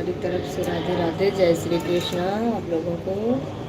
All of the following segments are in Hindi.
हमारी तरफ से राधे राधे, जय श्री कृष्णा आप लोगों को।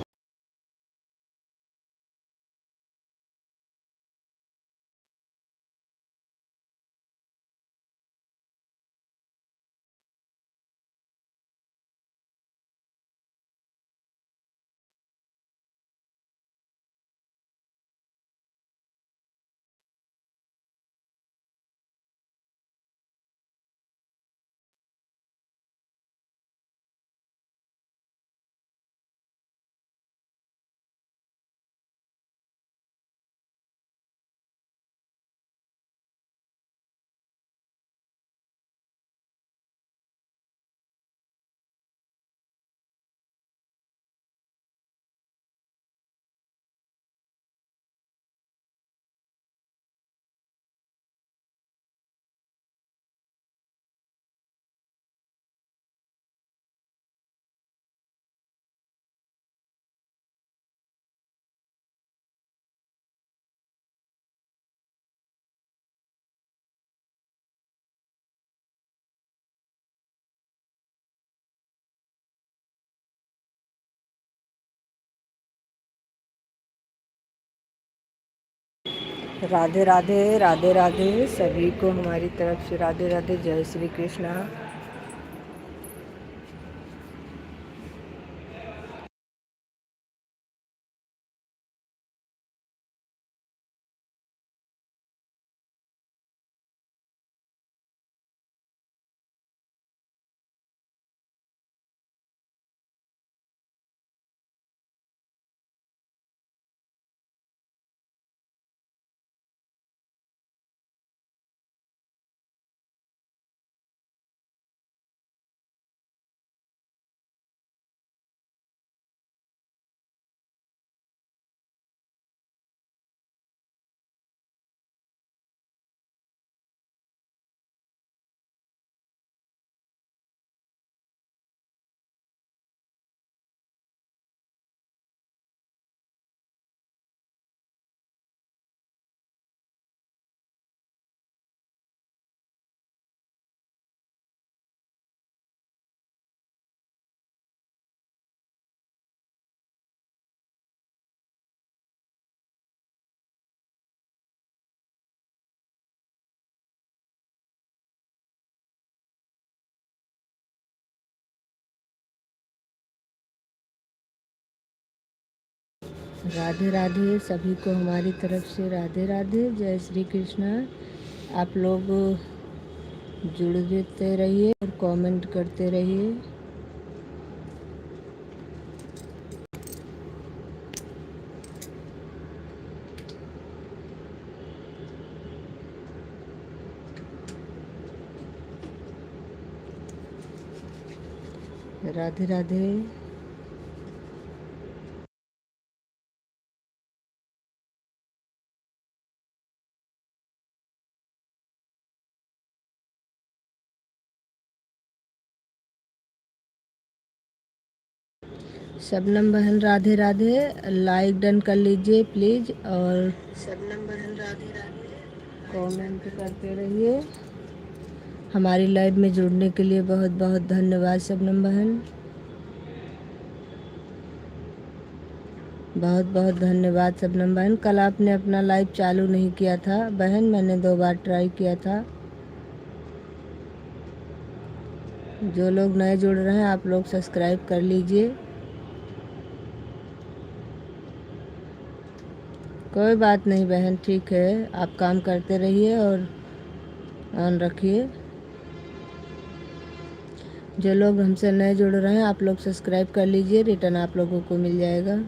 राधे राधे, राधे राधे सभी को हमारी तरफ से राधे राधे, जय श्री कृष्णा। राधे राधे सभी को हमारी तरफ से राधे राधे, जय श्री कृष्णा। आप लोग जुड़ देते रहिए और कमेंट करते रहिए। राधे राधे। शबनम बहन राधे राधे, लाइक डन कर लीजिए प्लीज़, और शबनम बहन राधे राधे कमेंट करते रहिए। हमारी लाइव में जुड़ने के लिए बहुत बहुत धन्यवाद शबनम बहन, बहुत बहुत धन्यवाद शबनम बहन। कल आपने अपना लाइव चालू नहीं किया था बहन, मैंने 2 बार ट्राई किया था। जो लोग नए जुड़ रहे हैं आप लोग सब्सक्राइब कर लीजिए। कोई बात नहीं बहन, ठीक है, आप काम करते रहिए और ऑन रखिए। जो लोग हमसे नए जुड़ रहे हैं आप लोग सब्सक्राइब कर लीजिए, रिटर्न आप लोगों को मिल जाएगा।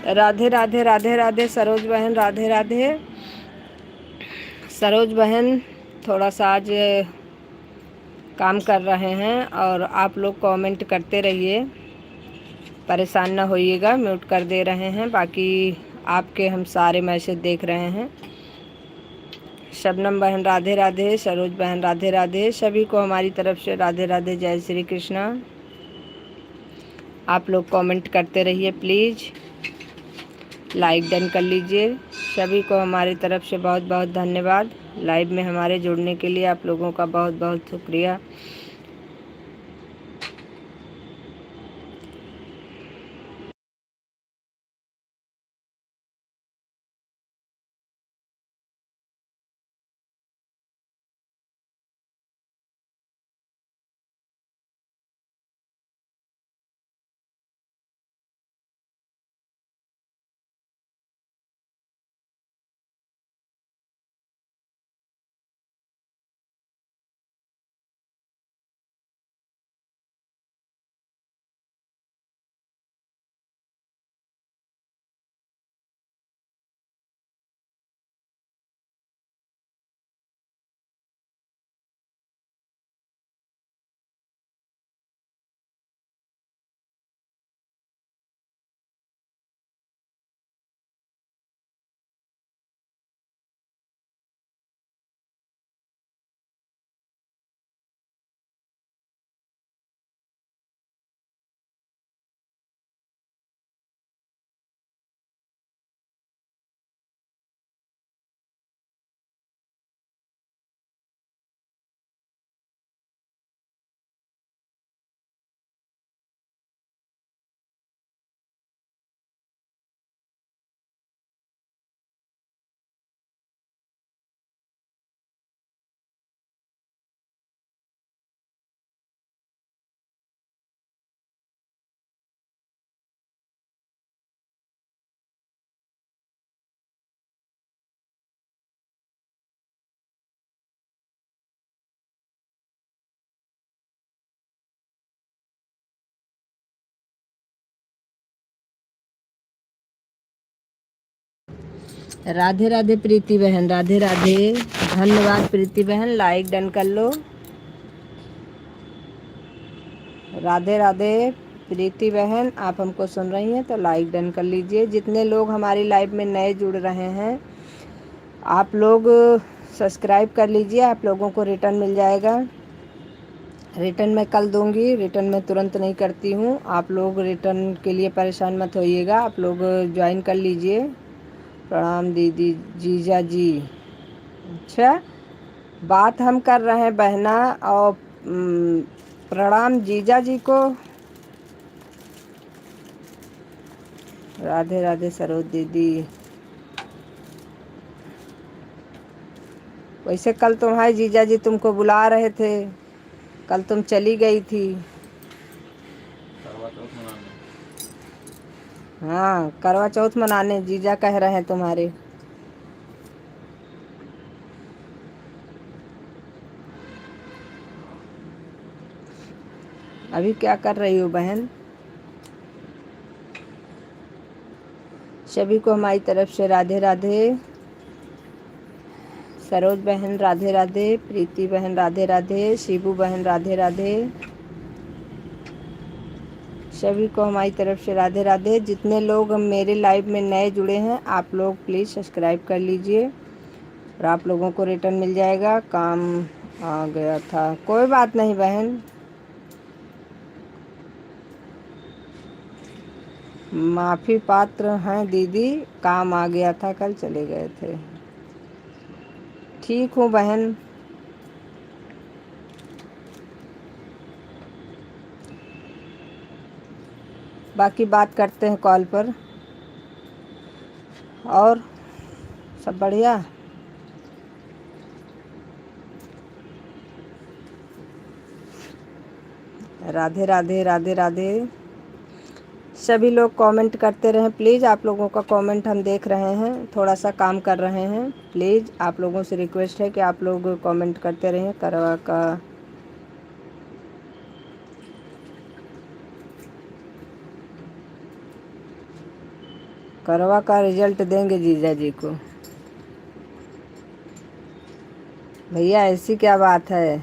राधे राधे राधे राधे सरोज बहन, राधे राधे सरोज बहन। थोड़ा सा आज काम कर रहे हैं और आप लोग कमेंट करते रहिए, परेशान ना होइएगा, म्यूट कर दे रहे हैं। बाकी आपके हम सारे मैसेज देख रहे हैं। शबनम बहन राधे राधे, सरोज बहन राधे राधे, सभी को हमारी तरफ से राधे राधे, जय श्री कृष्णा। आप लोग कमेंट करते रहिए प्लीज़, लाइक डन कर लीजिए। सभी को हमारी तरफ से बहुत बहुत धन्यवाद। लाइव में हमारे जुड़ने के लिए आप लोगों का बहुत बहुत शुक्रिया। राधे राधे प्रीति बहन, राधे राधे, धन्यवाद प्रीति बहन, लाइक डन कर लो। राधे राधे प्रीति बहन, आप हमको सुन रही हैं तो लाइक डन कर लीजिए। जितने लोग हमारी लाइव में नए जुड़ रहे हैं आप लोग सब्सक्राइब कर लीजिए, आप लोगों को रिटर्न मिल जाएगा। रिटर्न मैं कल दूंगी, रिटर्न मैं तुरंत नहीं करती हूँ। आप लोग रिटर्न के लिए परेशान मत होइएगा, आप लोग ज्वाइन कर लीजिए। प्रणाम दीदी, जीजा जी। अच्छा, बात हम कर रहे हैं बहना, और प्रणाम जीजा जी को। राधे राधे सरोज दीदी। वैसे कल तुम्हारे जीजा जी तुमको बुला रहे थे, कल तुम चली गई थी। हाँ, करवा चौथ मनाने जीजा कह रहे हैं तुम्हारे। अभी क्या कर रही हो बहन? सभी को हमारी तरफ से राधे राधे। सरोज बहन राधे राधे, प्रीति बहन राधे राधे, शिबू बहन राधे राधे, सभी को हमारी तरफ से राधे राधे। जितने लोग मेरे लाइव में नए जुड़े हैं आप लोग प्लीज़ सब्सक्राइब कर लीजिए और आप लोगों को रिटर्न मिल जाएगा। काम आ गया था, कोई बात नहीं बहन, माफ़ी पात्र हैं दीदी, काम आ गया था, कल चले गए थे। ठीक हूँ बहन। बाकी बात करते हैं कॉल पर। और सब बढ़िया? राधे राधे राधे राधे। सभी लोग कमेंट करते रहें प्लीज़, आप लोगों का कमेंट हम देख रहे हैं, थोड़ा सा काम कर रहे हैं। प्लीज़ आप लोगों से रिक्वेस्ट है कि आप लोग कमेंट करते रहें। करवा का करवा का रिजल्ट देंगे जीजा जी को। भैया ऐसी क्या बात है,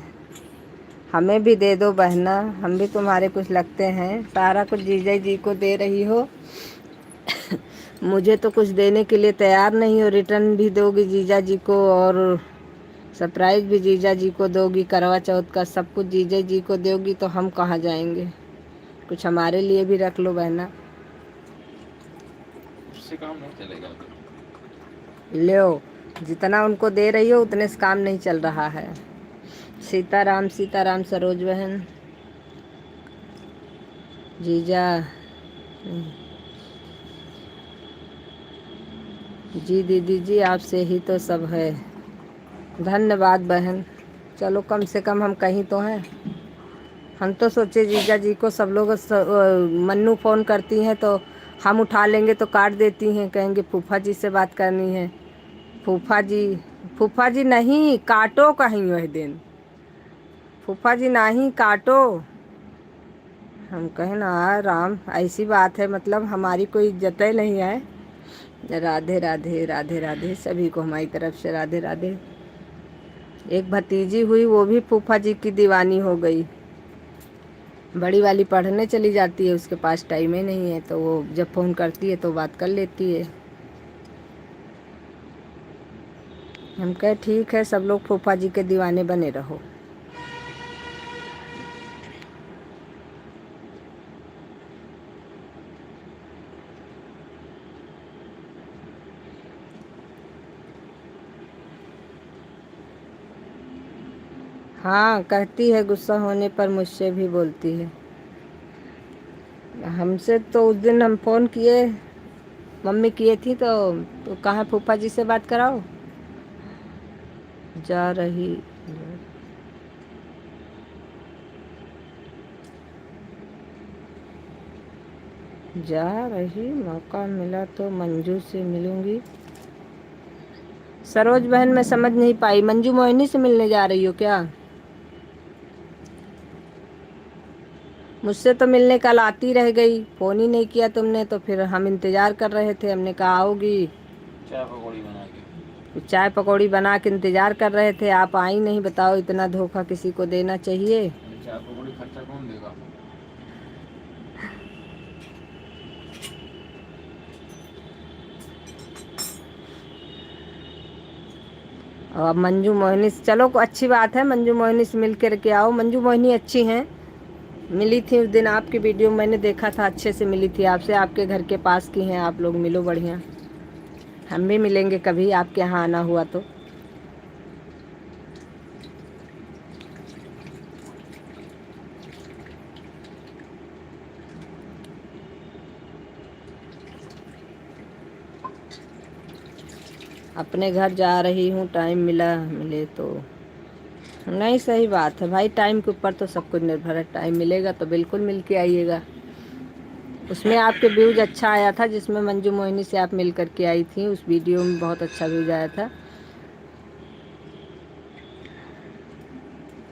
हमें भी दे दो बहना, हम भी तुम्हारे कुछ लगते हैं। सारा कुछ जीजा जी को दे रही हो, मुझे तो कुछ देने के लिए तैयार नहीं हो। रिटर्न भी दोगी जीजा जी को और सरप्राइज भी जीजा जी को दोगी, करवा चौथ का सब कुछ जीजा जी को दोगी, तो हम कहाँ जाएंगे। कुछ हमारे लिए भी रख लो बहना। उससे काम नहीं चलेगा। लो, जितना उनको दे रही हो उतने से काम नहीं चल रहा है। सीताराम सीताराम सरोज बहन। जीजा जी दीदी जी, आपसे ही तो सब है। धन्यवाद बहन। चलो कम से कम हम कहीं तो हैं। हम तो सोचे जीजा जी को सब लोग मन्नू फ़ोन करती हैं तो हम उठा लेंगे तो काट देती हैं, कहेंगे फूफा जी से बात करनी है। फूफा जी नहीं काटो कहीं वह दिन, फूफा जी नहीं काटो। हम कहें ना राम, ऐसी बात है, मतलब हमारी कोई इज्जत नहीं है। राधे राधे राधे राधे सभी को हमारी तरफ से राधे राधे। एक भतीजी हुई, वो भी फूफा जी की दीवानी हो गई। बड़ी वाली पढ़ने चली जाती है, उसके पास टाइम ही नहीं है, तो वो जब फ़ोन करती है तो बात कर लेती है। हम कहे ठीक है, सब लोग फूफा जी के दीवाने बने रहो। हाँ कहती है, गुस्सा होने पर मुझसे भी बोलती है। हमसे तो उस दिन हम फ़ोन किए, मम्मी किए थी तो कहाँ फूफा जी से बात कराओ। जा रही मौका मिला तो मंजू से मिलूंगी। सरोज बहन मैं समझ नहीं पाई, मंजू मोहिनी से मिलने जा रही हो क्या? मुझसे तो मिलने कल आती रह गई, फ़ोन ही नहीं किया तुमने, तो फिर हम इंतज़ार कर रहे थे, हमने कहा आओगी। चाय पकौड़ी बना के इंतज़ार कर रहे थे, आप आई नहीं। बताओ, इतना धोखा किसी को देना चाहिए? चाय पकौड़ी खर्चा कौन देगा? और मंजू मोहिनी से, चलो अच्छी बात है, मंजू मोहिनी से मिल कर के आओ। मंजू मोहिनी अच्छी हैं, मिली थी उस दिन आपकी वीडियो मैंने देखा था, अच्छे से मिली थी आपसे, आपके घर के पास की हैं आप लोग, मिलो बढ़िया। हम भी मिलेंगे कभी आपके यहाँ आना हुआ तो। अपने घर जा रही हूँ, टाइम मिले तो। नहीं सही बात है भाई, टाइम के ऊपर तो सब कुछ निर्भर है। टाइम मिलेगा तो बिल्कुल मिल के आइएगा। उसमें आपके व्यूज़ अच्छा आया था, जिसमें मंजू मोहिनी से आप मिल कर के आई थी, उस वीडियो में बहुत अच्छा व्यूज़ आया था।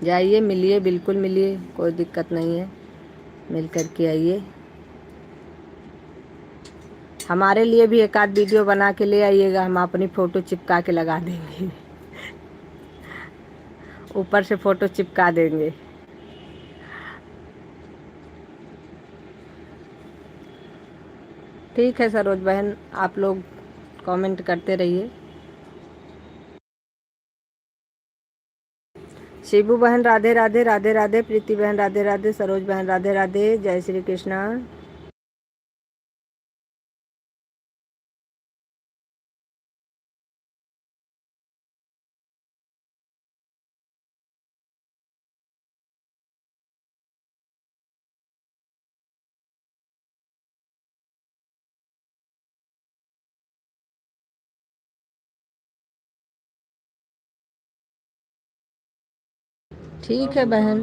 जाइए मिलिए, बिल्कुल मिलिए, कोई दिक्कत नहीं है, मिल कर के आइए। हमारे लिए भी एक आध वीडियो बना के ले आइएगा, हम अपनी फ़ोटो चिपका के लगा देंगे। ऊपर से फ़ोटो चिपका देंगे। ठीक है सरोज बहन, आप लोग कमेंट करते रहिए। शिबू बहन राधे राधे राधे राधे, प्रीति बहन राधे राधे, सरोज बहन राधे राधे, जय श्री कृष्णा। ठीक है बहन।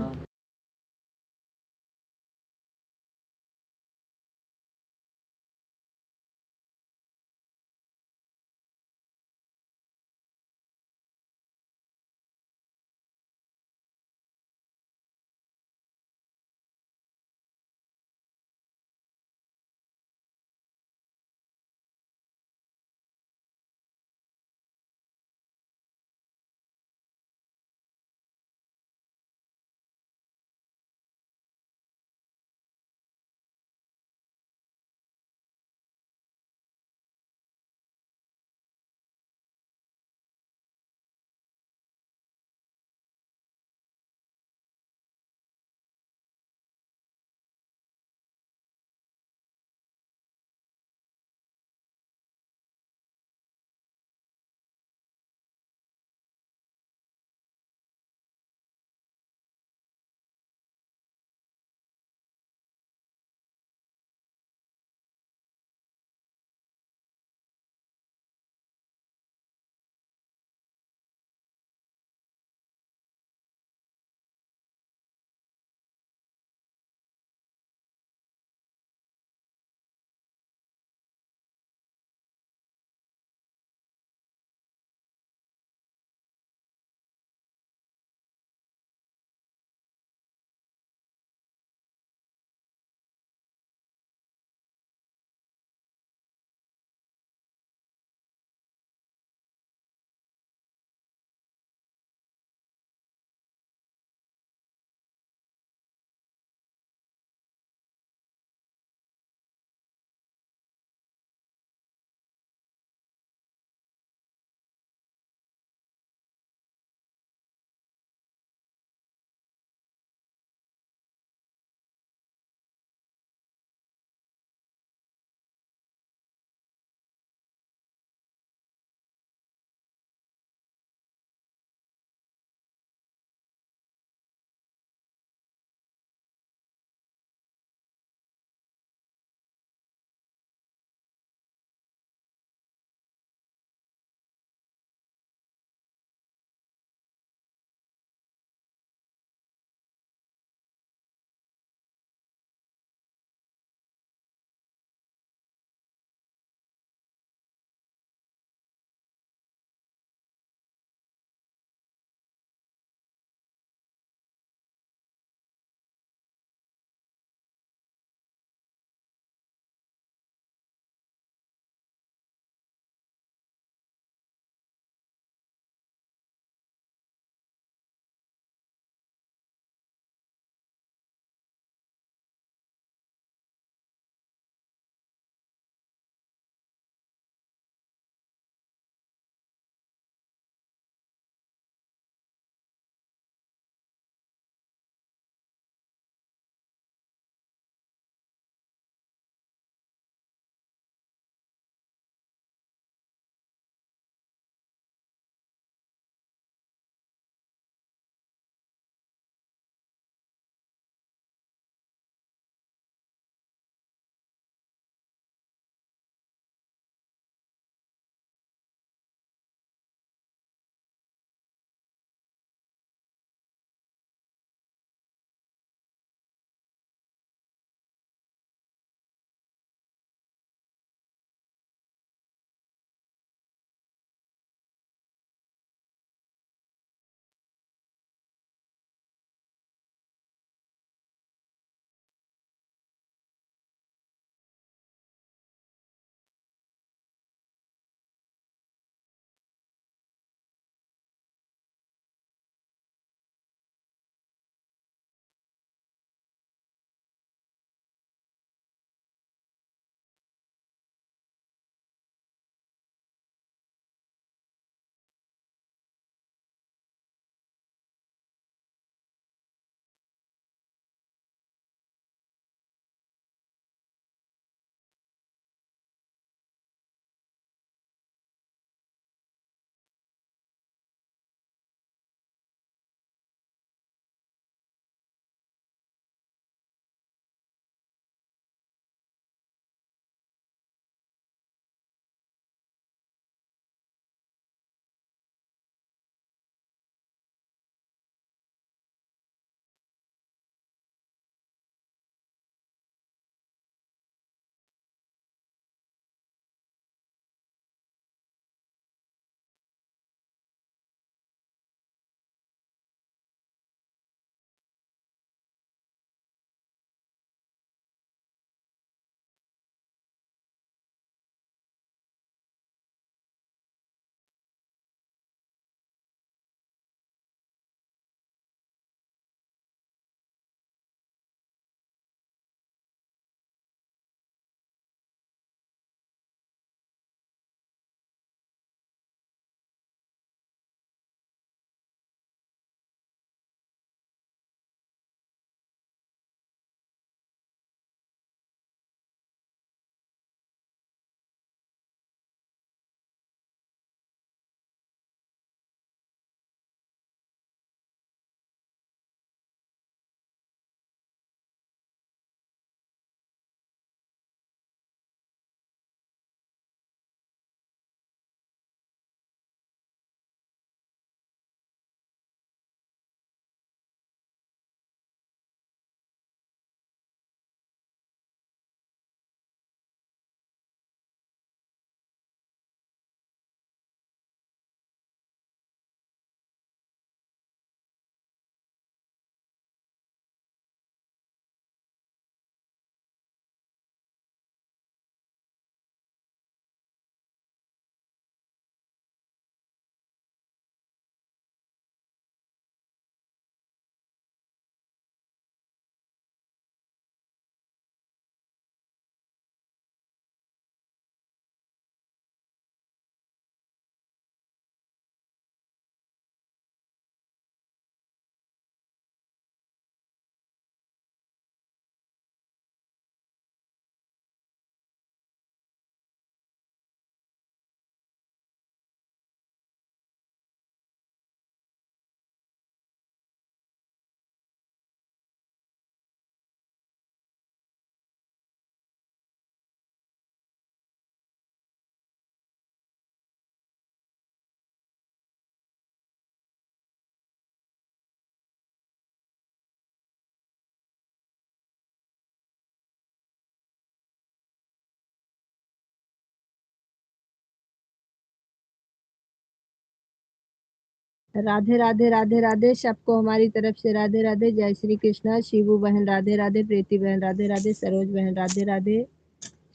राधे राधे राधे राधे, सबको हमारी तरफ से राधे राधे। जय श्री कृष्णा। शिवू बहन राधे राधे, प्रीति बहन राधे राधे, सरोज बहन राधे राधे,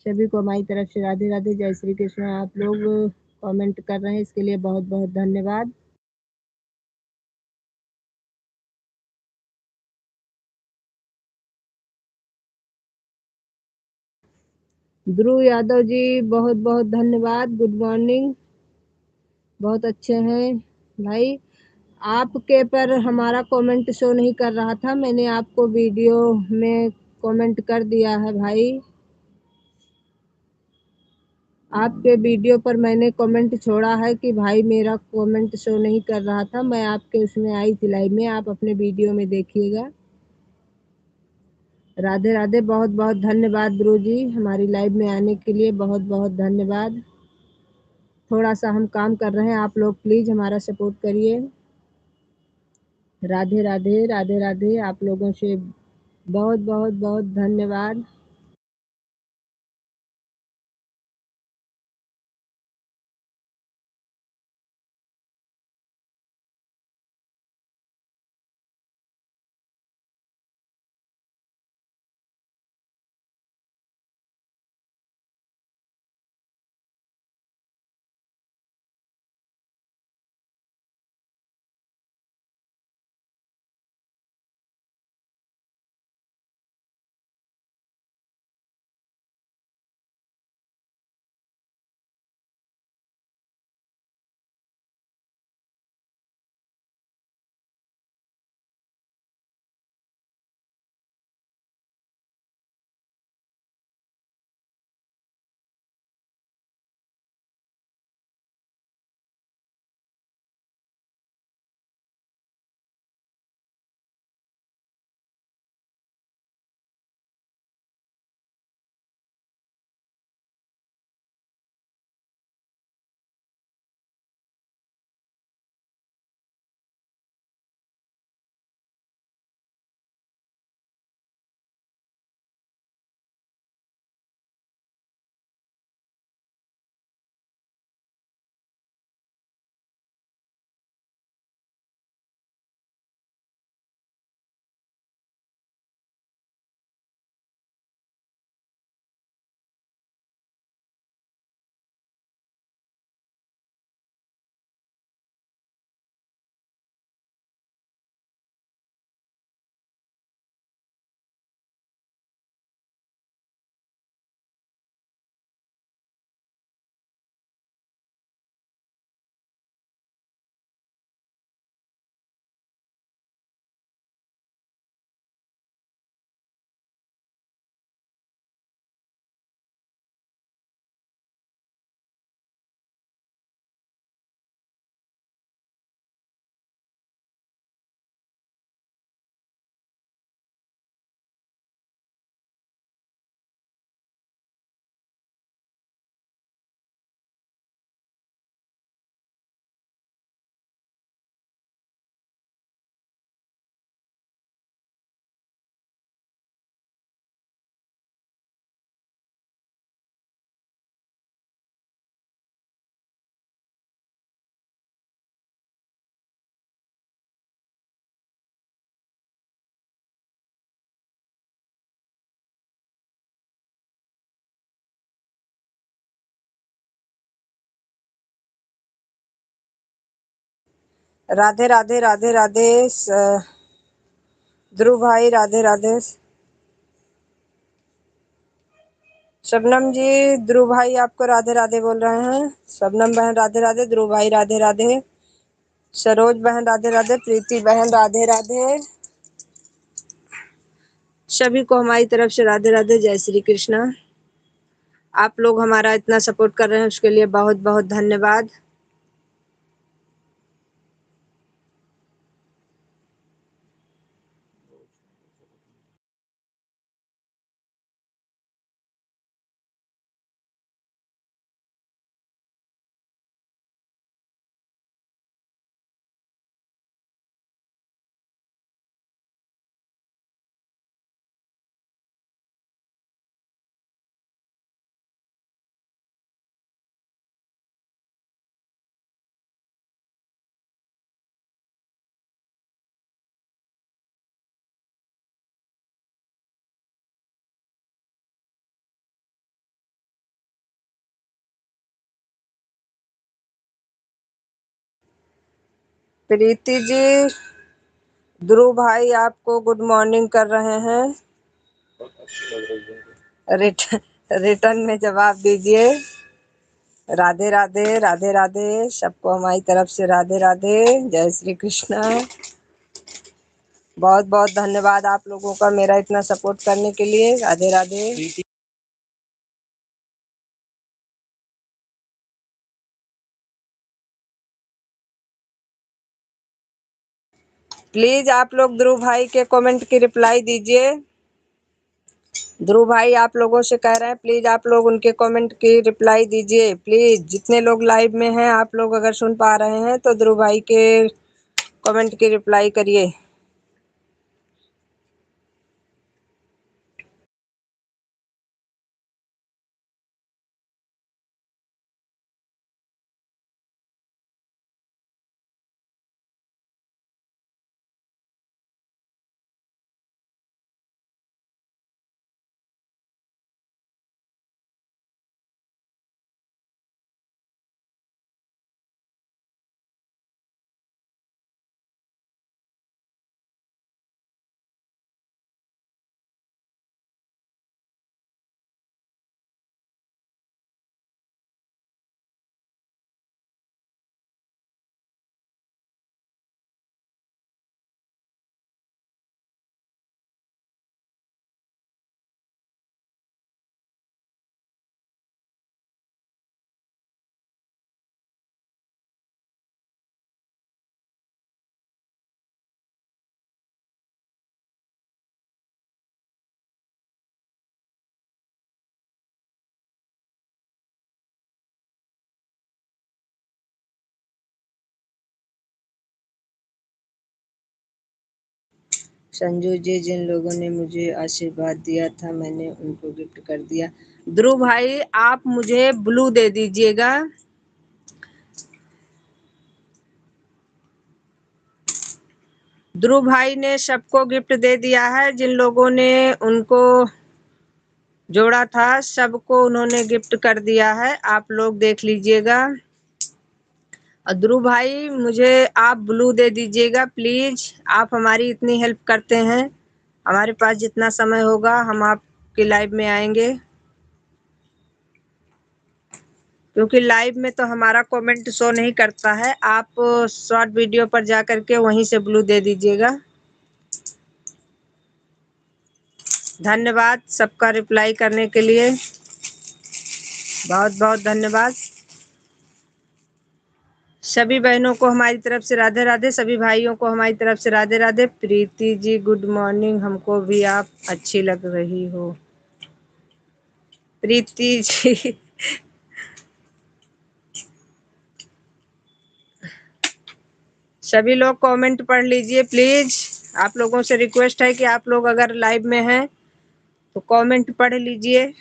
सभी को हमारी तरफ से राधे राधे, जय श्री कृष्ण। आप लोग कमेंट कर रहे हैं, इसके लिए बहुत बहुत धन्यवाद। ध्रुव यादव जी, बहुत बहुत धन्यवाद। गुड मॉर्निंग, बहुत अच्छे हैं भाई। आपके पर हमारा कमेंट शो नहीं कर रहा था, मैंने आपको वीडियो में कमेंट कर दिया है भाई। आपके वीडियो पर मैंने कमेंट छोड़ा है कि भाई मेरा कमेंट शो नहीं कर रहा था, मैं आपके उसमें आई थी लाइव में, आप अपने वीडियो में देखिएगा। राधे राधे, बहुत बहुत धन्यवाद ब्रो जी, हमारी लाइव में आने के लिए बहुत बहुत धन्यवाद। थोड़ा सा हम काम कर रहे हैं, आप लोग प्लीज़ हमारा सपोर्ट करिए। राधे राधे राधे राधे, आप लोगों से बहुत बहुत बहुत धन्यवाद। राधे राधे राधे राधे, ध्रुव भाई राधे राधे। शबनम जी, ध्रुव भाई आपको राधे राधे बोल रहे हैं। शबनम बहन राधे राधे, ध्रुव भाई राधे राधे, सरोज बहन राधे राधे, प्रीति बहन राधे राधे, सभी को हमारी तरफ से राधे राधे, जय श्री कृष्णा। आप लोग हमारा इतना सपोर्ट कर रहे हैं, उसके लिए बहुत बहुत धन्यवाद। प्रीति जी, ध्रुव भाई आपको गुड मॉर्निंग कर रहे हैं। रिटर्न में जवाब दीजिए। राधे राधे, राधे राधे, सबको हमारी तरफ से राधे राधे, जय श्री कृष्णा। बहुत बहुत धन्यवाद आप लोगों का मेरा इतना सपोर्ट करने के लिए। राधे राधे। प्लीज आप लोग ध्रुव भाई के कमेंट की रिप्लाई दीजिए। ध्रुव भाई आप लोगों से कह रहे हैं, प्लीज आप लोग उनके कमेंट की रिप्लाई दीजिए। प्लीज जितने लोग लाइव में हैं, आप लोग अगर सुन पा रहे हैं तो ध्रुव भाई के कमेंट की रिप्लाई करिए। संजू जी, जिन लोगों ने मुझे आशीर्वाद दिया था मैंने उनको गिफ्ट कर दिया। ध्रुव भाई आप मुझे ब्लू दे दीजिएगा। ध्रुव भाई ने सबको गिफ्ट दे दिया है। जिन लोगों ने उनको जोड़ा था सबको उन्होंने गिफ्ट कर दिया है। आप लोग देख लीजिएगा। और ध्रुव भाई मुझे आप ब्लू दे दीजिएगा प्लीज। आप हमारी इतनी हेल्प करते हैं। हमारे पास जितना समय होगा हम आपके लाइव में आएंगे, क्योंकि लाइव में तो हमारा कमेंट शो नहीं करता है। आप शॉर्ट वीडियो पर जा करके वहीं से ब्लू दे दीजिएगा। धन्यवाद सबका रिप्लाई करने के लिए। बहुत बहुत धन्यवाद। सभी बहनों को हमारी तरफ से राधे राधे, सभी भाइयों को हमारी तरफ से राधे राधे। प्रीति जी गुड मॉर्निंग, हमको भी आप अच्छी लग रही हो। प्रीति जी सभी लोग कमेंट पढ़ लीजिए प्लीज। आप लोगों से रिक्वेस्ट है कि आप लोग अगर लाइव में हैं तो कमेंट पढ़ लीजिए।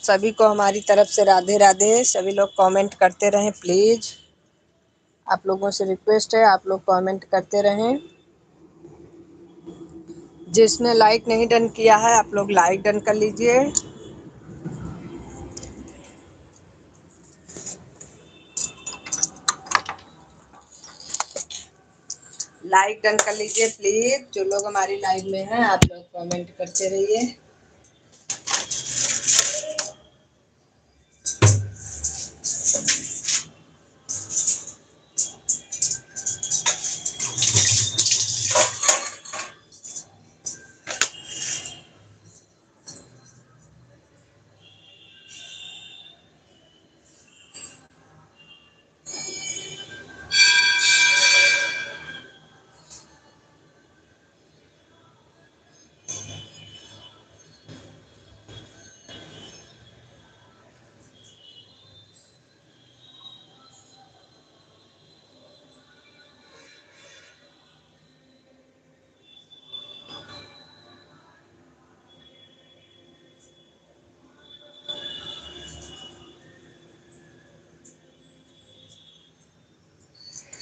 सभी को हमारी तरफ से राधे राधे। सभी लोग कमेंट करते रहें प्लीज़। आप लोगों से रिक्वेस्ट है, आप लोग कमेंट करते रहें। जिसने लाइक नहीं डन किया है, आप लोग लाइक डन कर लीजिए। लाइक डन कर लीजिए प्लीज़। जो लोग हमारी लाइव में हैं, आप लोग कमेंट करते रहिए।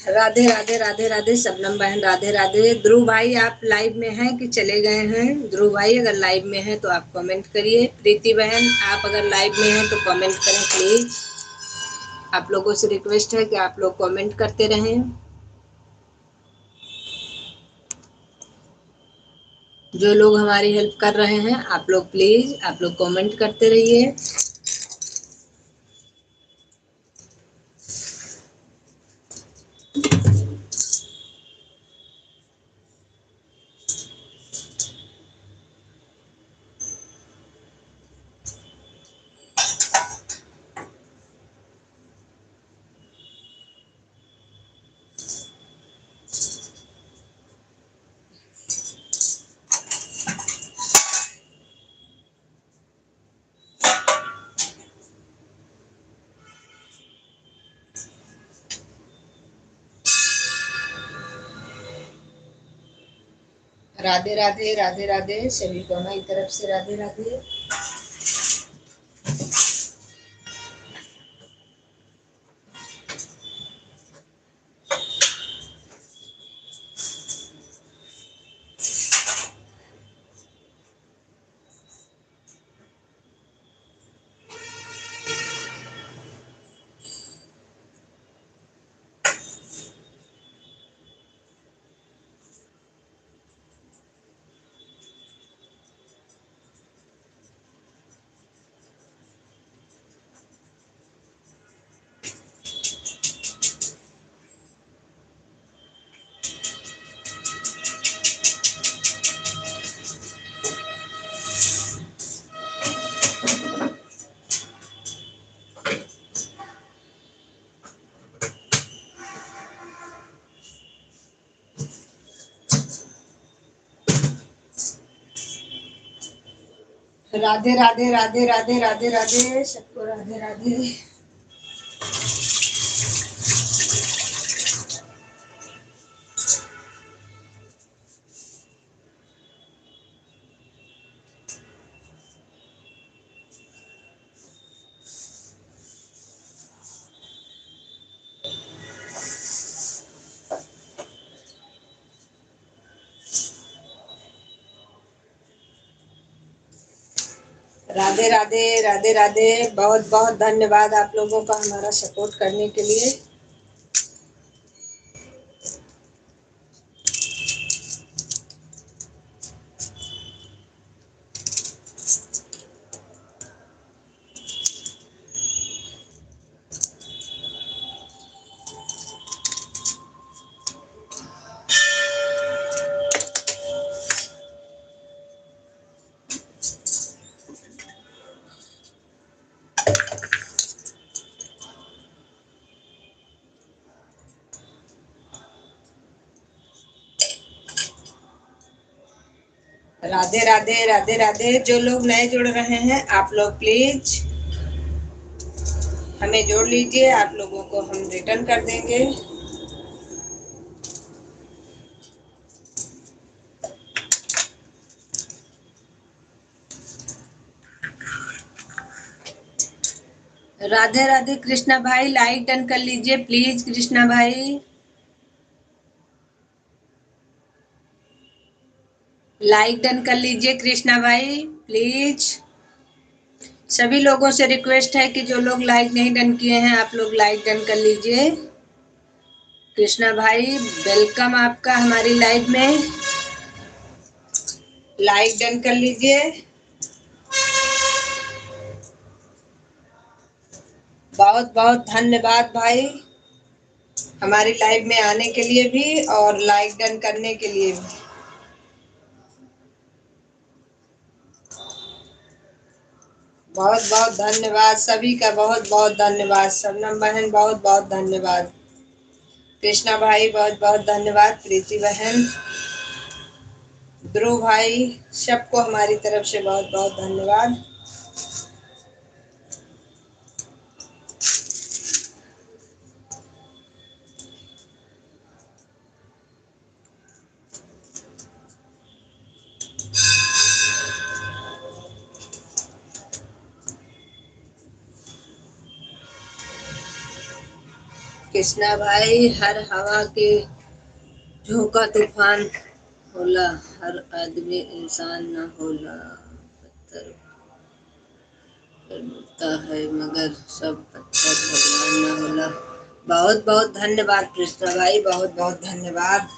राधे राधे राधे राधे। शबनम बहन राधे राधे। ध्रुव भाई आप लाइव में हैं कि चले गए हैं? ध्रुव भाई अगर लाइव में हैं तो आप कमेंट करिए। प्रीति बहन आप अगर लाइव में हैं तो कमेंट करें प्लीज। आप लोगों से रिक्वेस्ट है कि आप लोग कमेंट करते रहें। जो लोग हमारी हेल्प कर रहे हैं, आप लोग प्लीज आप लोग कमेंट करते रहिए। राधे राधे राधे राधे। सभी को हमारी तरफ से राधे राधे। राधे राधे राधे राधे राधे राधे। सबको राधे राधे। राधे राधे राधे राधे। बहुत बहुत धन्यवाद आप लोगों का हमारा सपोर्ट करने के लिए। राधे राधे राधे राधे। जो लोग नए जुड़ रहे हैं, आप लोग प्लीज हमें जोड़ लीजिए। आप लोगों को हम रिटर्न कर देंगे। राधे राधे कृष्णा भाई, लाइक डन कर लीजिए प्लीज कृष्णा भाई, लाइक डन कर लीजिए कृष्णा भाई प्लीज। सभी लोगों से रिक्वेस्ट है कि जो लोग लाइक नहीं डन किए हैं आप लोग लाइक डन कर लीजिए। कृष्णा भाई वेलकम आपका हमारी लाइव में, लाइक डन कर लीजिए। बहुत बहुत धन्यवाद भाई हमारी लाइव में आने के लिए भी और लाइक डन करने के लिए भी। बहुत बहुत धन्यवाद सभी का, बहुत बहुत धन्यवाद। शबनम बहन बहुत बहुत धन्यवाद, कृष्णा भाई बहुत बहुत धन्यवाद, प्रीति बहन, ध्रुव भाई, सबको हमारी तरफ से बहुत बहुत धन्यवाद। कृष्णा भाई हर हवा के झोंका तूफान होला, हर आदमी इंसान न होला, पत्थर पर मुड़ता है मगर सब पत्थर भगवान न होला। बहुत बहुत धन्यवाद कृष्णा भाई, बहुत बहुत धन्यवाद।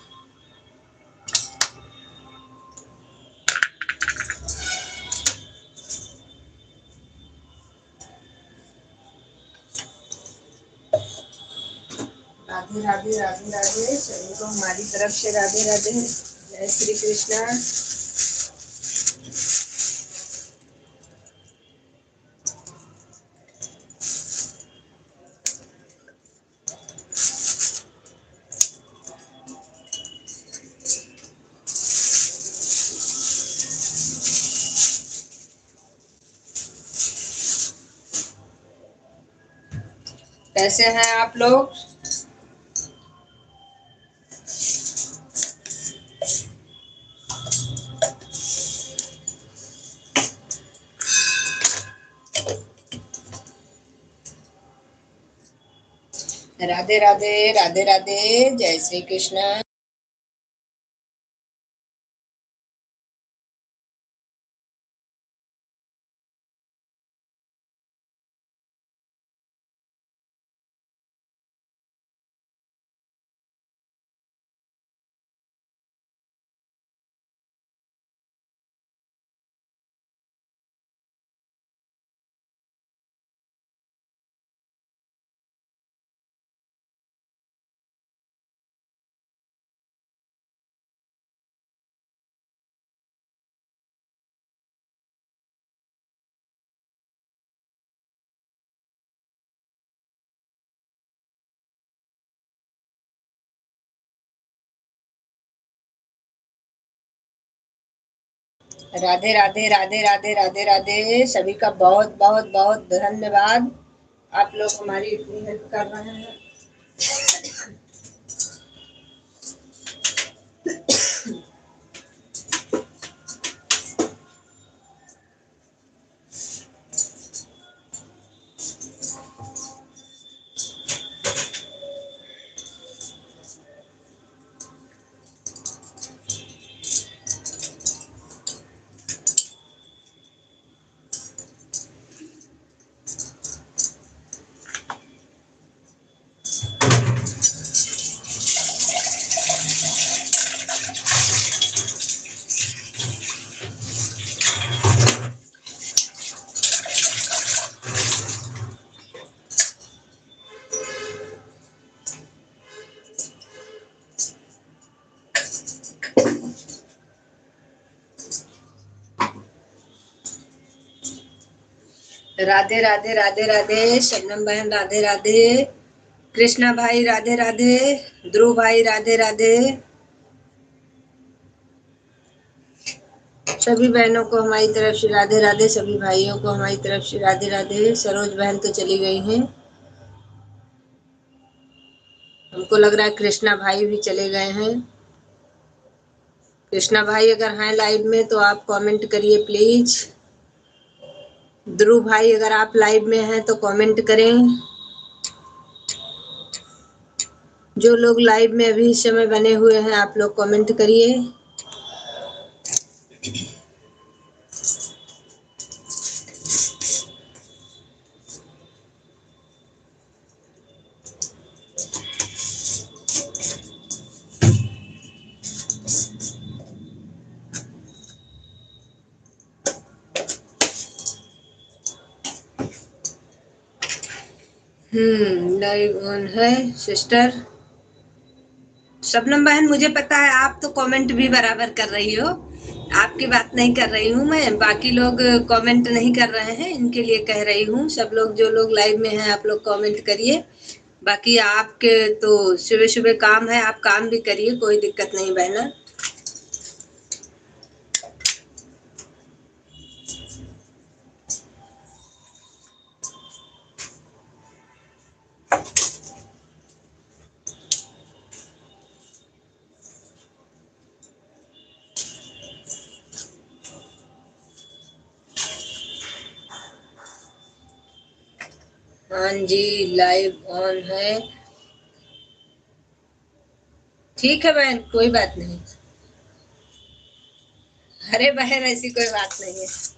राधे राधे राधे राधे सभी को हमारी तरफ से राधे राधे, जय श्री कृष्णा। कैसे हैं आप लोग? राधे राधे राधे राधे, जय श्री कृष्णा। राधे राधे राधे राधे राधे राधे सभी का बहुत बहुत बहुत धन्यवाद। आप लोग हमारी इतनी हेल्प कर रहे हैं। राधे राधे राधे राधे शबनम बहन राधे राधे, कृष्णा भाई राधे राधे, ध्रुव भाई राधे राधे, सभी बहनों को हमारी तरफ से राधे राधे, सभी भाइयों को हमारी तरफ से राधे राधे। सरोज बहन तो चली गई हैं, हमको लग रहा है कृष्णा भाई भी चले गए हैं। कृष्णा भाई अगर हैं लाइव में तो आप कमेंट करिए प्लीज। ध्रुव भाई अगर आप लाइव में हैं तो कमेंट करें। जो लोग लाइव में अभी इस समय बने हुए हैं आप लोग कमेंट करिए। लाइव ऑन है सिस्टर। शबनम बहन मुझे पता है आप तो कमेंट भी बराबर कर रही हो, आपकी बात नहीं कर रही हूँ मैं, बाकी लोग कमेंट नहीं कर रहे हैं इनके लिए कह रही हूँ। सब लोग जो लोग लाइव में हैं आप लोग कमेंट करिए, बाकी आपके तो सुबह सुबह काम है, आप काम भी करिए, कोई दिक्कत नहीं बहना। हाँ जी लाइव ऑन है। ठीक है बहन कोई बात नहीं। अरे बहन ऐसी कोई बात नहीं है।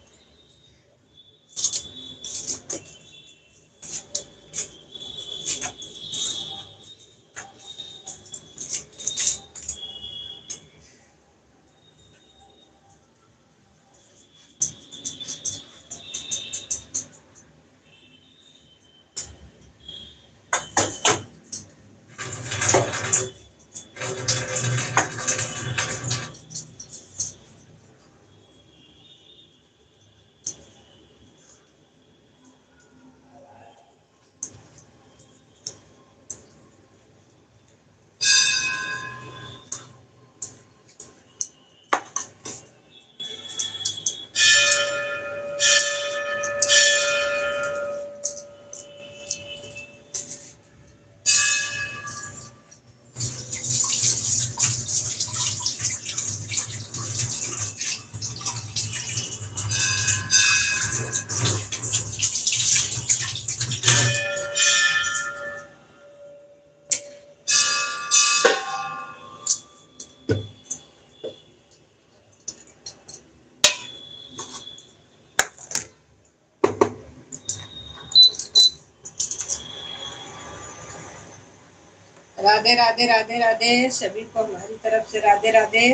राधे राधे राधे राधे सभी को हमारी तरफ से राधे राधे।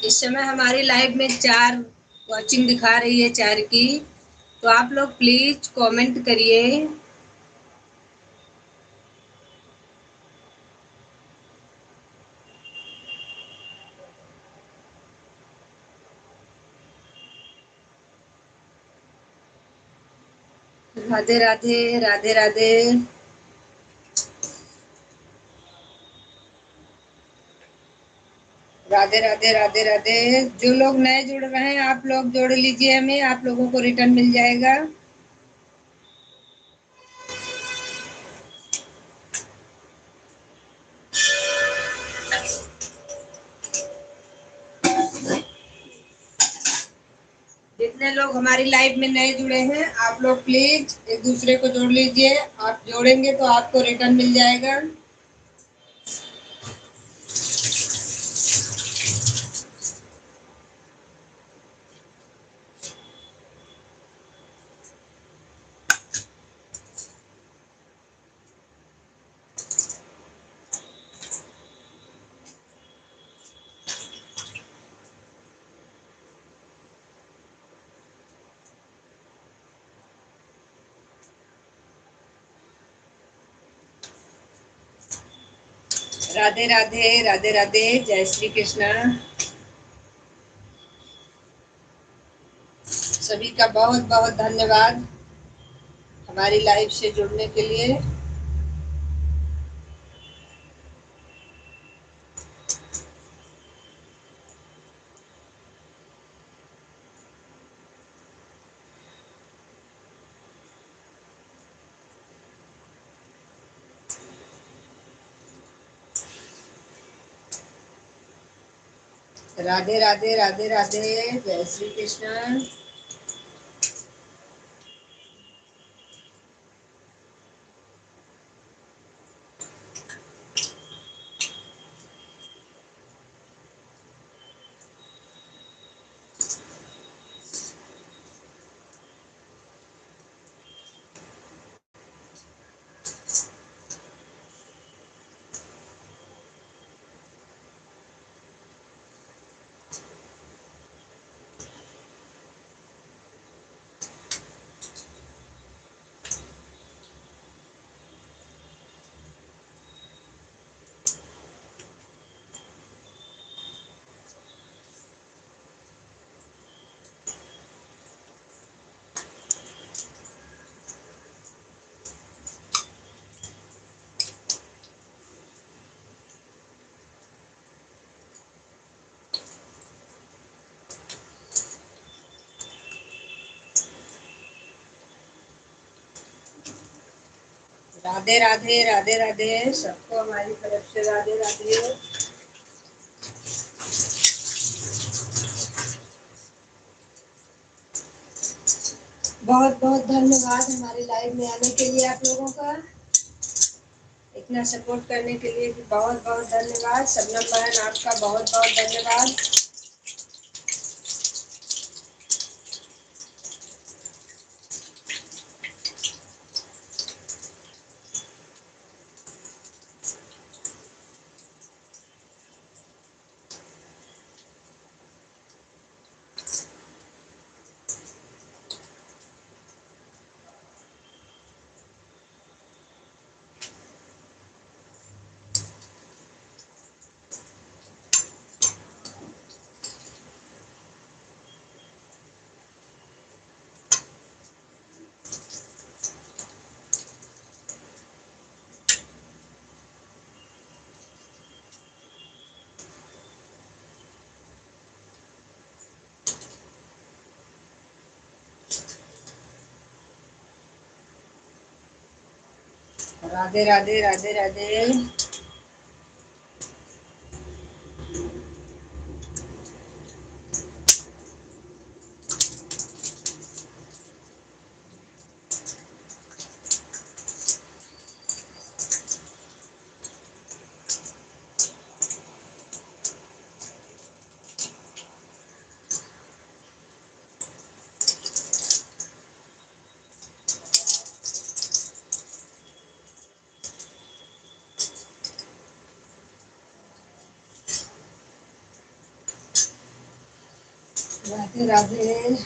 इस समय हमारी लाइव में 4 वॉचिंग दिखा रही है 4 की, तो आप लोग प्लीज कमेंट करिए। राधे राधे राधे राधे। राधे राधे राधे राधे। जो लोग नए जुड़ रहे हैं आप लोग जोड़ लीजिए, हमें आप लोगों को रिटर्न मिल जाएगा। जितने लोग हमारी लाइव में नए जुड़े हैं आप लोग प्लीज एक दूसरे को जोड़ लीजिए, आप जोड़ेंगे तो आपको रिटर्न मिल जाएगा। राधे राधे राधे राधे जय श्री कृष्णा। सभी का बहुत बहुत धन्यवाद हमारी लाइव से जुड़ने के लिए। राधे राधे राधे राधे। जय श्री कृष्ण। राधे राधे राधे राधे। सबको हमारी तरफ से राधे राधे। बहुत बहुत धन्यवाद हमारी लाइव में आने के लिए आप लोगों का। इतना सपोर्ट करने के लिए भी बहुत बहुत धन्यवाद। शबनम बहन आपका बहुत बहुत धन्यवाद। राधे राधे राधे राधे। राधे राधे।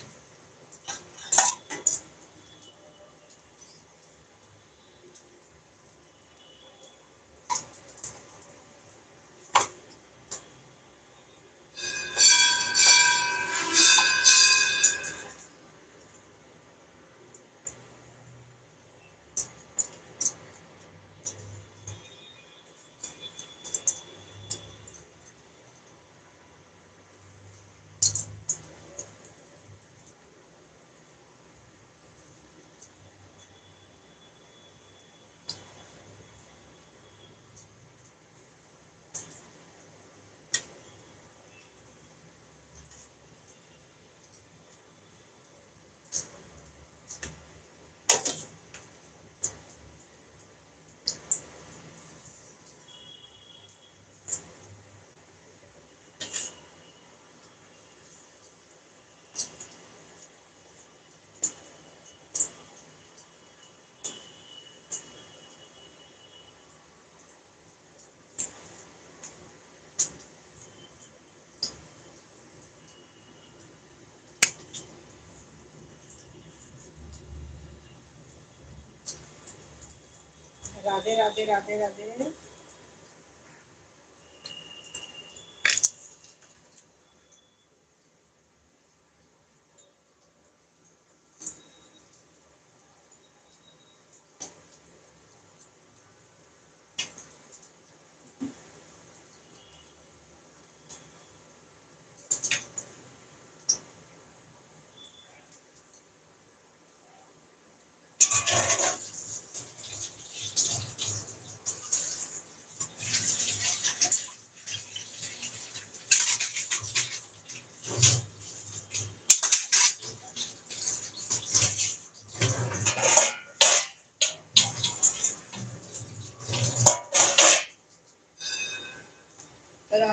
राधे राधे राधे राधे।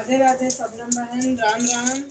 राधे राधे सबनम बहन, राम राम।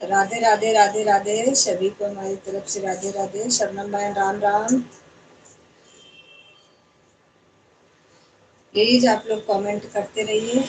राधे राधे राधे राधे सभी को हमारी तरफ से राधे राधे। शबनम बहन राम राम। प्लीज आप लोग कमेंट करते रहिए।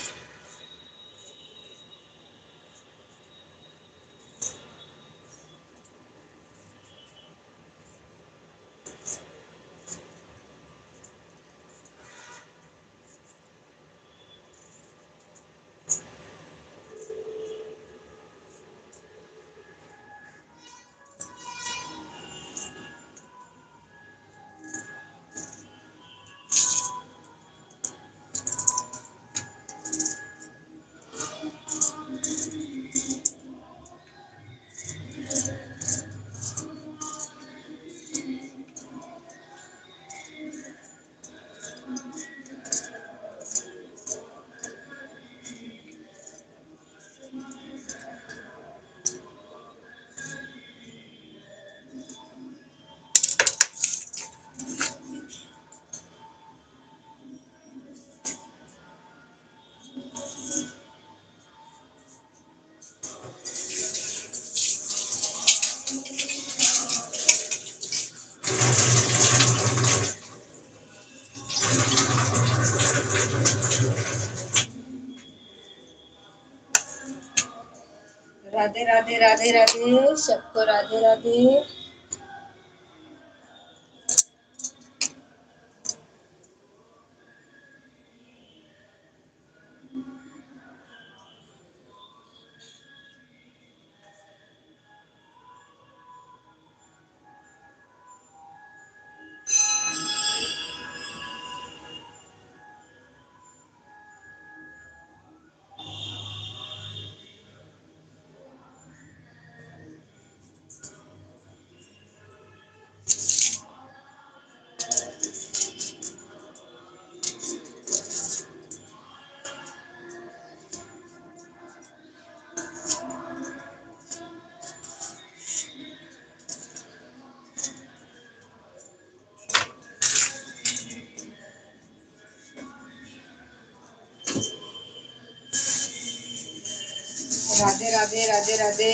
राधे राधे राधे राधे सबको राधे राधे। राधे राधे राधे राधे।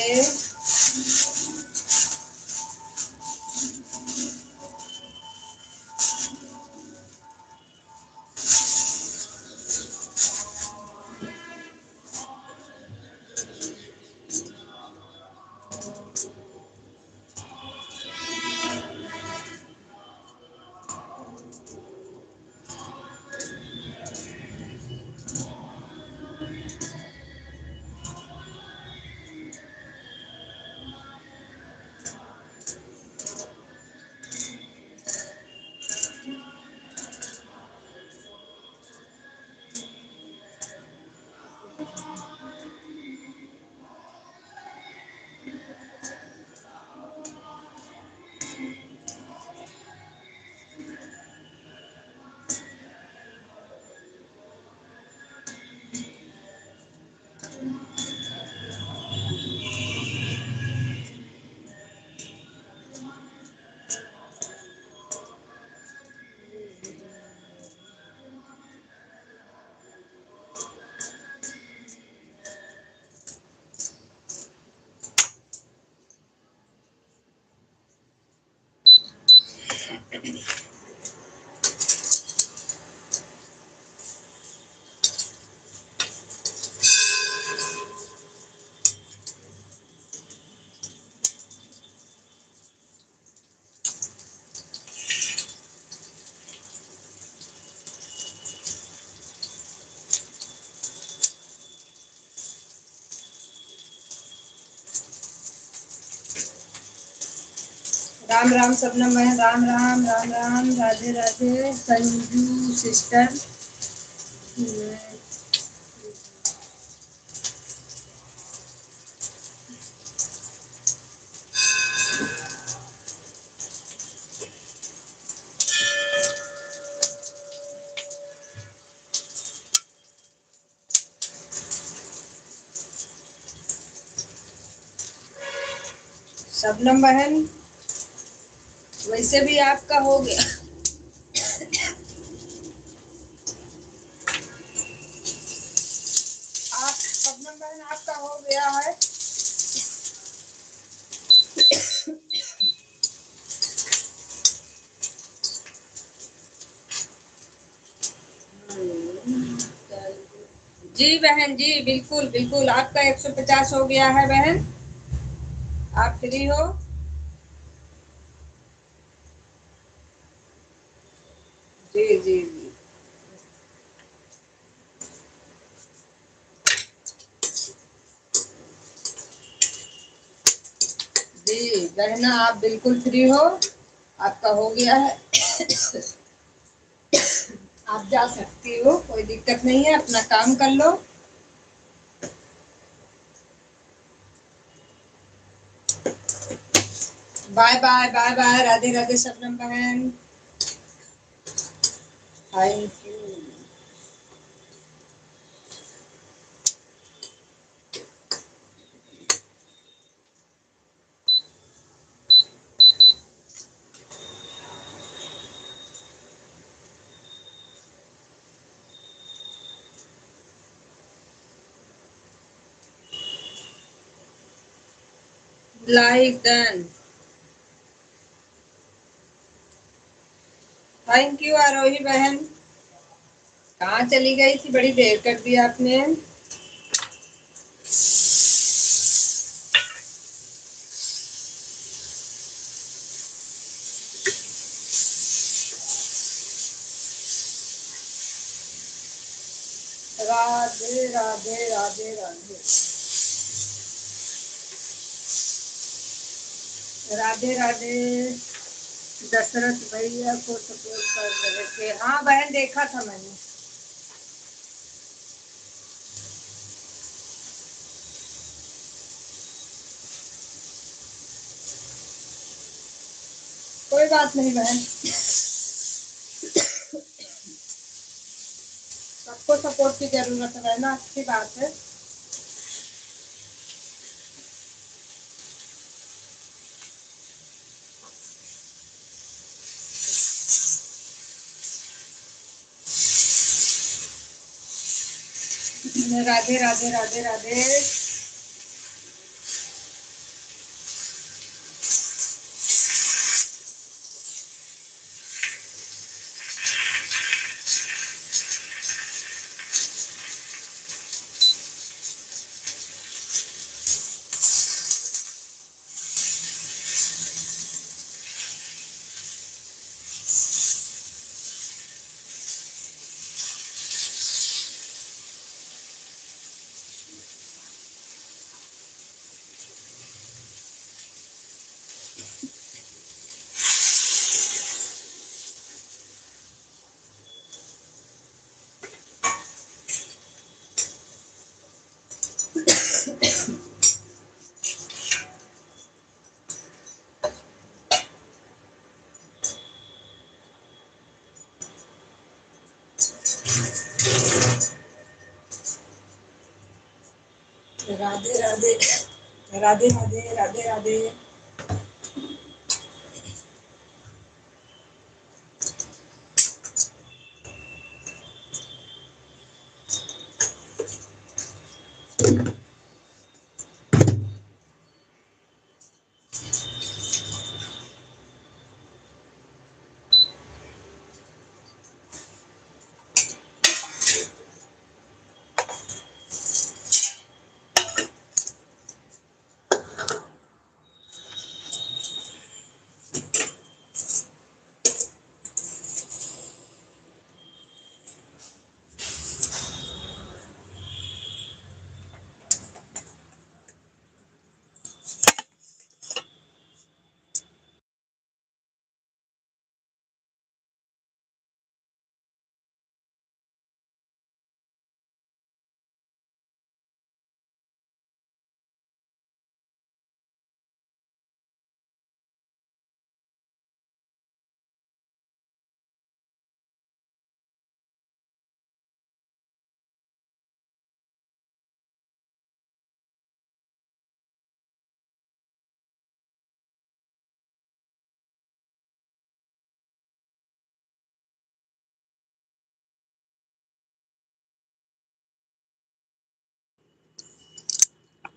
राम राम सबनम बहन, राम राम राम राम, राधे राधे संजू सिस्टर। सबनम बहन, वैसे भी आपका हो गया। आप सबनम बहन, आपका हो गया है। जी बहन जी, बिल्कुल बिल्कुल, आपका 150 हो गया है बहन। आप फ्री हो? जी जी जी जी बहना, आप बिल्कुल फ्री हो, आपका हो गया है। आप जा सकती हो, कोई दिक्कत नहीं है, अपना काम कर लो। Bye bye bye bye, Radhe Radhe Shabnam बहन। Thank you. Like done. Thank you Aarohi बहन। कहाँ चली गई थी, बड़ी देर कर दी आपने। राधे राधे राधे राधे राधे राधे। दशरथ भैया को सपोर्ट कर रहे थे, हाँ बहन, देखा था मैंने। कोई बात नहीं बहन, सबको सपोर्ट की जरूरत है ना, अच्छी बात है। राधे राधे राधे राधे। राधे राधे राधे राधे राधे राधे।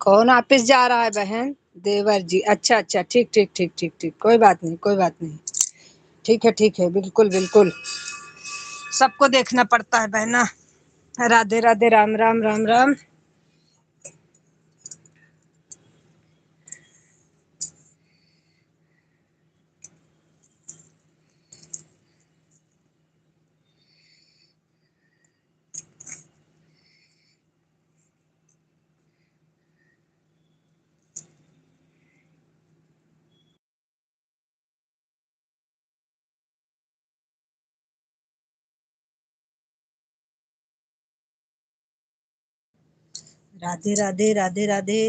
कौन ऑफिस जा रहा है बहन? देवर जी, अच्छा अच्छा, ठीक ठीक ठीक ठीक ठीक, कोई बात नहीं, कोई बात नहीं। ठीक है, बिल्कुल बिल्कुल। सबको देखना पड़ता है बहना। राधे राधे, राम राम, राम राम। राधे राधे, राधे राधे।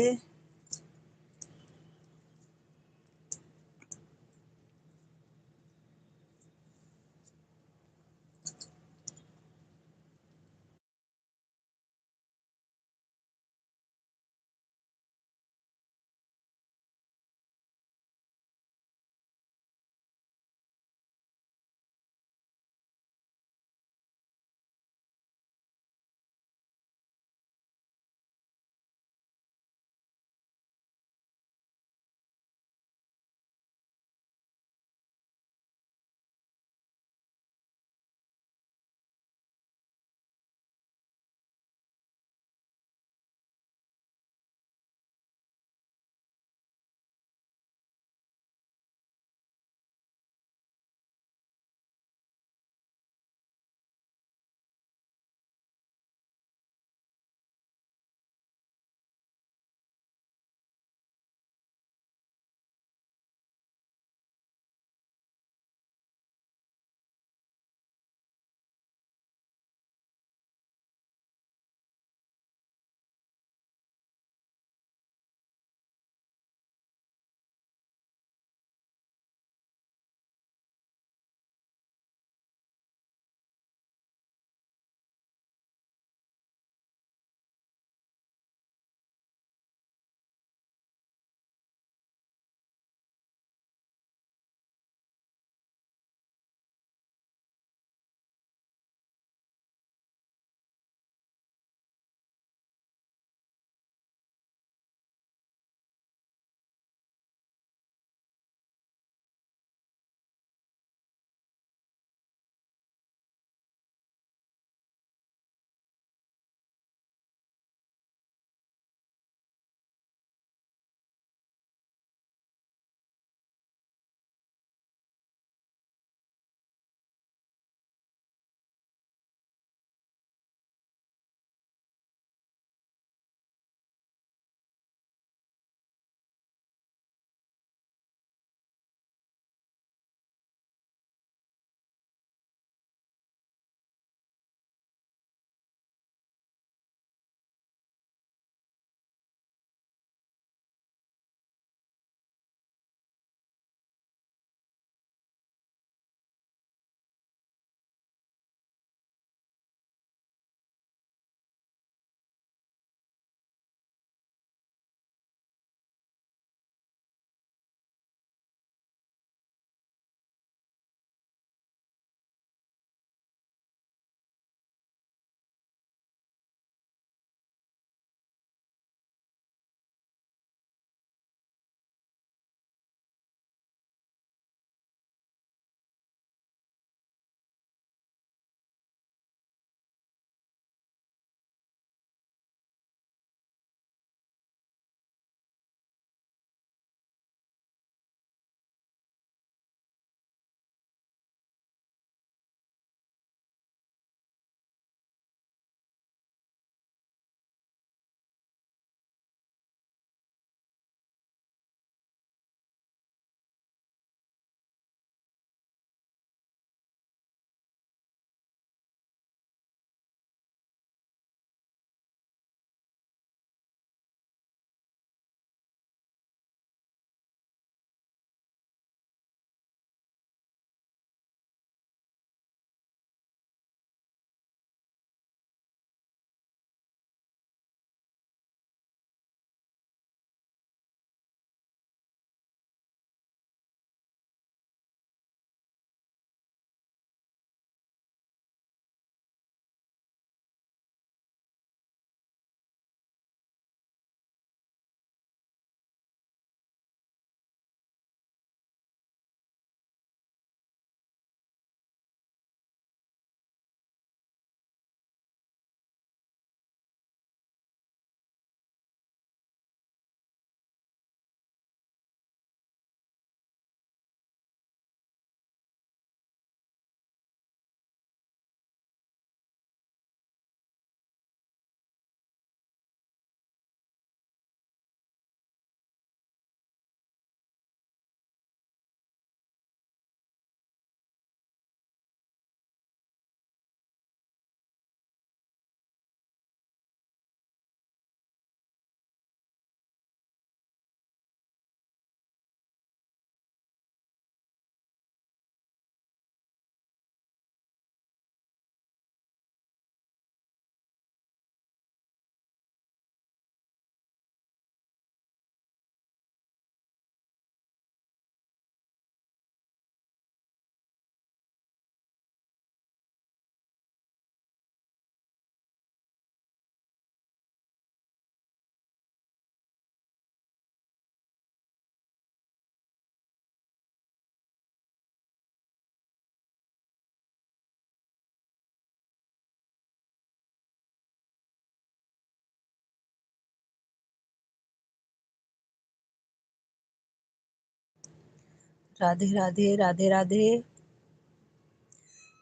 राधे राधे राधे राधे।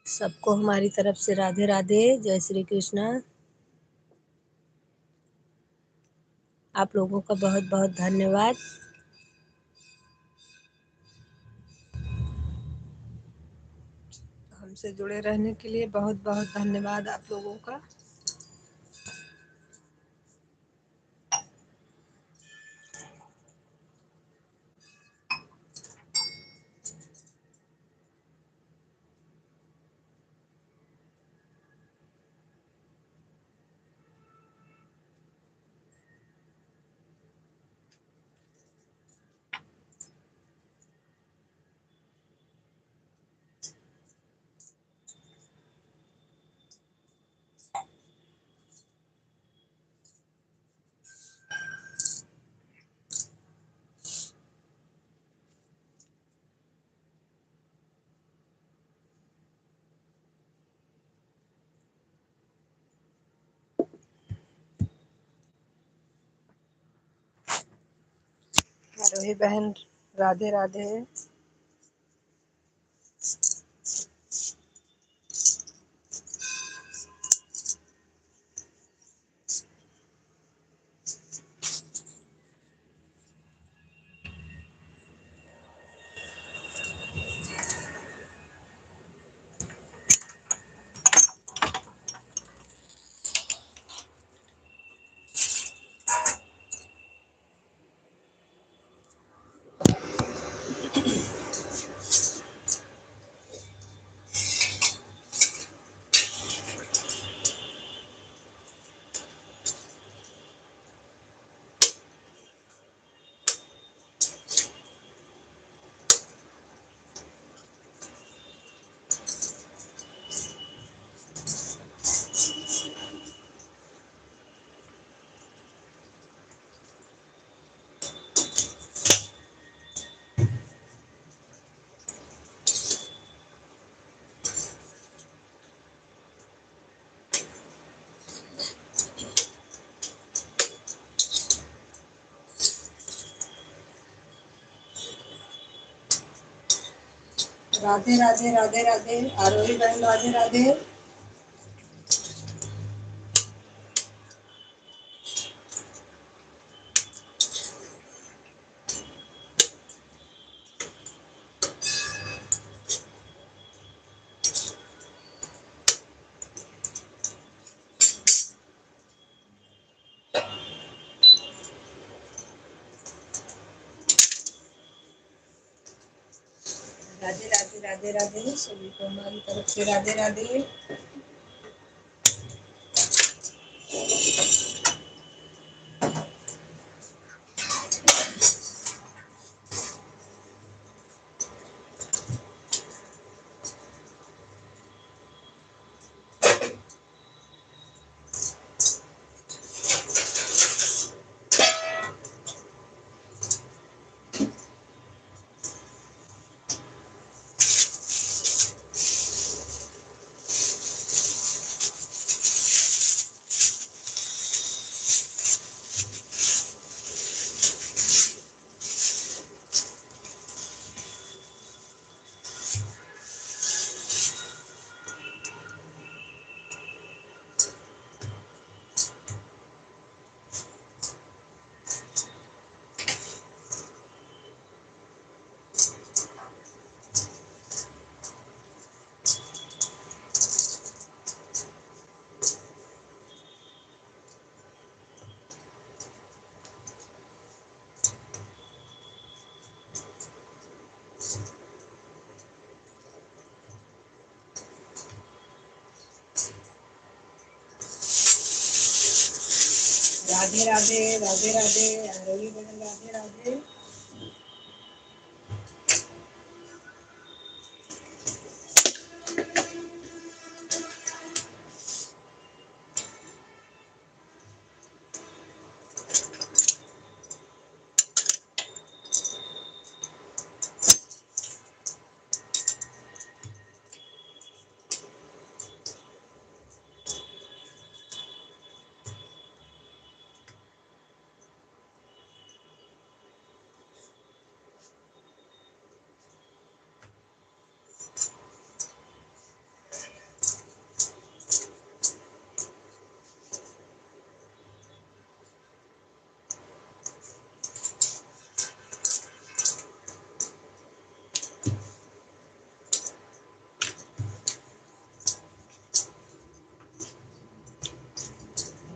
सबको हमारी तरफ से राधे राधे, जय श्री कृष्णा। आप लोगों का बहुत बहुत धन्यवाद। हमसे जुड़े रहने के लिए बहुत बहुत धन्यवाद आप लोगों का। आरोही बहन राधे राधे। राधे राधे राधे राधे। आरोही बहन राधे राधे। राधे राधे राधे राधे। सभी को हमारी तरफ से राधे राधे। राधे राधे राधे राधे। आरोही बहन राधे राधे।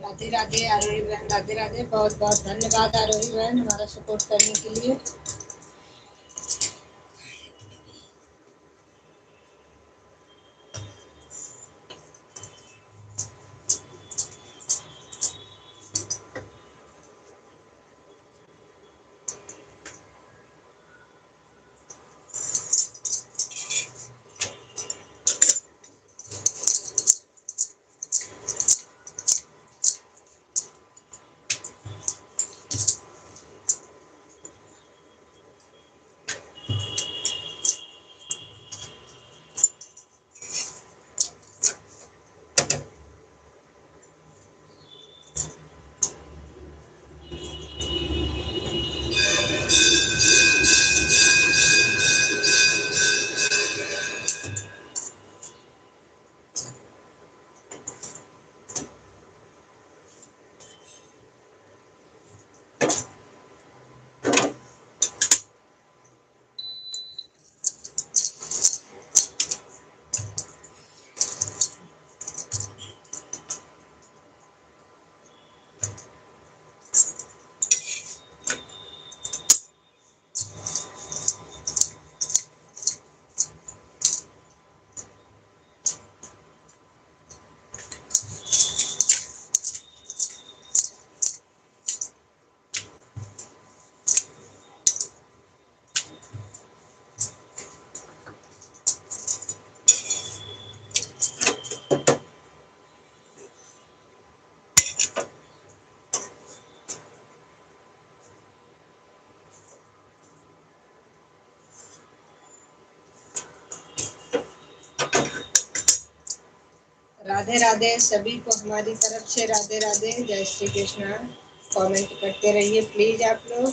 राधे राधे आरोही बहन, राधे राधे। बहुत बहुत धन्यवाद आरोही बहन हमारा सपोर्ट करने के लिए। राधे राधे सभी को हमारी तरफ से राधे राधे, जय श्री कृष्णा। कमेंट करते रहिए प्लीज आप लोग।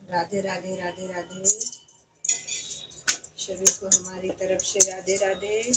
राधे राधे राधे राधे सभी को हमारी तरफ से राधे राधे।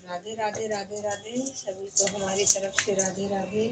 राधे राधे राधे राधे, सभी को हमारी तरफ से राधे राधे।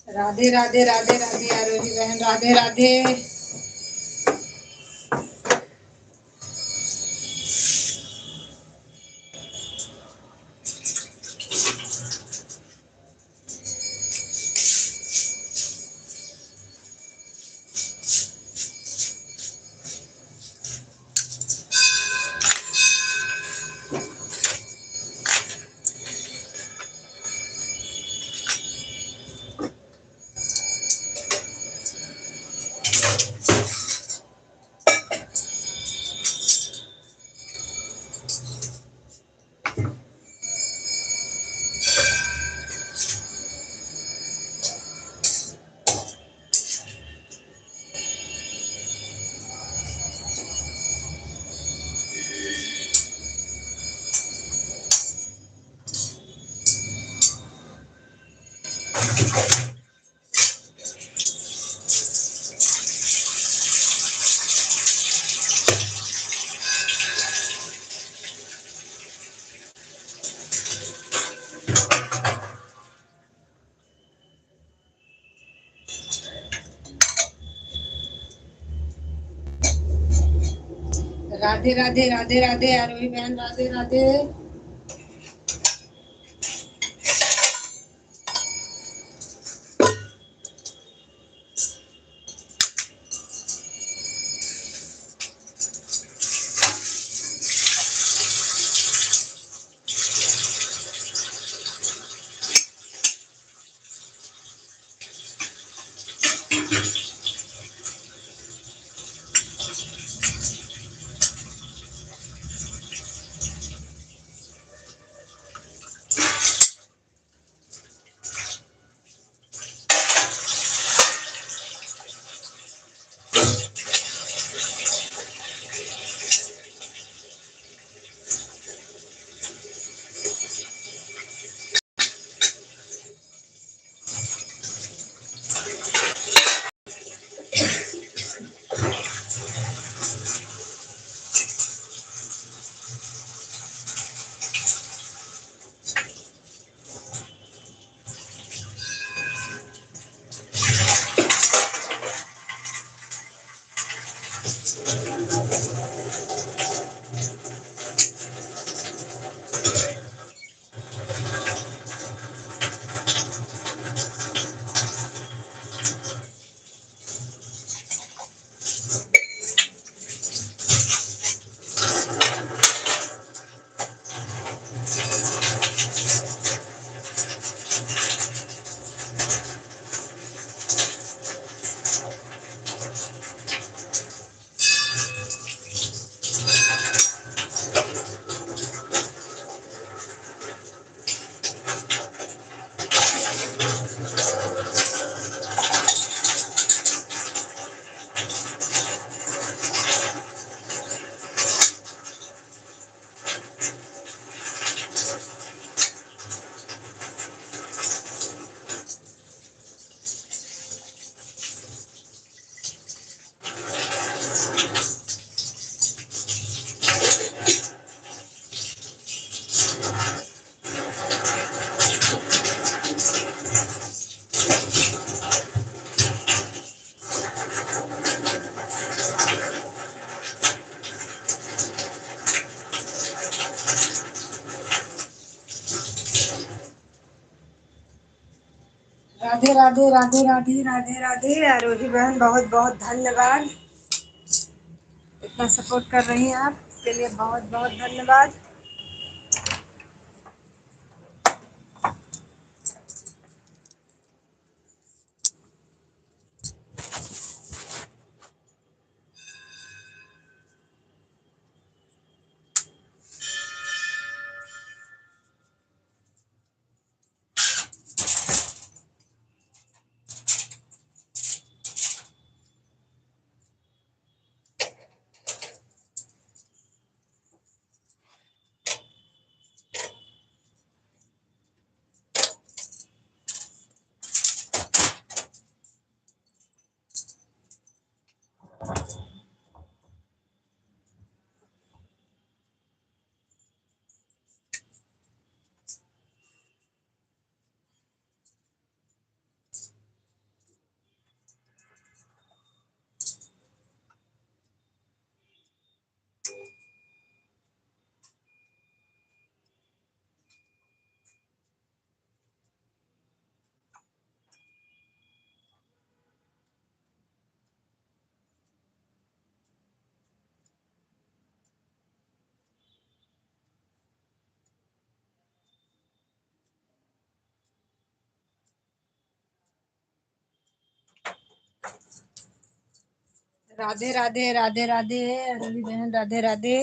राधे राधे राधे राधे आरोही बहन, राधे राधे। राधे राधे राधे राधे आरोही बहन, राधे राधे। राधे राधे राधे राधे राधे राधे आरोही बहन, बहुत बहुत धन्यवाद। इतना सपोर्ट कर रही हैं आप, इसके लिए बहुत बहुत धन्यवाद। राधे राधे राधे राधे आरोही बहन, राधे राधे।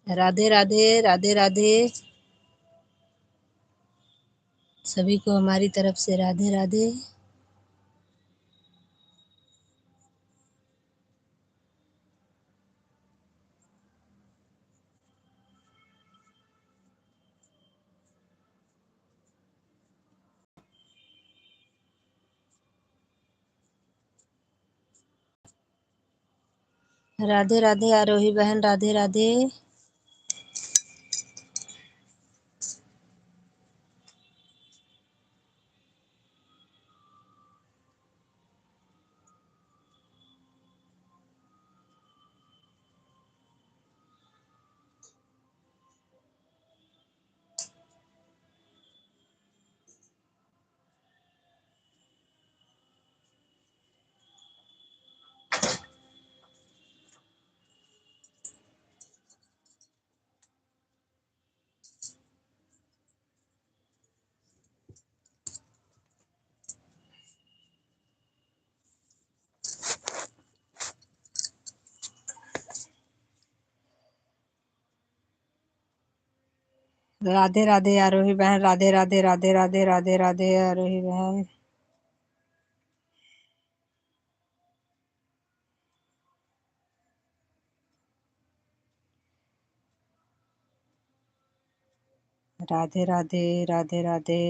राधे राधे राधे राधे। सभी को हमारी तरफ से राधे राधे। राधे राधे आरोही बहन, राधे राधे। राधे राधे आरोही बहन, राधे राधे राधे राधे राधे राधे आरोही बहन। राधे राधे राधे राधे।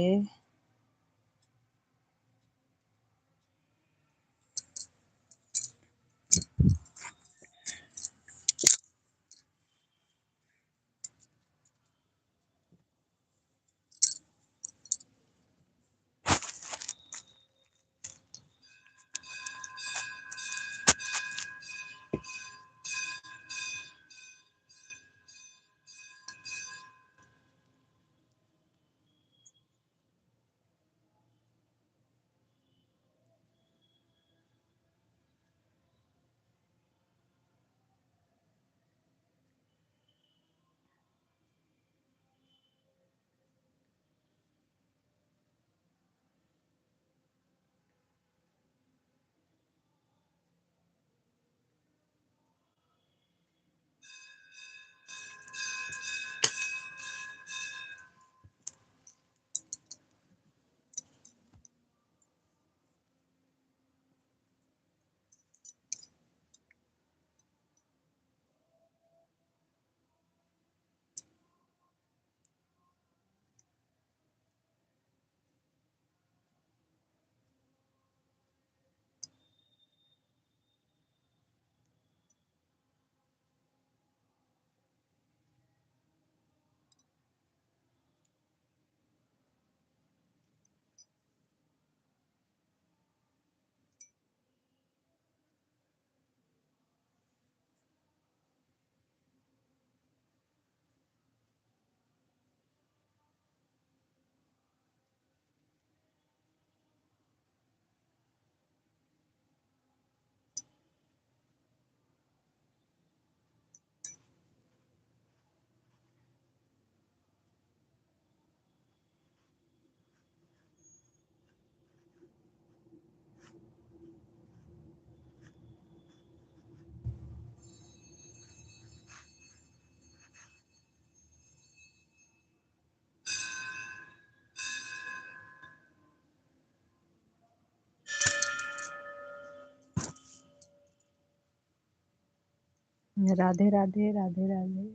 राधे राधे राधे राधे।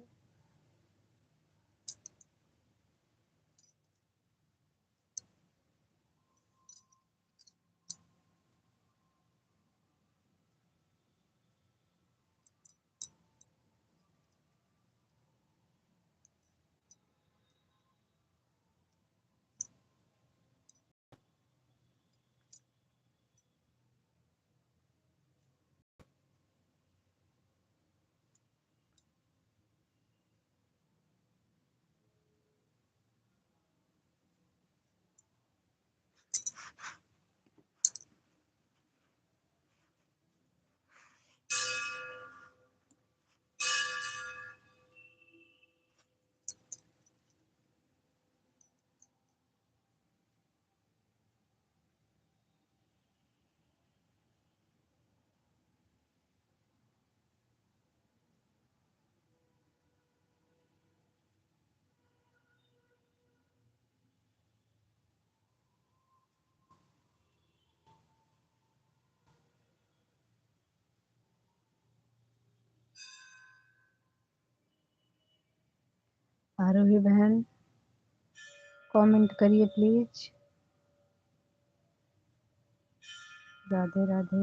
आरोही बहन कमेंट करिए प्लीज। राधे राधे।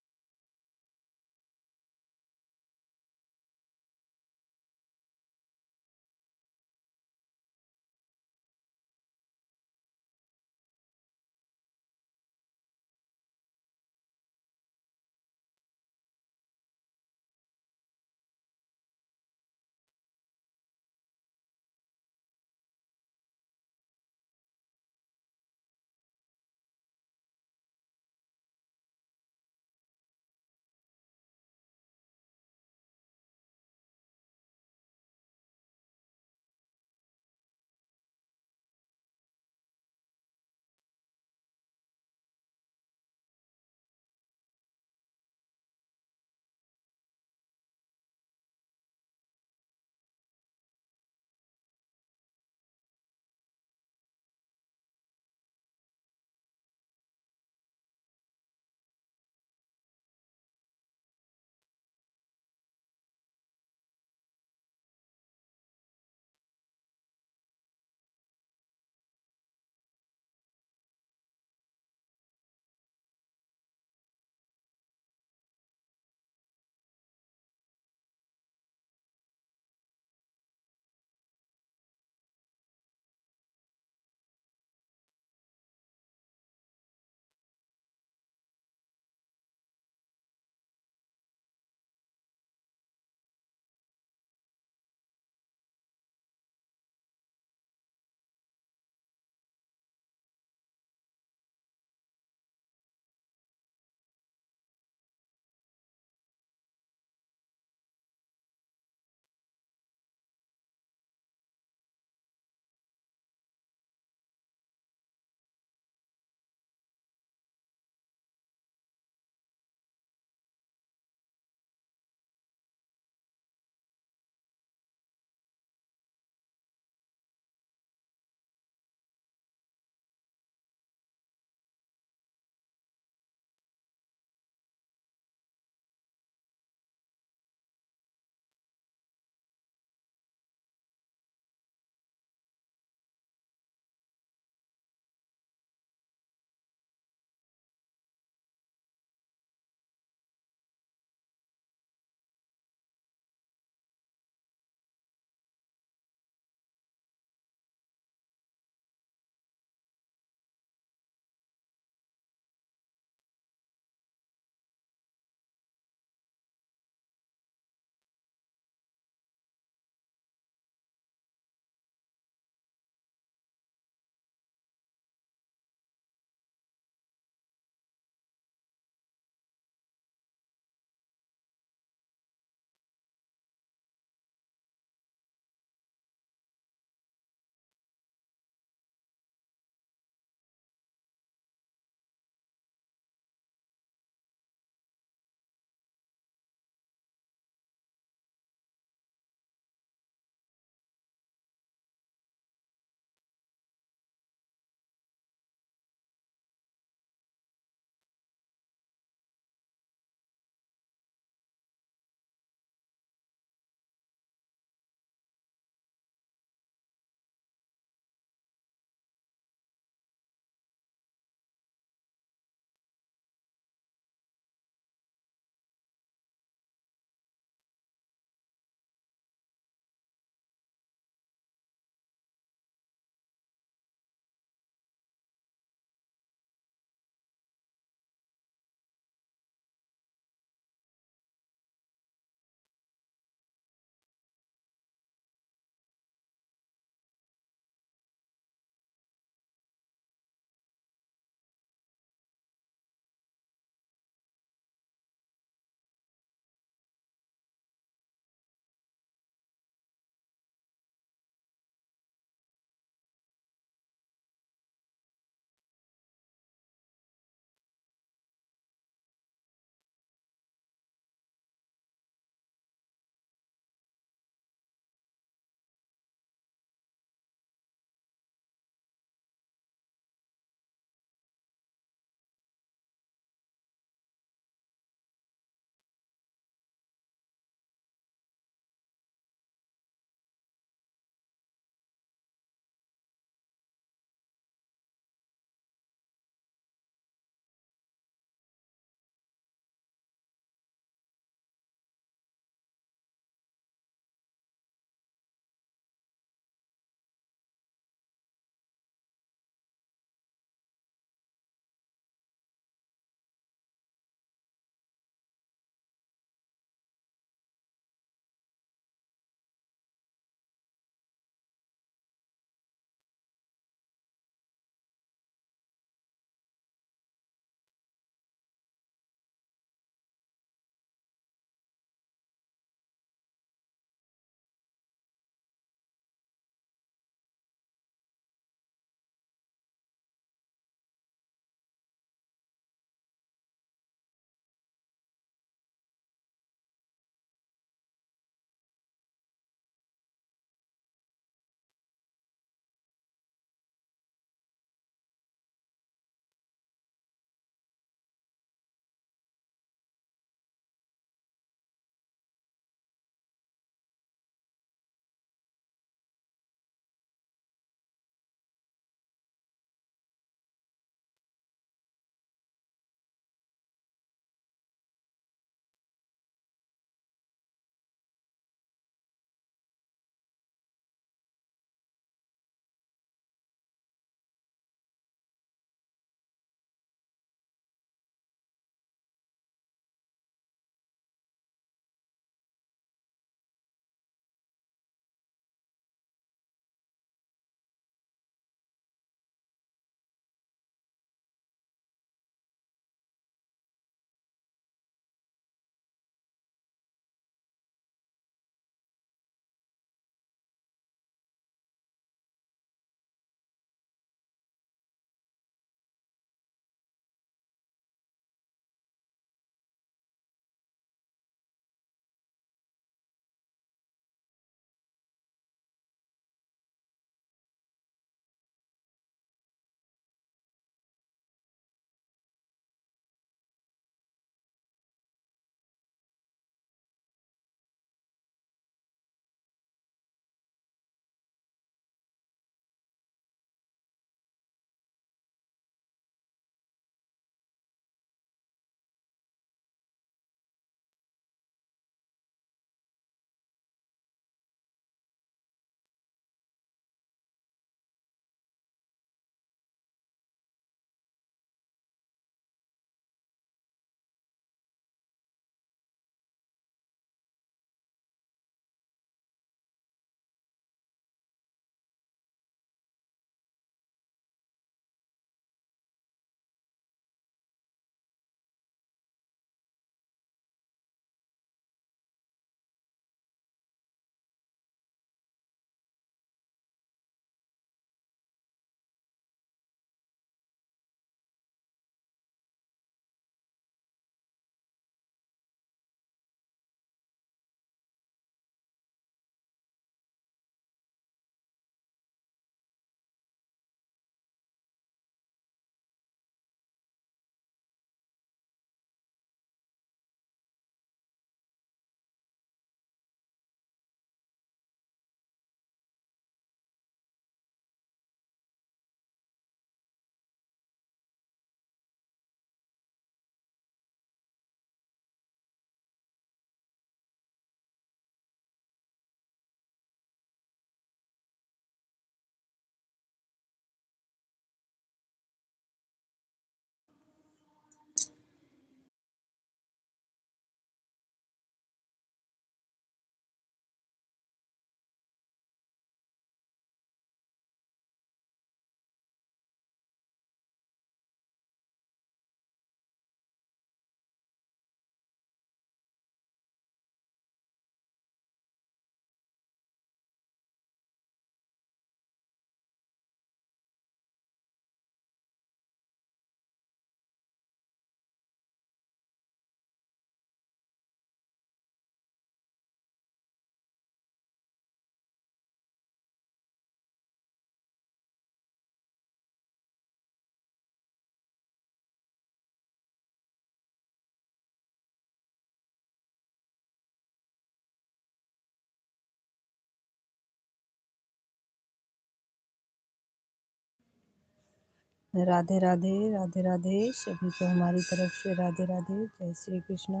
राधे राधे राधे राधे। सभी को हमारी तरफ से राधे राधे, जय श्री कृष्णा।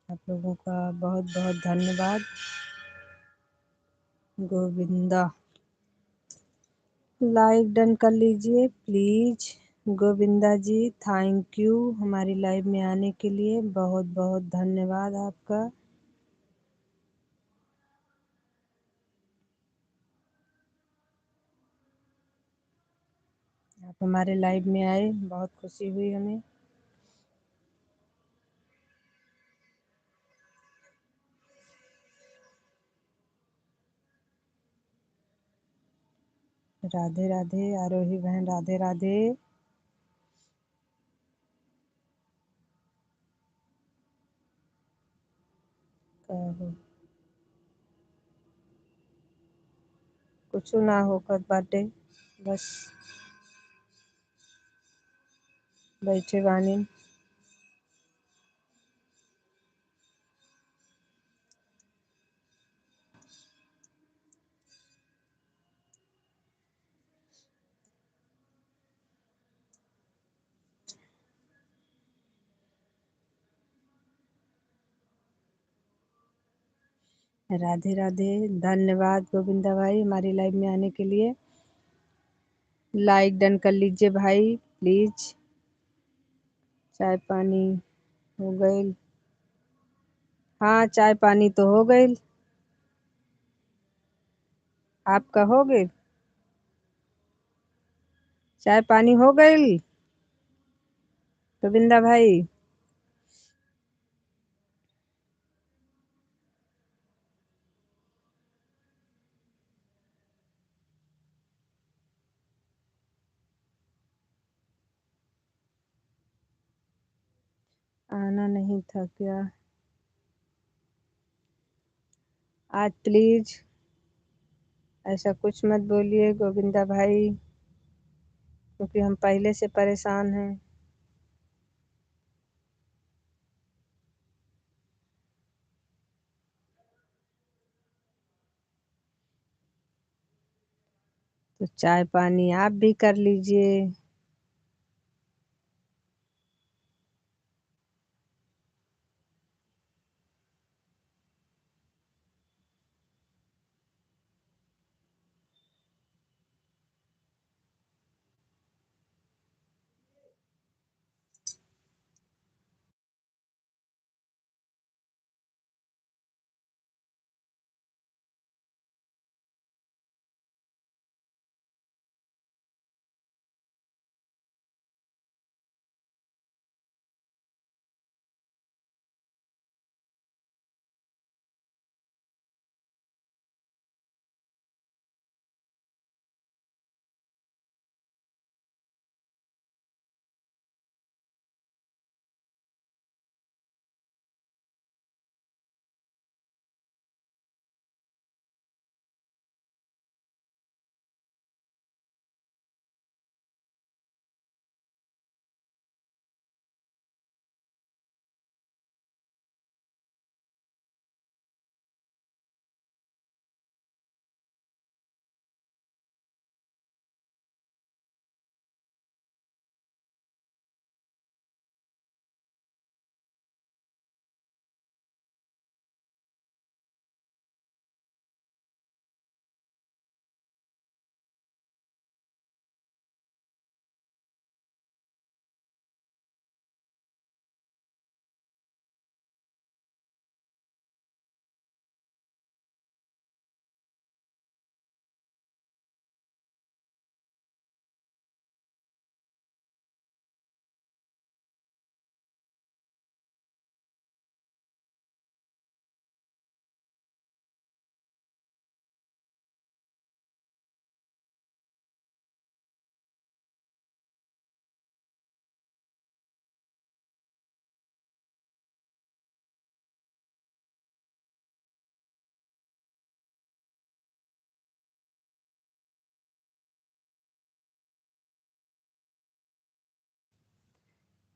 आप लोगों का बहुत बहुत धन्यवाद। गोविंदा, लाइक डन कर लीजिए please. Govinda ji thank you हमारी लाइव में आने के लिए, बहुत बहुत धन्यवाद आपका। आप हमारे लाइव में आए, बहुत खुशी हुई हमें। राधे राधे आरोही बहन, राधे राधे। कहो कुछ ना होकर बाटे, बस बैठे बानी। राधे राधे, धन्यवाद गोविंदा भाई हमारी लाइव में आने के लिए। लाइक डन कर लीजिए भाई प्लीज। चाय पानी हो गई? हाँ चाय पानी तो हो गई, आपका हो गई? चाय पानी हो गई गोविंदा भाई? आना नहीं था क्या आज? प्लीज ऐसा कुछ मत बोलिए गोविंदा भाई, क्योंकि हम पहले से परेशान हैं। तो चाय पानी आप भी कर लीजिए।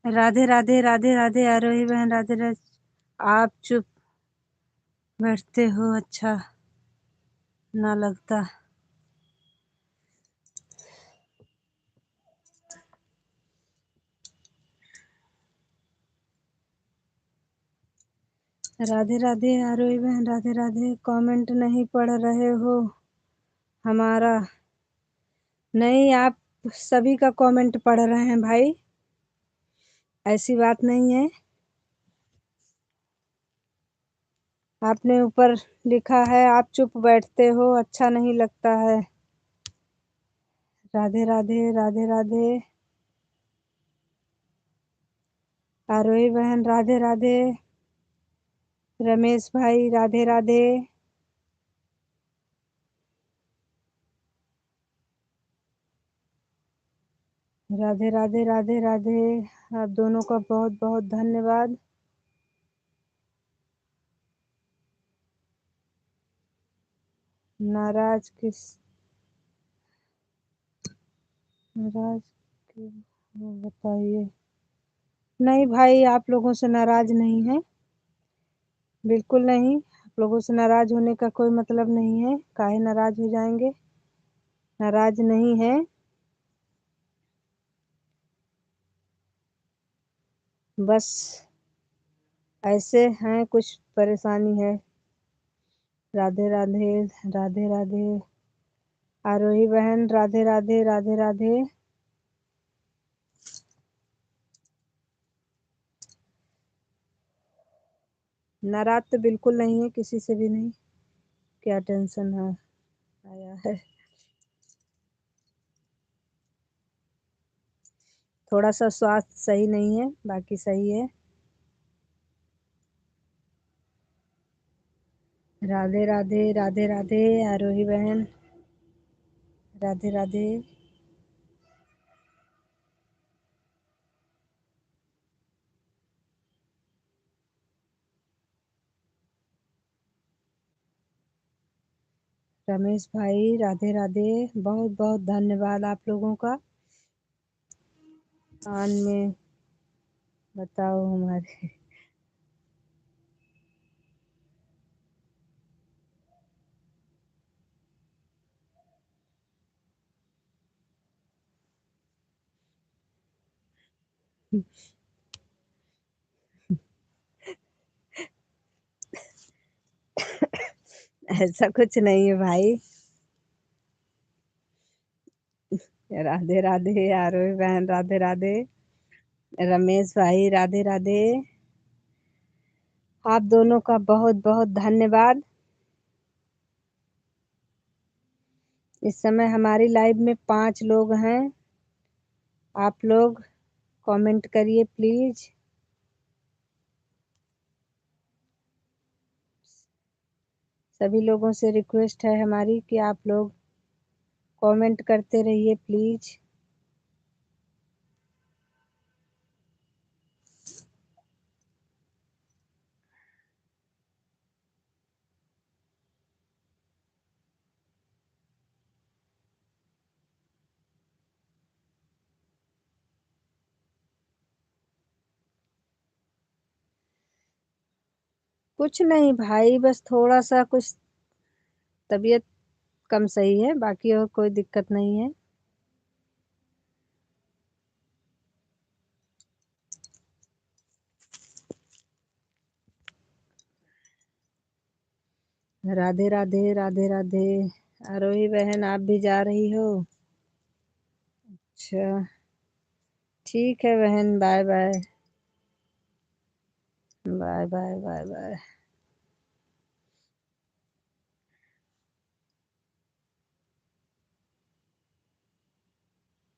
राधे राधे राधे राधे आरोही बहन, राधे राधे। आप चुप बैठते हो, अच्छा ना लगता। राधे राधे आरोही बहन, राधे राधे। कमेंट नहीं पढ़ रहे हो हमारा? नहीं, आप सभी का कमेंट पढ़ रहे हैं भाई, ऐसी बात नहीं है। आपने ऊपर लिखा है आप चुप बैठते हो, अच्छा नहीं लगता है। राधे राधे, राधे राधे आरोही बहन, राधे राधे। रमेश भाई, राधे राधे। राधे राधे, राधे राधे। आप दोनों का बहुत बहुत धन्यवाद। नाराज किस, नाराज क्यों हो बताइए? नहीं भाई, आप लोगों से नाराज नहीं है, बिल्कुल नहीं। आप लोगों से नाराज होने का कोई मतलब नहीं है, काहे नाराज हो जाएंगे, नाराज नहीं है। बस ऐसे हैं, कुछ परेशानी है। राधे राधे, राधे राधे आरोही बहन, राधे राधे, राधे राधे। नाराज तो बिल्कुल नहीं है, किसी से भी नहीं। क्या टेंशन है आया है? थोड़ा सा स्वास्थ्य सही नहीं है, बाकी सही है। राधे राधे, राधे राधे आरोही बहन, राधे राधे। रमेश भाई, राधे राधे। बहुत बहुत धन्यवाद आप लोगों का। कान में बताओ हमारे। ऐसा कुछ नहीं है भाई। राधे राधे आरोही बहन, राधे राधे। रमेश भाई, राधे राधे। आप दोनों का बहुत बहुत धन्यवाद। इस समय हमारी लाइव में 5 लोग हैं। आप लोग कमेंट करिए प्लीज। सभी लोगों से रिक्वेस्ट है हमारी कि आप लोग कमेंट करते रहिए प्लीज। कुछ नहीं भाई, बस थोड़ा सा कुछ तबीयत कम सही है, बाकी और कोई दिक्कत नहीं है। राधे राधे, राधे राधे आरोही बहन, आप भी जा रही हो? अच्छा, ठीक है बहन, bye bye, bye bye, bye bye.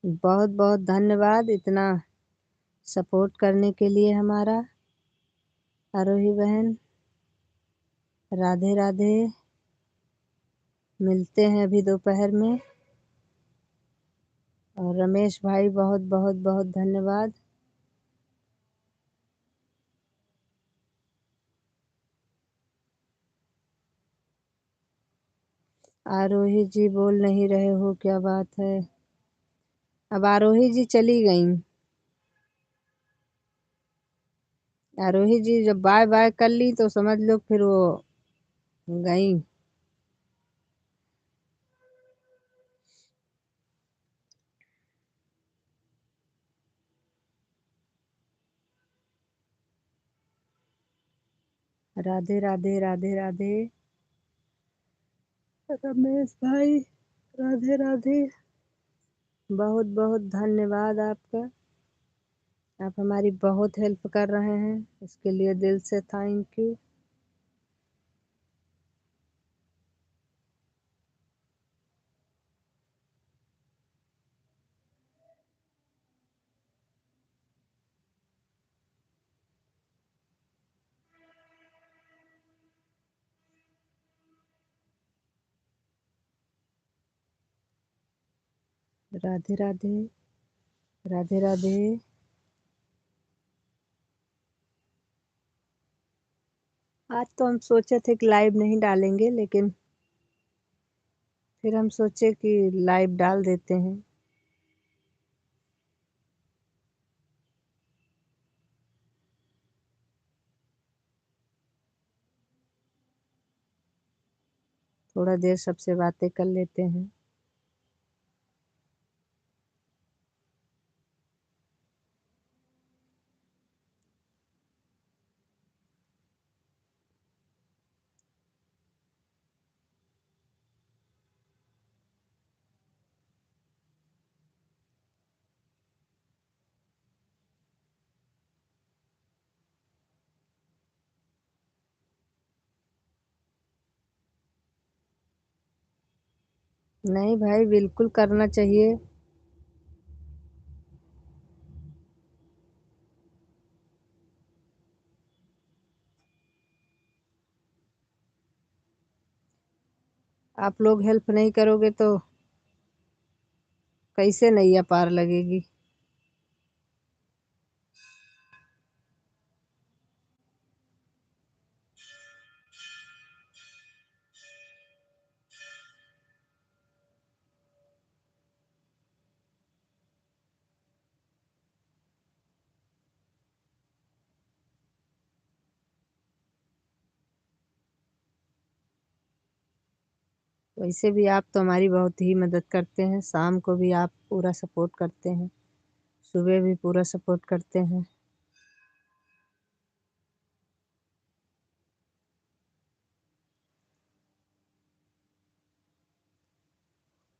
बहुत बहुत धन्यवाद इतना सपोर्ट करने के लिए हमारा। आरोही बहन, राधे राधे। मिलते हैं अभी दोपहर में। और रमेश भाई, बहुत बहुत बहुत धन्यवाद। आरोही जी बोल नहीं रहे हो, क्या बात है? अब आरोही जी चली गई। आरोही जी जब बाय बाय कर ली तो समझ लो फिर वो गई। राधे राधे राधे राधे। रमेश भाई, राधे राधे। बहुत बहुत धन्यवाद आपका। आप हमारी बहुत हेल्प कर रहे हैं, इसके लिए दिल से थैंक यू। राधे राधे राधे राधे। आज तो हम सोचे थे कि लाइव नहीं डालेंगे, लेकिन फिर हम सोचे कि लाइव डाल देते हैं। थोड़ा देर सबसे बातें कर लेते हैं। नहीं भाई, बिल्कुल करना चाहिए। आप लोग हेल्प नहीं करोगे तो कैसे नैया पार लगेगी। वैसे भी आप तो हमारी बहुत ही मदद करते हैं, शाम को भी आप पूरा सपोर्ट करते हैं, सुबह भी पूरा सपोर्ट करते हैं।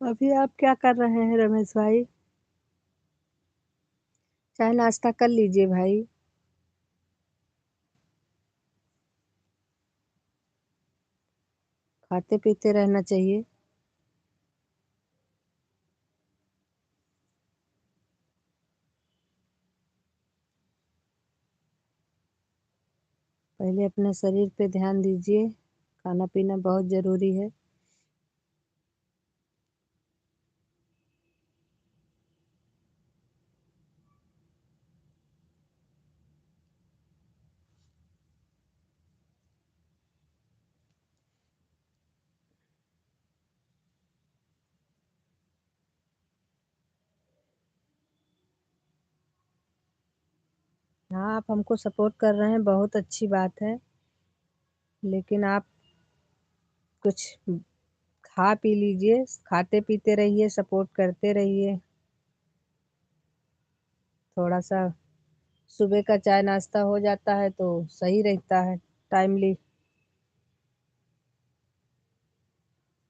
अभी आप क्या कर रहे हैं रमेश भाई? चाय नाश्ता कर लीजिए भाई। खाते पीते रहना चाहिए। पहले अपने शरीर पे ध्यान दीजिए, खाना पीना बहुत ज़रूरी है। हाँ, आप हमको सपोर्ट कर रहे हैं, बहुत अच्छी बात है। लेकिन आप कुछ खा पी लीजिए, खाते पीते रहिए, सपोर्ट करते रहिए। थोड़ा सा सुबह का चाय नाश्ता हो जाता है तो सही रहता है, टाइमली।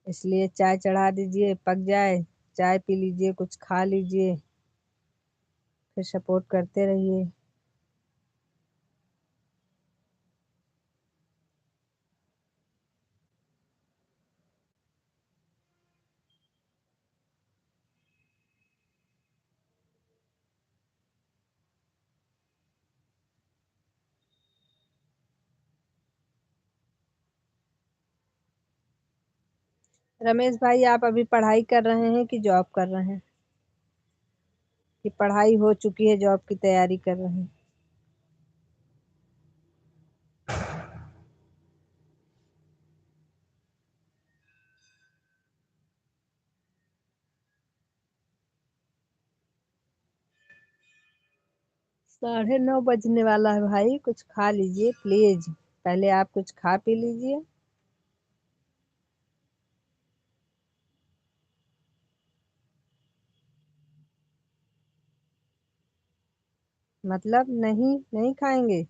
इसलिए चाय चढ़ा दीजिए, पक जाए, चाय पी लीजिए, कुछ खा लीजिए, फिर सपोर्ट करते रहिए। रमेश भाई, आप अभी पढ़ाई कर रहे हैं कि जॉब कर रहे हैं? कि पढ़ाई हो चुकी है, जॉब की तैयारी कर रहे हैं? 9:30 बजने वाला है भाई, कुछ खा लीजिए प्लीज। पहले आप कुछ खा पी लीजिए। मतलब नहीं, नहीं खाएंगे?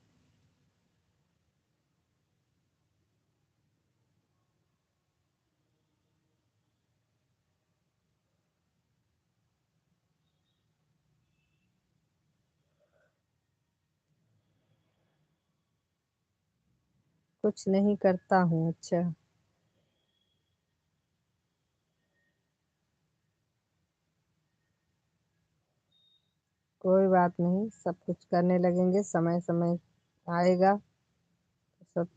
कुछ नहीं करता हूँ। अच्छा, कोई बात नहीं, सब कुछ करने लगेंगे, समय समय आएगा तो सब।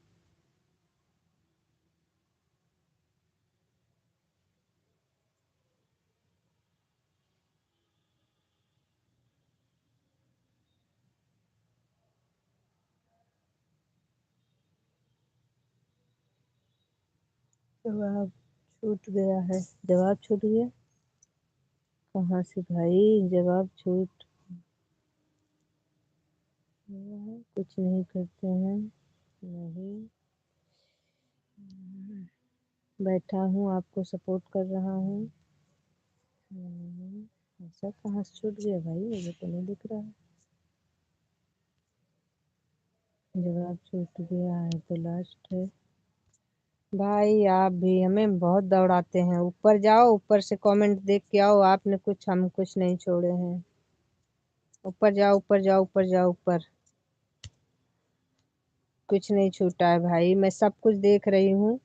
जवाब छूट गया है। जवाब छूट गया कहाँ से भाई? जवाब छूट गया है। कुछ नहीं करते हैं। नहीं, बैठा हूँ, आपको सपोर्ट कर रहा हूँ। ऐसा कहाँ से छूट गया भाई? मुझे तो नहीं दिख रहा है। जवाब छूट गया है तो लास्ट है। भाई आप भी हमें बहुत दौड़ाते हैं। ऊपर जाओ, ऊपर से कमेंट देख के आओ। आपने कुछ, हम कुछ नहीं छोड़े हैं। ऊपर जाओ, ऊपर जाओ, ऊपर जाओ, ऊपर। कुछ नहीं छूटा है भाई, मैं सब कुछ देख रही हूँ।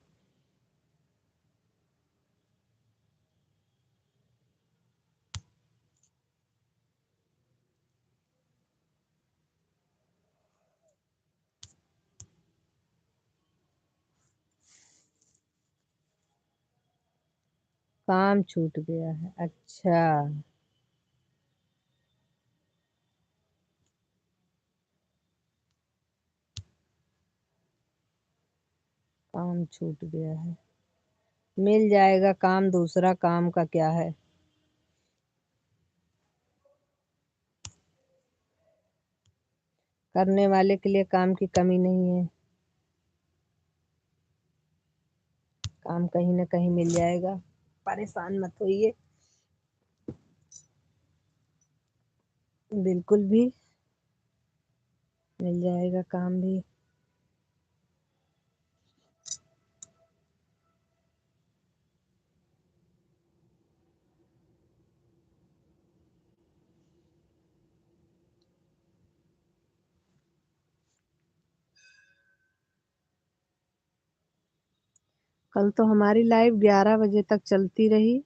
काम छूट गया है। अच्छा, काम छूट गया है। मिल जाएगा काम दूसरा। काम का क्या है? करने वाले के लिए काम की कमी नहीं है। काम कहीं ना कहीं मिल जाएगा, परेशान मत होइए। बिल्कुल भी मिल जाएगा काम भी। कल तो हमारी लाइव 11 बजे तक चलती रही।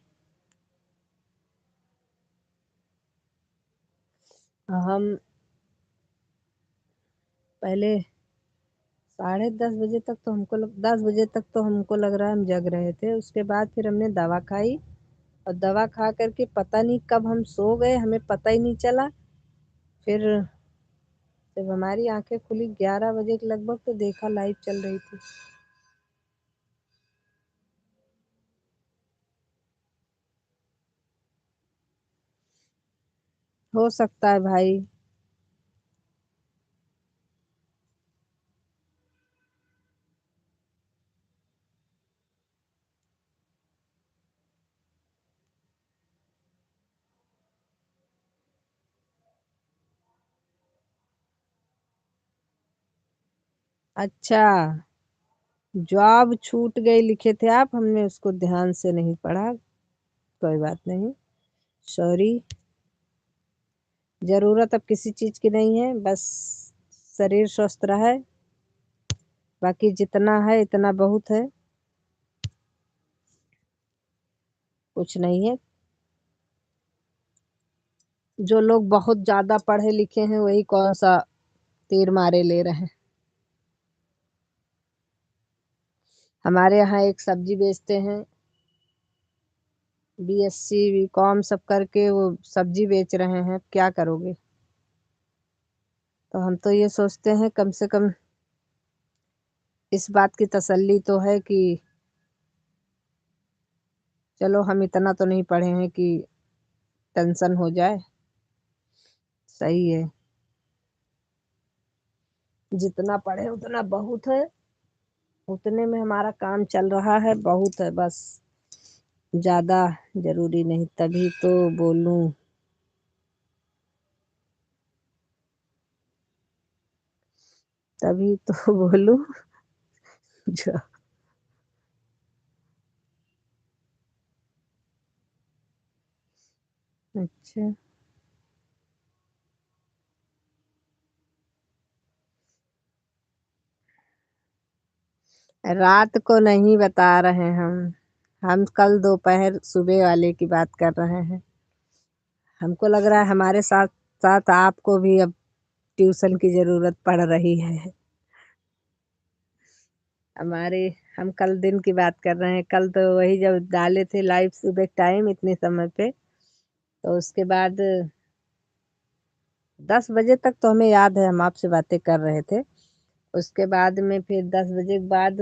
हम पहले 10:30 बजे तक तो 10 बजे तक तो हमको लग रहा है हम जग रहे थे। उसके बाद फिर हमने दवा खाई, और दवा खा करके पता नहीं कब हम सो गए, हमें पता ही नहीं चला। फिर जब हमारी आंखें खुली 11 बजे के लगभग, तो देखा लाइव चल रही थी। हो सकता है भाई। अच्छा, जॉब छूट गई लिखे थे आप, हमने उसको ध्यान से नहीं पढ़ा। कोई बात नहीं, सॉरी। जरूरत अब किसी चीज की नहीं है, बस शरीर स्वस्थ रहे। बाकी जितना है इतना बहुत है, कुछ नहीं है। जो लोग बहुत ज्यादा पढ़े लिखे हैं वही कौन सा तीर मारे ले रहे हैं। हमारे यहाँ एक सब्जी बेचते हैं, बीएससी बीकॉम सब करके वो सब्जी बेच रहे हैं। क्या करोगे? तो हम तो ये सोचते हैं कम से कम इस बात की तसल्ली तो है कि चलो हम इतना तो नहीं पढ़े हैं कि टेंशन हो जाए। सही है, जितना पढ़े उतना बहुत है। उतने में हमारा काम चल रहा है, बहुत है बस। ज्यादा जरूरी नहीं, तभी तो बोलूं। तभी तो बोलूं। जो अच्छा, रात को नहीं बता रहे हम कल दोपहर सुबह वाले की बात कर रहे हैं। हमको लग रहा है हमारे साथ साथ आपको भी अब ट्यूशन की जरूरत पड़ रही है। हमारे हम कल दिन की बात कर रहे हैं। कल तो वही जब डाले थे लाइव सुबह टाइम इतने समय पे, तो उसके बाद 10 बजे तक तो हमें याद है हम आपसे बातें कर रहे थे। उसके बाद में फिर 10 बजे के बाद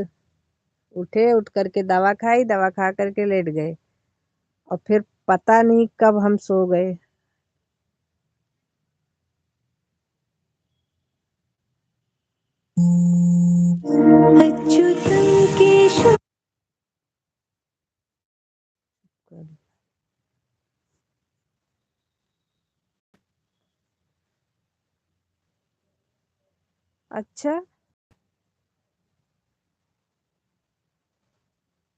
उठे, उठ करके दवा खाई, दवा खा करके लेट गए और फिर पता नहीं कब हम सो गए। अच्युतम केशव। अच्छा,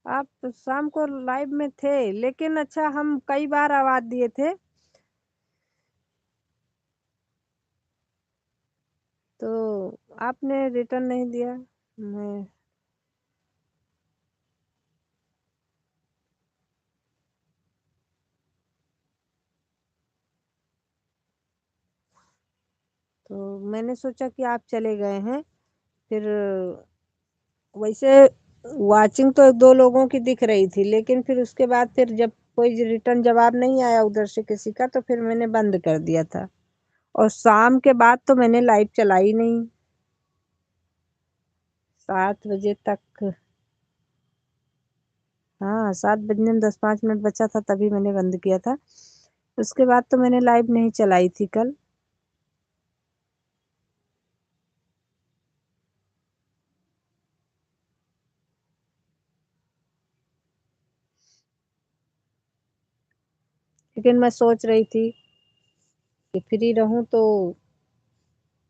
आप तो शाम को लाइव में थे, लेकिन अच्छा हम कई बार आवाज दिए थे तो आपने रिटर्न नहीं दिया। मैं तो मैंने सोचा कि आप चले गए हैं। फिर वैसे वाचिंग तो दो लोगों की दिख रही थी, लेकिन फिर उसके बाद फिर जब कोई रिटर्न जवाब नहीं आया उधर से किसी का, तो फिर मैंने बंद कर दिया था। और शाम के बाद तो मैंने लाइव चलाई नहीं। 7 बजे तक, हाँ 7 बजने में 10-5 मिनट बचा था तभी मैंने बंद किया था। उसके बाद तो मैंने लाइव नहीं चलाई थी कल। लेकिन मैं सोच रही थी कि फ्री रहूं तो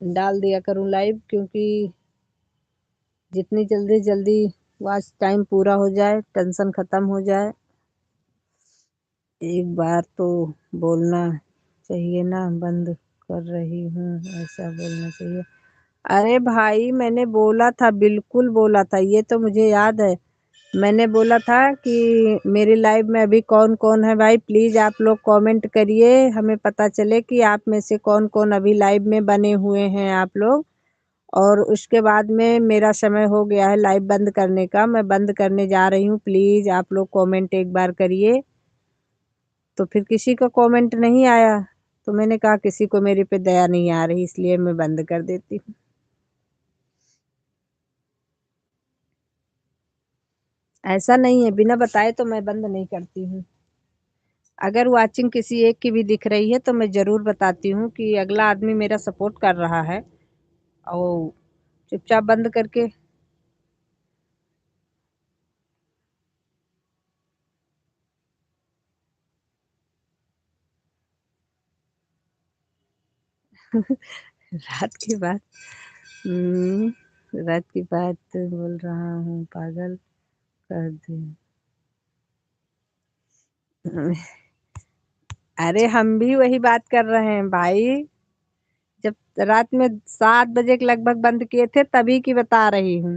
डाल दिया करूं लाइव, क्योंकि जितनी जल्दी जल्दी वॉच टाइम पूरा हो जाए, टेंशन खत्म हो जाए। एक बार तो बोलना चाहिए ना, बंद कर रही हूँ ऐसा बोलना चाहिए। अरे भाई मैंने बोला था, बिल्कुल बोला था, ये तो मुझे याद है। मैंने बोला था कि मेरी लाइव में अभी कौन कौन है भाई, प्लीज आप लोग कमेंट करिए, हमें पता चले कि आप में से कौन कौन अभी लाइव में बने हुए हैं आप लोग। और उसके बाद में मेरा समय हो गया है लाइव बंद करने का, मैं बंद करने जा रही हूँ, प्लीज आप लोग कमेंट एक बार करिए। तो फिर किसी का कमेंट नहीं आया, तो मैंने कहा किसी को मेरे पे दया नहीं आ रही, इसलिए मैं बंद कर देती हूँ। ऐसा नहीं है, बिना बताए तो मैं बंद नहीं करती हूँ। अगर वाचिंग किसी एक की भी दिख रही है तो मैं जरूर बताती हूँ कि अगला आदमी मेरा सपोर्ट कर रहा है, और चुपचाप बंद करके रात की बात, रात की बात बोल रहा हूँ, पागल कर दे। अरे हम भी वही बात कर रहे हैं भाई। जब रात में 7 बजे के लगभग बंद किए थे तभी की बता रही हूँ।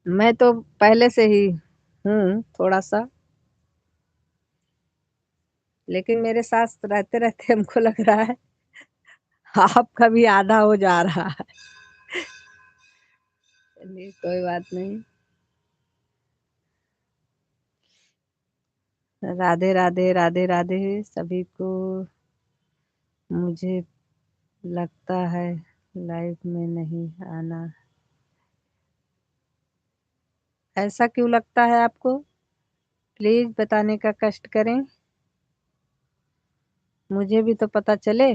मैं तो पहले से ही हूँ थोड़ा सा, लेकिन मेरे साथ रहते रहते हमको लग रहा है आपका भी आधा हो जा रहा है। चलिए कोई बात नहीं। राधे राधे राधे राधे सभी को। मुझे लगता है लाइफ में नहीं आना। ऐसा क्यों लगता है आपको? प्लीज बताने का कष्ट करें, मुझे भी तो पता चले।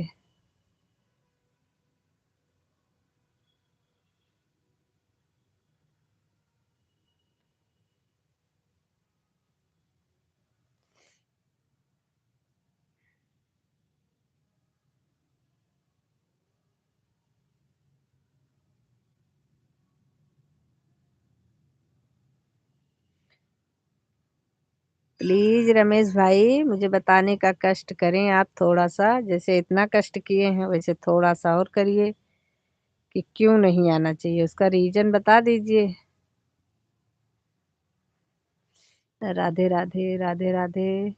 प्लीज रमेश भाई मुझे बताने का कष्ट करें आप थोड़ा सा, जैसे इतना कष्ट किए हैं वैसे थोड़ा सा और करिए कि क्यों नहीं आना चाहिए, उसका रीजन बता दीजिए। राधे राधे राधे राधे।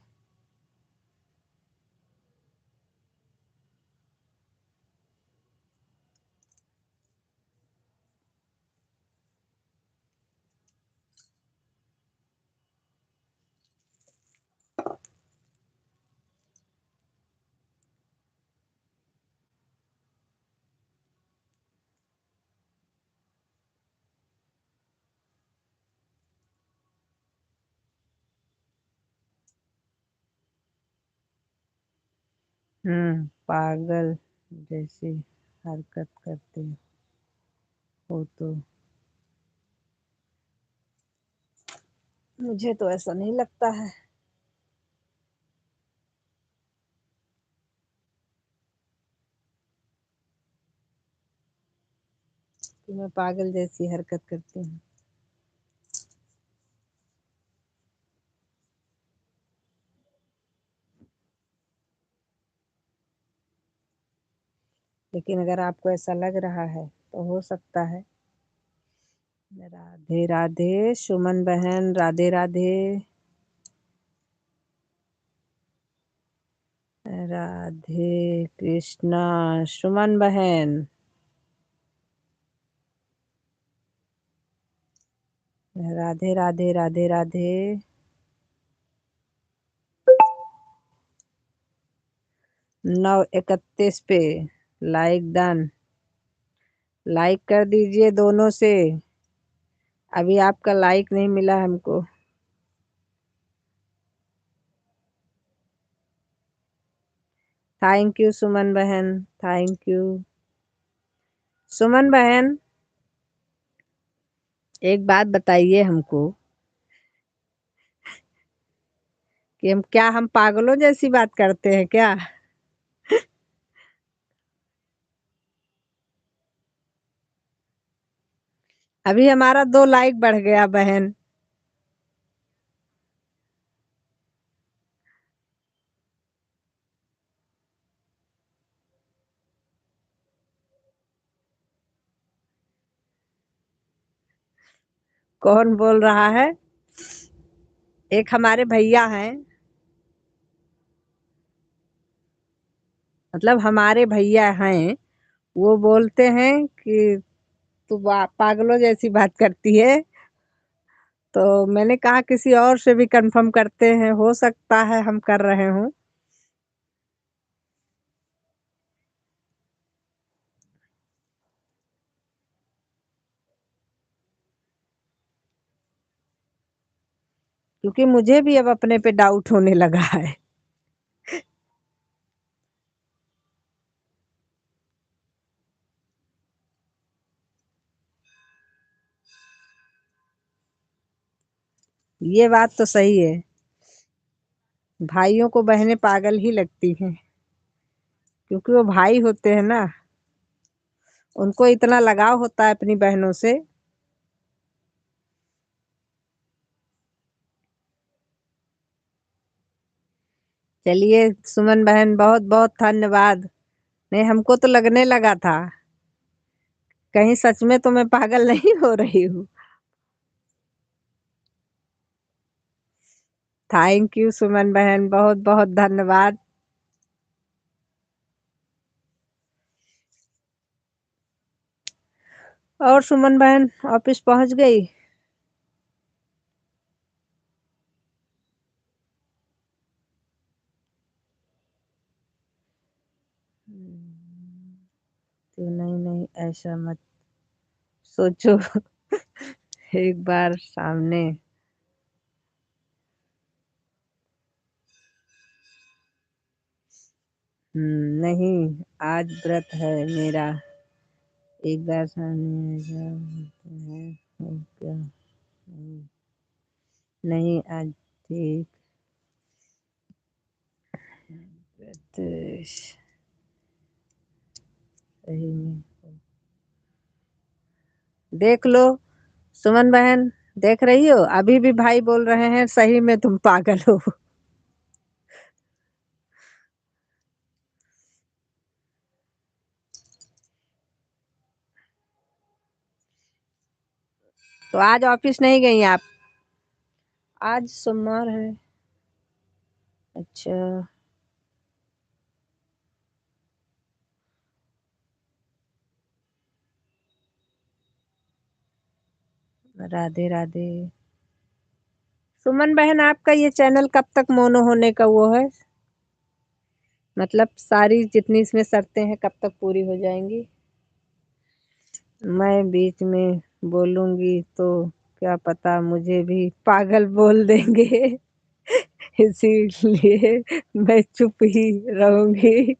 पागल जैसी हरकत करते हो तो मुझे तो ऐसा नहीं लगता है। कि मैं पागल जैसी हरकत करती हूँ। लेकिन अगर आपको ऐसा लग रहा है तो हो सकता है। राधे राधे सुमन बहन, राधे राधे। राधे कृष्णा सुमन बहन, राधे राधे राधे राधे। 9:31 पे लाइक डन, लाइक कर दीजिए दोनों से। अभी आपका लाइक नहीं मिला हमको। थैंक यू सुमन बहन, थैंक यू। सुमन बहन एक बात बताइए हमको कि हम पागलों जैसी बात करते हैं क्या? अभी हमारा 2 लाइक बढ़ गया बहन। कौन बोल रहा है? एक हमारे भैया हैं, मतलब हमारे भैया हैं, वो बोलते हैं कि तू पागलों जैसी बात करती है। तो मैंने कहा किसी और से भी कंफर्म करते हैं, हो सकता है हम कर रहे हों। क्योंकि मुझे भी अब अपने पे डाउट होने लगा है। ये बात तो सही है। भाइयों को बहनें पागल ही लगती हैं, क्योंकि वो भाई होते हैं ना, उनको इतना लगाव होता है अपनी बहनों से। चलिए सुमन बहन बहुत बहुत धन्यवाद। नहीं हमको तो लगने लगा था कहीं सच में तो मैं पागल नहीं हो रही हूँ। थैंक यू सुमन बहन, बहुत बहुत धन्यवाद। और सुमन बहन ऑफिस पहुंच गई? तो नहीं नहीं ऐसा मत सोचो। एक बार सामने। नहीं आज व्रत है मेरा। एक बार सामने ऐसा होता है और क्या? नहीं, नहीं आज ठीक व्रत सही में देख लो सुमन बहन, देख रही हो, अभी भी भाई बोल रहे हैं सही में तुम पागल हो। तो आज ऑफिस नहीं गई आप? आज सोमवार है। अच्छा। राधे राधे। सुमन बहन, आपका ये चैनल कब तक मोनो होने का वो है? मतलब सारी जितनी इसमें शर्तें हैं कब तक पूरी हो जाएंगी? मैं बीच में बोलूंगी तो क्या पता मुझे भी पागल बोल देंगे। इसीलिए मैं चुप ही रहूंगी।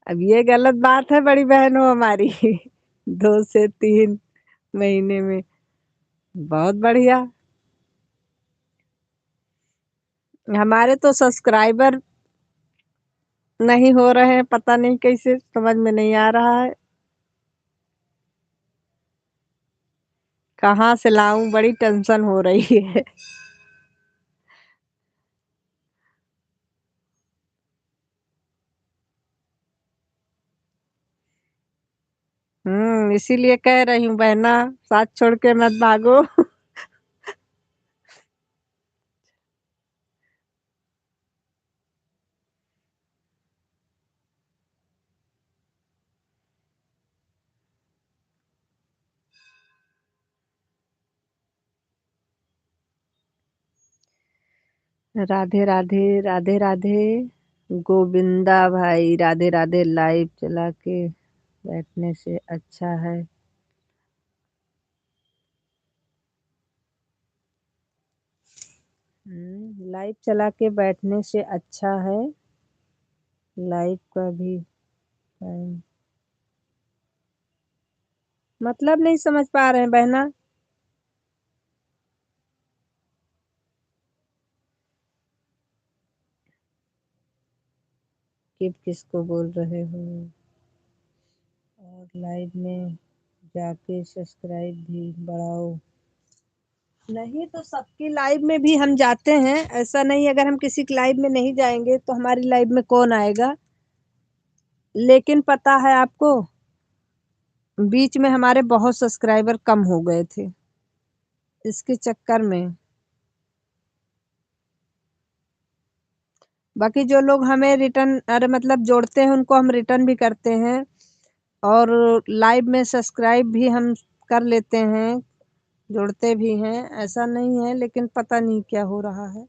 अब ये गलत बात है बड़ी बहन हो हमारी। 2 से 3 महीने में। बहुत बढ़िया। हमारे तो सब्सक्राइबर नहीं हो रहे हैं, पता नहीं कैसे, समझ में नहीं आ रहा है। कहाँ से लाऊं, बड़ी टेंशन हो रही है। इसीलिए कह रही हूँ बहना, साथ छोड़ के मत भागो। राधे राधे। राधे राधे। गोविंदा भाई, राधे राधे। लाइव चला के बैठने से अच्छा है। लाइव चला के बैठने से अच्छा है। लाइव का भी टाइम मतलब नहीं समझ पा रहे हैं बहना। कि किसको बोल रहे हो? और लाइव में जाके सब्सक्राइब भी बढ़ाओ। नहीं तो सबकी लाइव में भी हम जाते हैं, ऐसा नहीं अगर हम किसी की लाइव में नहीं जाएंगे तो हमारी लाइव में कौन आएगा। लेकिन पता है आपको, बीच में हमारे बहुत सब्सक्राइबर कम हो गए थे इसके चक्कर में। बाकी जो लोग हमें रिटर्न, अरे मतलब जोड़ते हैं, उनको हम रिटर्न भी करते हैं। और लाइव में सब्सक्राइब भी हम कर लेते हैं, जुड़ते भी हैं, ऐसा नहीं है। लेकिन पता नहीं क्या हो रहा है।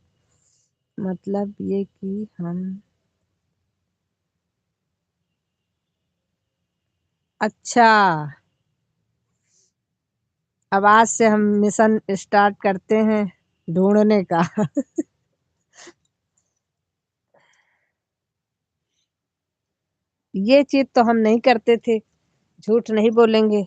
मतलब ये कि हम, अच्छा, अब आज से हम मिशन स्टार्ट करते हैं ढूंढने का। ये चीज तो हम नहीं करते थे, झूठ नहीं बोलेंगे।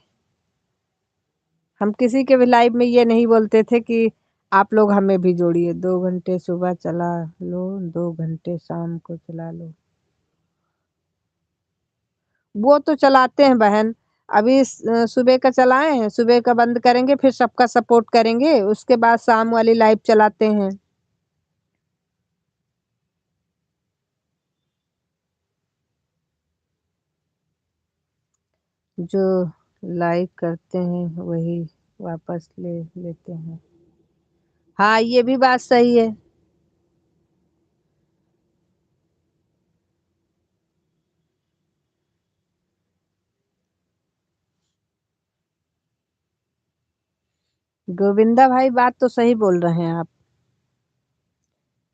हम किसी के भी लाइव में ये नहीं बोलते थे कि आप लोग हमें भी जोड़िए, 2 घंटे सुबह चला लो, 2 घंटे शाम को चला लो। वो तो चलाते हैं बहन। अभी सुबह का चलाए हैं, सुबह का बंद करेंगे, फिर सबका सपोर्ट करेंगे, उसके बाद शाम वाली लाइव चलाते हैं। जो लाइक करते हैं वही वापस ले लेते हैं। हाँ, ये भी बात सही है। गोविंदा भाई, बात तो सही बोल रहे हैं आप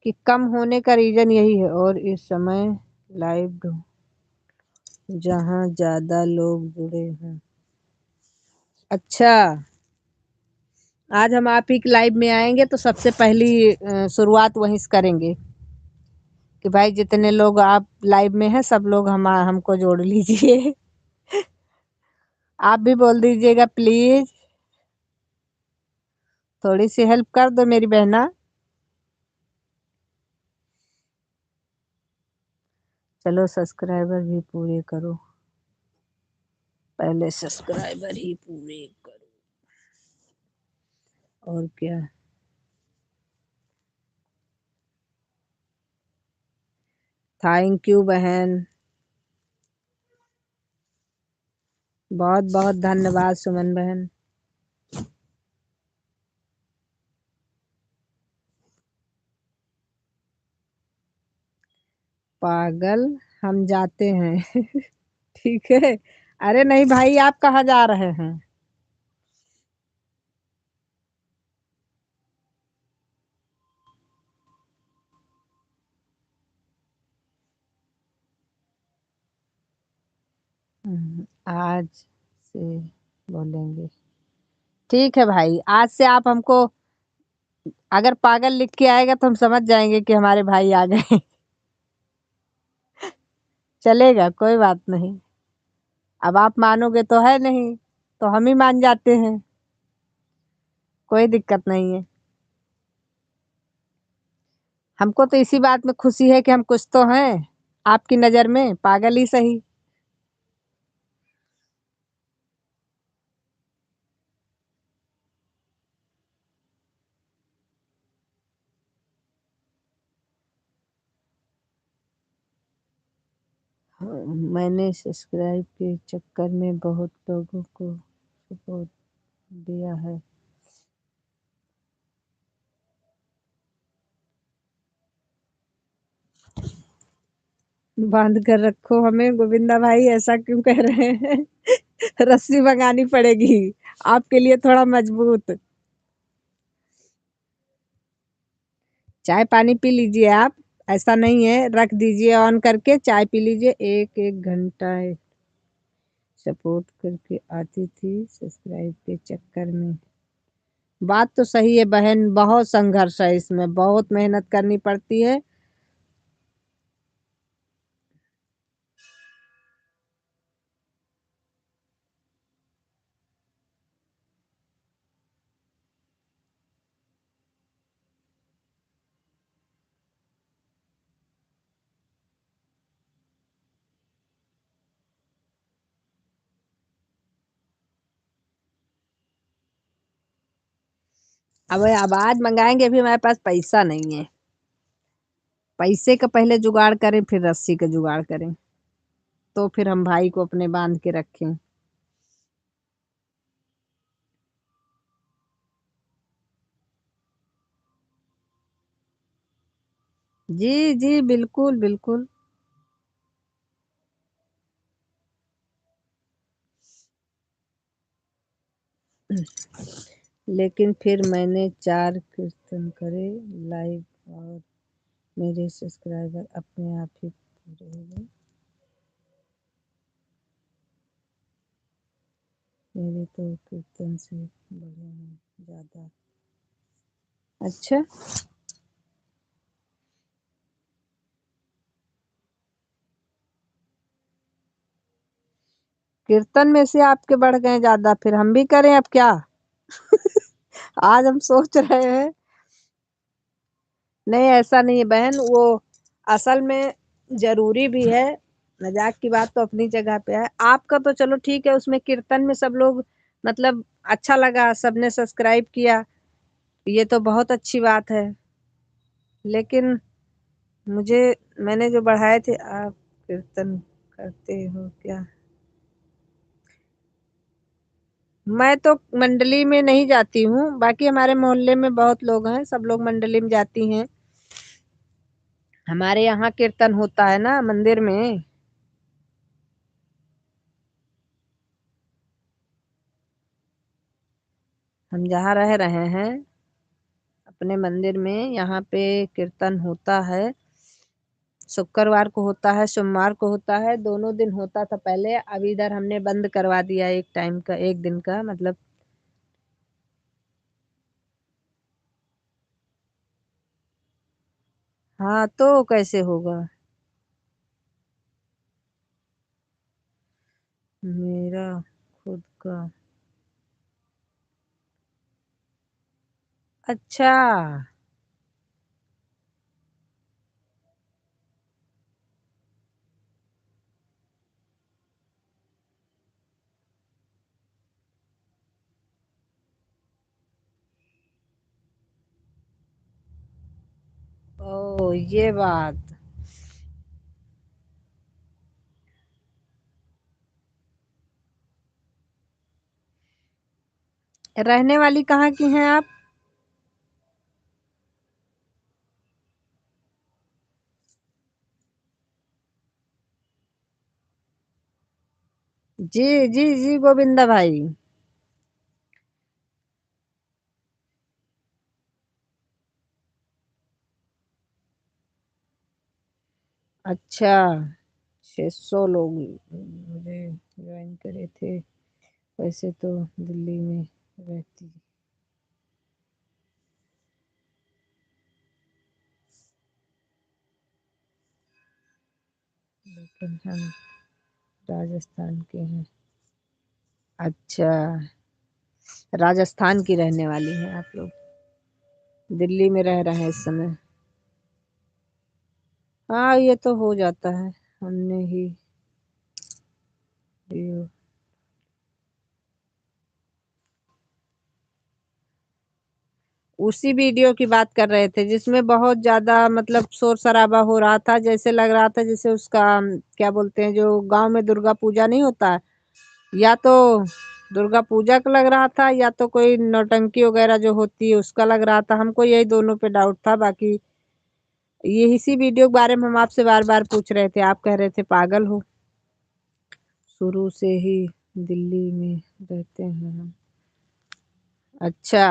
कि कम होने का रीजन यही है। और इस समय लाइव जहाँ ज्यादा लोग जुड़े हैं। अच्छा, आज हम आप ही की लाइव में आएंगे तो सबसे पहली शुरुआत वहीं से करेंगे कि भाई जितने लोग आप लाइव में हैं सब लोग हम हमको जोड़ लीजिए। आप भी बोल दीजिएगा प्लीज, थोड़ी सी हेल्प कर दो मेरी बहना। चलो सब्सक्राइबर भी पूरे करो, पहले सब्सक्राइबर ही पूरे करो, और क्या। थैंक यू बहन, बहुत बहुत धन्यवाद सुमन बहन। पागल, हम जाते हैं। ठीक है। अरे नहीं भाई, आप कहाँ जा रहे हैं? आज से बोलेंगे। ठीक है भाई, आज से आप हमको अगर पागल लिख के आएगा तो हम समझ जाएंगे कि हमारे भाई आ गए। चलेगा, कोई बात नहीं। अब आप मानोगे तो है नहीं, तो हम ही मान जाते हैं, कोई दिक्कत नहीं है। हमको तो इसी बात में खुशी है कि हम कुछ तो हैं आपकी नजर में, पागल ही सही। हाँ, मैंने सब्सक्राइब के चक्कर में बहुत लोगों को सपोर्ट दिया है। बांध कर रखो हमें गोविंदा भाई, ऐसा क्यों कह रहे हैं? रस्सी मंगानी पड़ेगी आपके लिए थोड़ा मजबूत। चाय पानी पी लीजिए आप, ऐसा नहीं है, रख दीजिए ऑन करके, चाय पी लीजिए। एक एक घंटा सपोर्ट करके आती थी, सब्सक्राइब के चक्कर में। बात तो सही है बहन, बहुत संघर्ष है इसमें, बहुत मेहनत करनी पड़ती है। अब आज मंगाएंगे, अभी हमारे पास पैसा नहीं है। पैसे का पहले जुगाड़ करें, फिर रस्सी का जुगाड़ करें, तो फिर हम भाई को अपने बांध के रखें। जी जी, बिल्कुल बिल्कुल। लेकिन फिर मैंने 4 कीर्तन करे लाइव, और मेरे सब्सक्राइबर अपने आप ही पूरे हो गए। मेरे तो कीर्तन से बढ़े हैं ज्यादा। अच्छा, कीर्तन में से आपके बढ़ गए ज्यादा, फिर हम भी करें अब क्या? आज हम सोच रहे हैं। नहीं, ऐसा नहीं है बहन, वो असल में जरूरी भी है। मजाक की बात तो अपनी जगह पे है। आपका तो चलो ठीक है, उसमें कीर्तन में सब लोग मतलब अच्छा लगा, सबने सब्सक्राइब किया, ये तो बहुत अच्छी बात है। लेकिन मुझे, मैंने जो बढ़ाए थे, आप कीर्तन करते हो क्या? मैं तो मंडली में नहीं जाती हूँ, बाकी हमारे मोहल्ले में बहुत लोग हैं, सब लोग मंडली में जाती हैं। हमारे यहाँ कीर्तन होता है ना मंदिर में। हम जहाँ रह रहे हैं अपने मंदिर में, यहाँ पे कीर्तन होता है। शुक्रवार को होता है, सोमवार को होता है, दोनों दिन होता था पहले। अब इधर हमने बंद करवा दिया, एक टाइम का, एक दिन का मतलब। हाँ, तो कैसे होगा? मेरा खुद का। अच्छा, ये बात। रहने वाली कहाँ की हैं आप? जी जी जी गोविंदा भाई। अच्छा, 600 लोग मुझे ज्वाइन करे थे। वैसे तो दिल्ली में रहती, लेकिन हम राजस्थान के हैं। अच्छा, राजस्थान की रहने वाली हैं आप लोग, दिल्ली में रह रहे हैं इस समय। हाँ, ये तो हो जाता है, हमने ही ये- उसी वीडियो की बात कर रहे थे जिसमें बहुत ज्यादा मतलब शोर शराबा हो रहा था, जैसे लग रहा था जैसे उसका क्या बोलते हैं, जो गांव में दुर्गा पूजा नहीं होता है, या तो दुर्गा पूजा का लग रहा था या तो कोई नौटंकी वगैरह जो होती है उसका लग रहा था। हमको यही दोनों पे डाउट था। बाकी ये इसी वीडियो के बारे में हम आपसे बार बार पूछ रहे थे, आप कह रहे थे पागल हो। शुरू से ही दिल्ली में रहते हैं हम। अच्छा,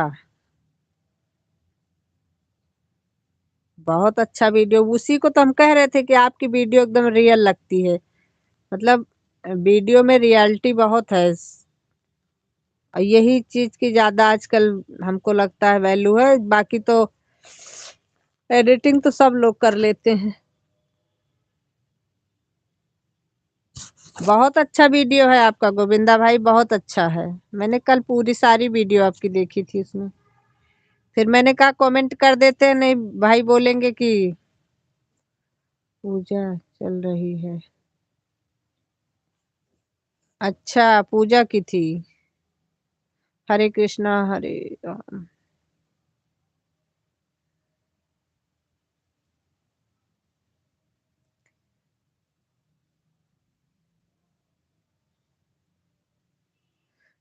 बहुत अच्छा वीडियो, उसी को तो हम कह रहे थे कि आपकी वीडियो एकदम रियल लगती है। मतलब वीडियो में रियलिटी बहुत है, और यही चीज की ज्यादा आजकल हमको लगता है वैल्यू है। बाकी तो एडिटिंग तो सब लोग कर लेते हैं। बहुत अच्छा वीडियो है आपका गोविंदा भाई, बहुत अच्छा है। मैंने कल पूरी सारी वीडियो आपकी देखी थी उसमें। फिर मैंने कहा कमेंट कर देते हैं, नहीं भाई बोलेंगे कि पूजा चल रही है। अच्छा, पूजा की थी। हरे कृष्णा हरे राम।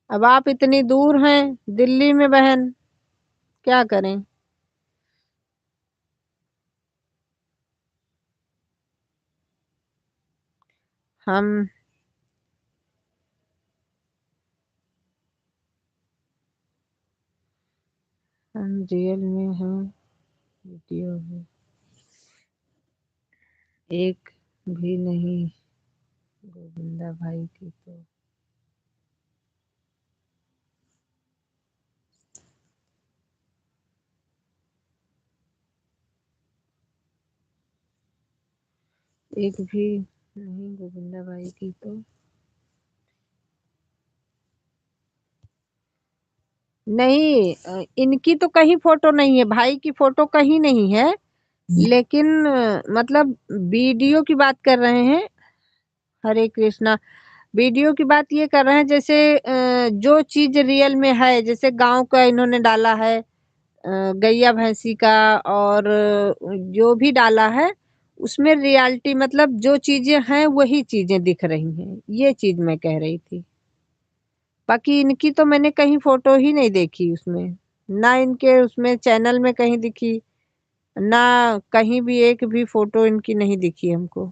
अब आप इतनी दूर हैं दिल्ली में बहन, क्या करें। हम हम जेल में हैं, वीडियो में एक भी नहीं गोविंदा भाई की तो। एक भी नहीं गोविंदा भाई की तो। नहीं, इनकी तो कहीं फोटो नहीं है, भाई की फोटो कहीं नहीं है। लेकिन मतलब वीडियो की बात कर रहे हैं। हरे कृष्णा। वीडियो की बात ये कर रहे हैं जैसे जो चीज रियल में है, जैसे गांव का इन्होंने डाला है, गैया भैंसी का, और जो भी डाला है उसमें रियलिटी मतलब जो चीजें हैं वही चीजें दिख रही हैं, ये चीज मैं कह रही थी। बाकी इनकी तो मैंने कहीं फोटो ही नहीं देखी उसमें, ना इनके उसमें चैनल में कहीं दिखी, ना कहीं भी एक भी फोटो इनकी नहीं दिखी हमको।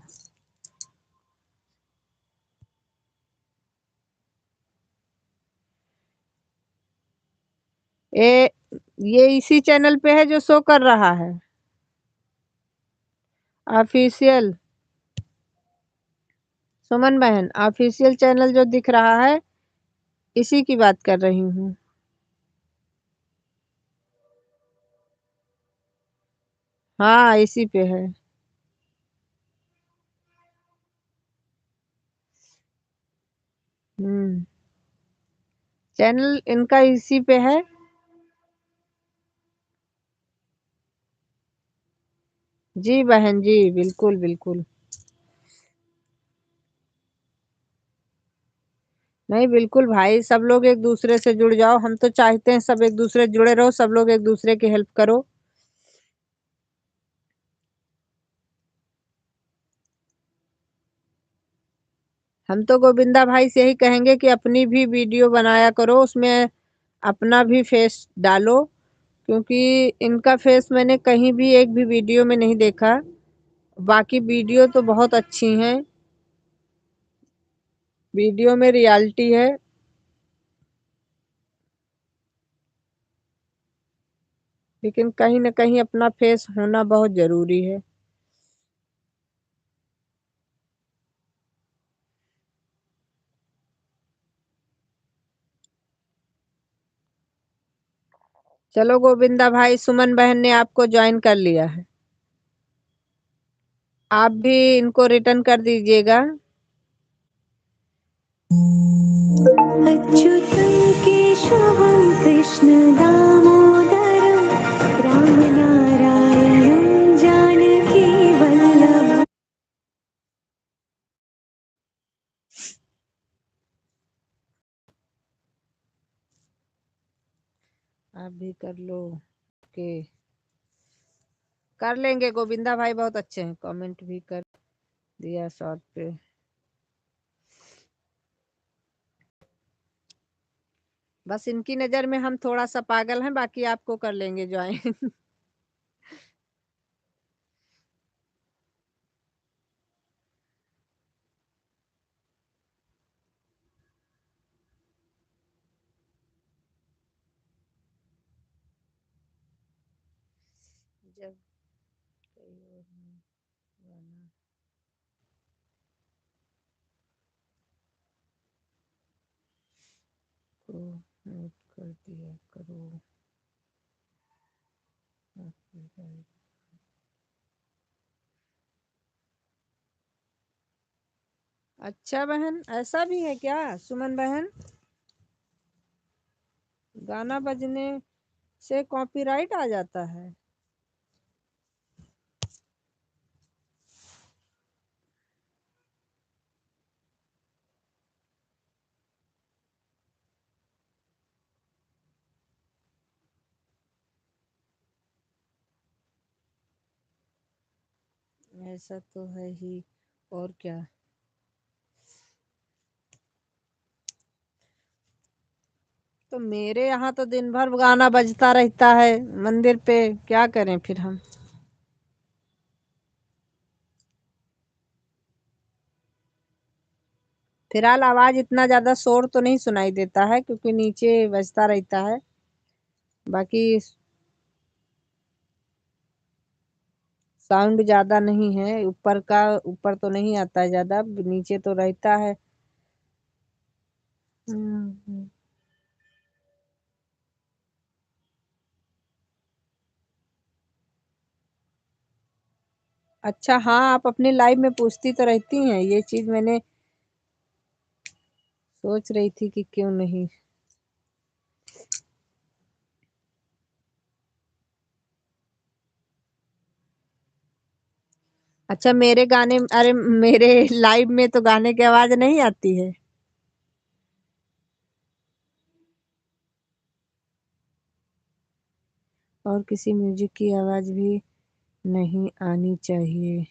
ए, ये इसी चैनल पे है जो शो कर रहा है, ऑफिशियल। सुमन बहन, ऑफिशियल चैनल जो दिख रहा है इसी की बात कर रही हूँ। हाँ, इसी पे है। हम्म, चैनल इनका इसी पे है। जी बहन जी, बिल्कुल बिल्कुल। नहीं बिल्कुल भाई, सब लोग एक दूसरे से जुड़ जाओ, हम तो चाहते हैं सब एक दूसरे जुड़े रहो, सब लोग एक दूसरे की हेल्प करो। हम तो गोविंदा भाई से यही कहेंगे कि अपनी भी वीडियो बनाया करो, उसमें अपना भी फेस डालो, क्योंकि इनका फेस मैंने कहीं भी एक भी वीडियो में नहीं देखा। बाकी वीडियो तो बहुत अच्छी हैं, वीडियो में रियलिटी है। लेकिन कहीं न कहीं अपना फेस होना बहुत ज़रूरी है। चलो गोविंदा भाई, सुमन बहन ने आपको ज्वाइन कर लिया है। आप भी इनको रिटर्न कर दीजिएगा। अच्युतं केशवं कृष्ण दामोदरं रामनारायणं जानकी वल्लभम्। आप भी कर लो। ओके, कर लेंगे। गोविंदा भाई बहुत अच्छे हैं, कमेंट भी कर दिया शॉर्ट पे। बस इनकी नज़र में हम थोड़ा-सा पागल हैं, बाकी आपको कर लेंगे जॉइन। जब कहीं और में गाना को म्यूट कर दिया करो। अच्छा बहन, ऐसा भी है क्या सुमन बहन? गाना बजने से कॉपीराइट आ जाता है? ऐसा तो है ही, और क्या। तो मेरे यहाँ तो दिन भर गाना बजता रहता है मंदिर पे, क्या करें फिर हम। फिलहाल आवाज इतना ज्यादा शोर तो नहीं सुनाई देता है, क्योंकि नीचे बजता रहता है। बाकी साउंड ज्यादा नहीं है, ऊपर तो नहीं आता है ज्यादा, नीचे तो रहता है। हम्म। अच्छा हाँ, आप अपनी लाइव में पूछती तो रहती हैं, ये चीज मैंने सोच रही थी कि क्यों नहीं। अच्छा मेरे गाने, अरे मेरे लाइव में तो गाने की आवाज नहीं आती है। और किसी म्यूजिक की आवाज भी नहीं आनी चाहिए।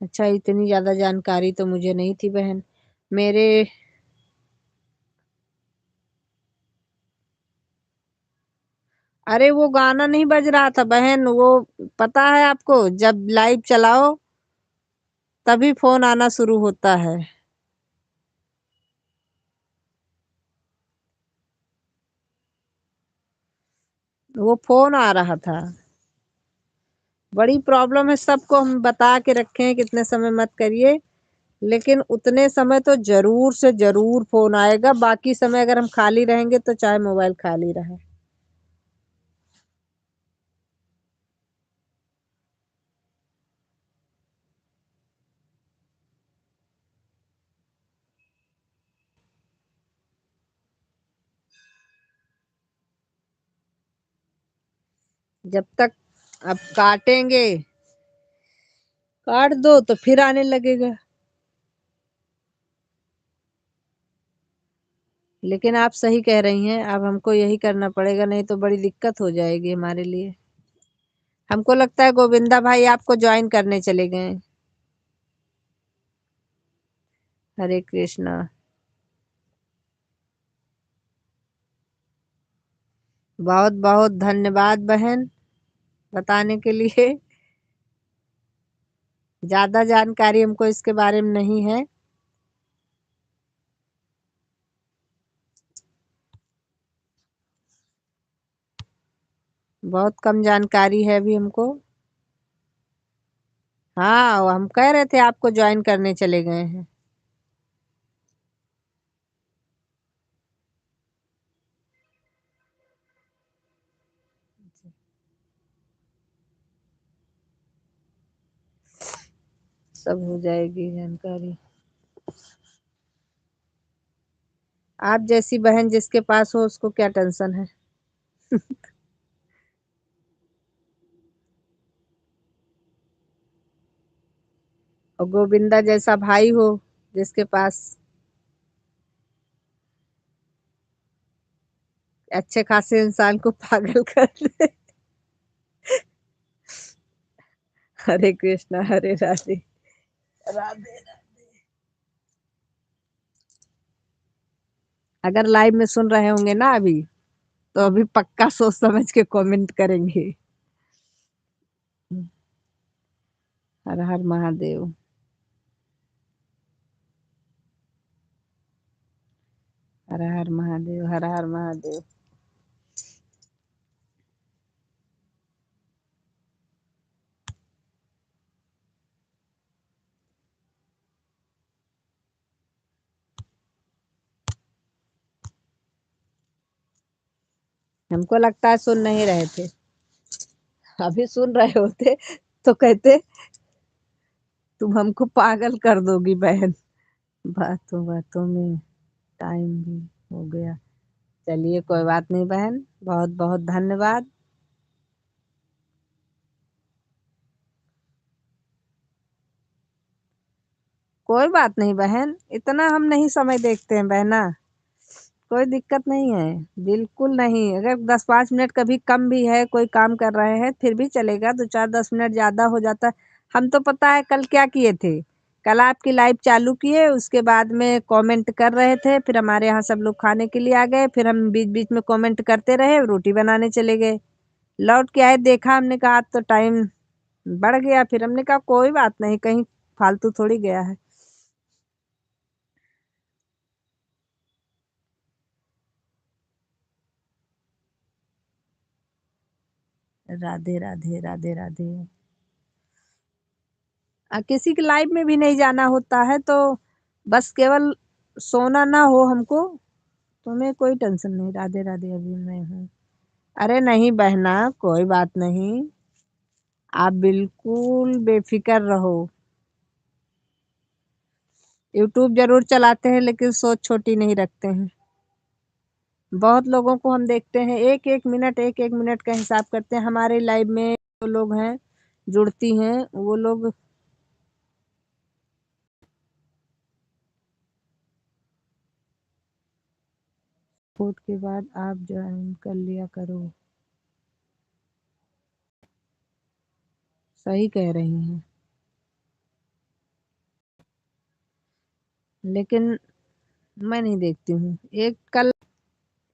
अच्छा, इतनी ज्यादा जानकारी तो मुझे नहीं थी बहन। मेरे अरे वो गाना नहीं बज रहा था बहन, वो पता है आपको, जब लाइव चलाओ तभी फोन आना शुरू होता है। वो फोन आ रहा था। बड़ी प्रॉब्लम है, सबको हम बता के रखे हैं कितने समय मत करिए, लेकिन उतने समय तो जरूर से जरूर फोन आएगा। बाकी समय अगर हम खाली रहेंगे तो चाहे मोबाइल खाली रहे। जब तक अब काटेंगे, काट दो तो फिर आने लगेगा। लेकिन आप सही कह रही हैं, अब हमको यही करना पड़ेगा, नहीं तो बड़ी दिक्कत हो जाएगी हमारे लिए। हमको लगता है गोविंदा भाई आपको ज्वाइन करने चले गए। हरे कृष्णा। बहुत बहुत धन्यवाद बहन बताने के लिए। ज्यादा जानकारी हमको इसके बारे में नहीं है। बहुत कम जानकारी है अभी हमको। हाँ हम कह रहे थे आपको ज्वाइन करने चले गए हैं। सब हो जाएगी जानकारी। आप जैसी बहन जिसके पास हो उसको क्या टेंशन है। और गोविंदा जैसा भाई हो जिसके पास अच्छे खासे इंसान को पागल कर दे। हरे कृष्णा हरे राधे। राधे। अगर लाइव में सुन रहे होंगे ना अभी तो अभी पक्का सोच समझ के कमेंट करेंगे। हर हर महादेव। हर हर महादेव हर हर महादेव। हमको लगता है सुन नहीं रहे थे। अभी सुन रहे होते तो कहते तुम हमको पागल कर दोगी बहन। बातों बातों में टाइम भी हो गया। चलिए कोई बात नहीं बहन बहुत बहुत धन्यवाद। कोई बात नहीं बहन इतना हम नहीं समय देखते हैं बहना। कोई दिक्कत नहीं है। बिल्कुल नहीं अगर 10-5 मिनट कभी कम भी है कोई काम कर रहे हैं फिर भी चलेगा 2-4-10 मिनट ज्यादा हो जाता है। हम तो पता है कल क्या किए थे। कल आपकी लाइव चालू किए उसके बाद में कमेंट कर रहे थे फिर हमारे यहाँ सब लोग खाने के लिए आ गए फिर हम बीच बीच में कमेंट करते रहे रोटी बनाने चले गए। लौट के आए देखा हमने कहा आज तो टाइम बढ़ गया फिर हमने कहा कोई बात नहीं कहीं फालतू थोड़ी गया है। राधे राधे राधे राधे। किसी के लाइव में भी नहीं जाना होता है तो बस केवल सोना ना हो हमको तुम्हें कोई टेंशन नहीं। राधे राधे अभी मैं हूँ। अरे नहीं बहना कोई बात नहीं। आप बिल्कुल बेफिक्र रहो। यूट्यूब जरूर चलाते हैं लेकिन सोच छोटी नहीं रखते हैं। बहुत लोगों को हम देखते हैं एक एक मिनट का हिसाब करते हैं हमारे लाइव में जो लोग हैं जुड़ती हैं वो लोग। वोट के बाद आप ज्वाइन कर लिया करो। सही कह रही हैं लेकिन मैं नहीं देखती हूँ। एक कल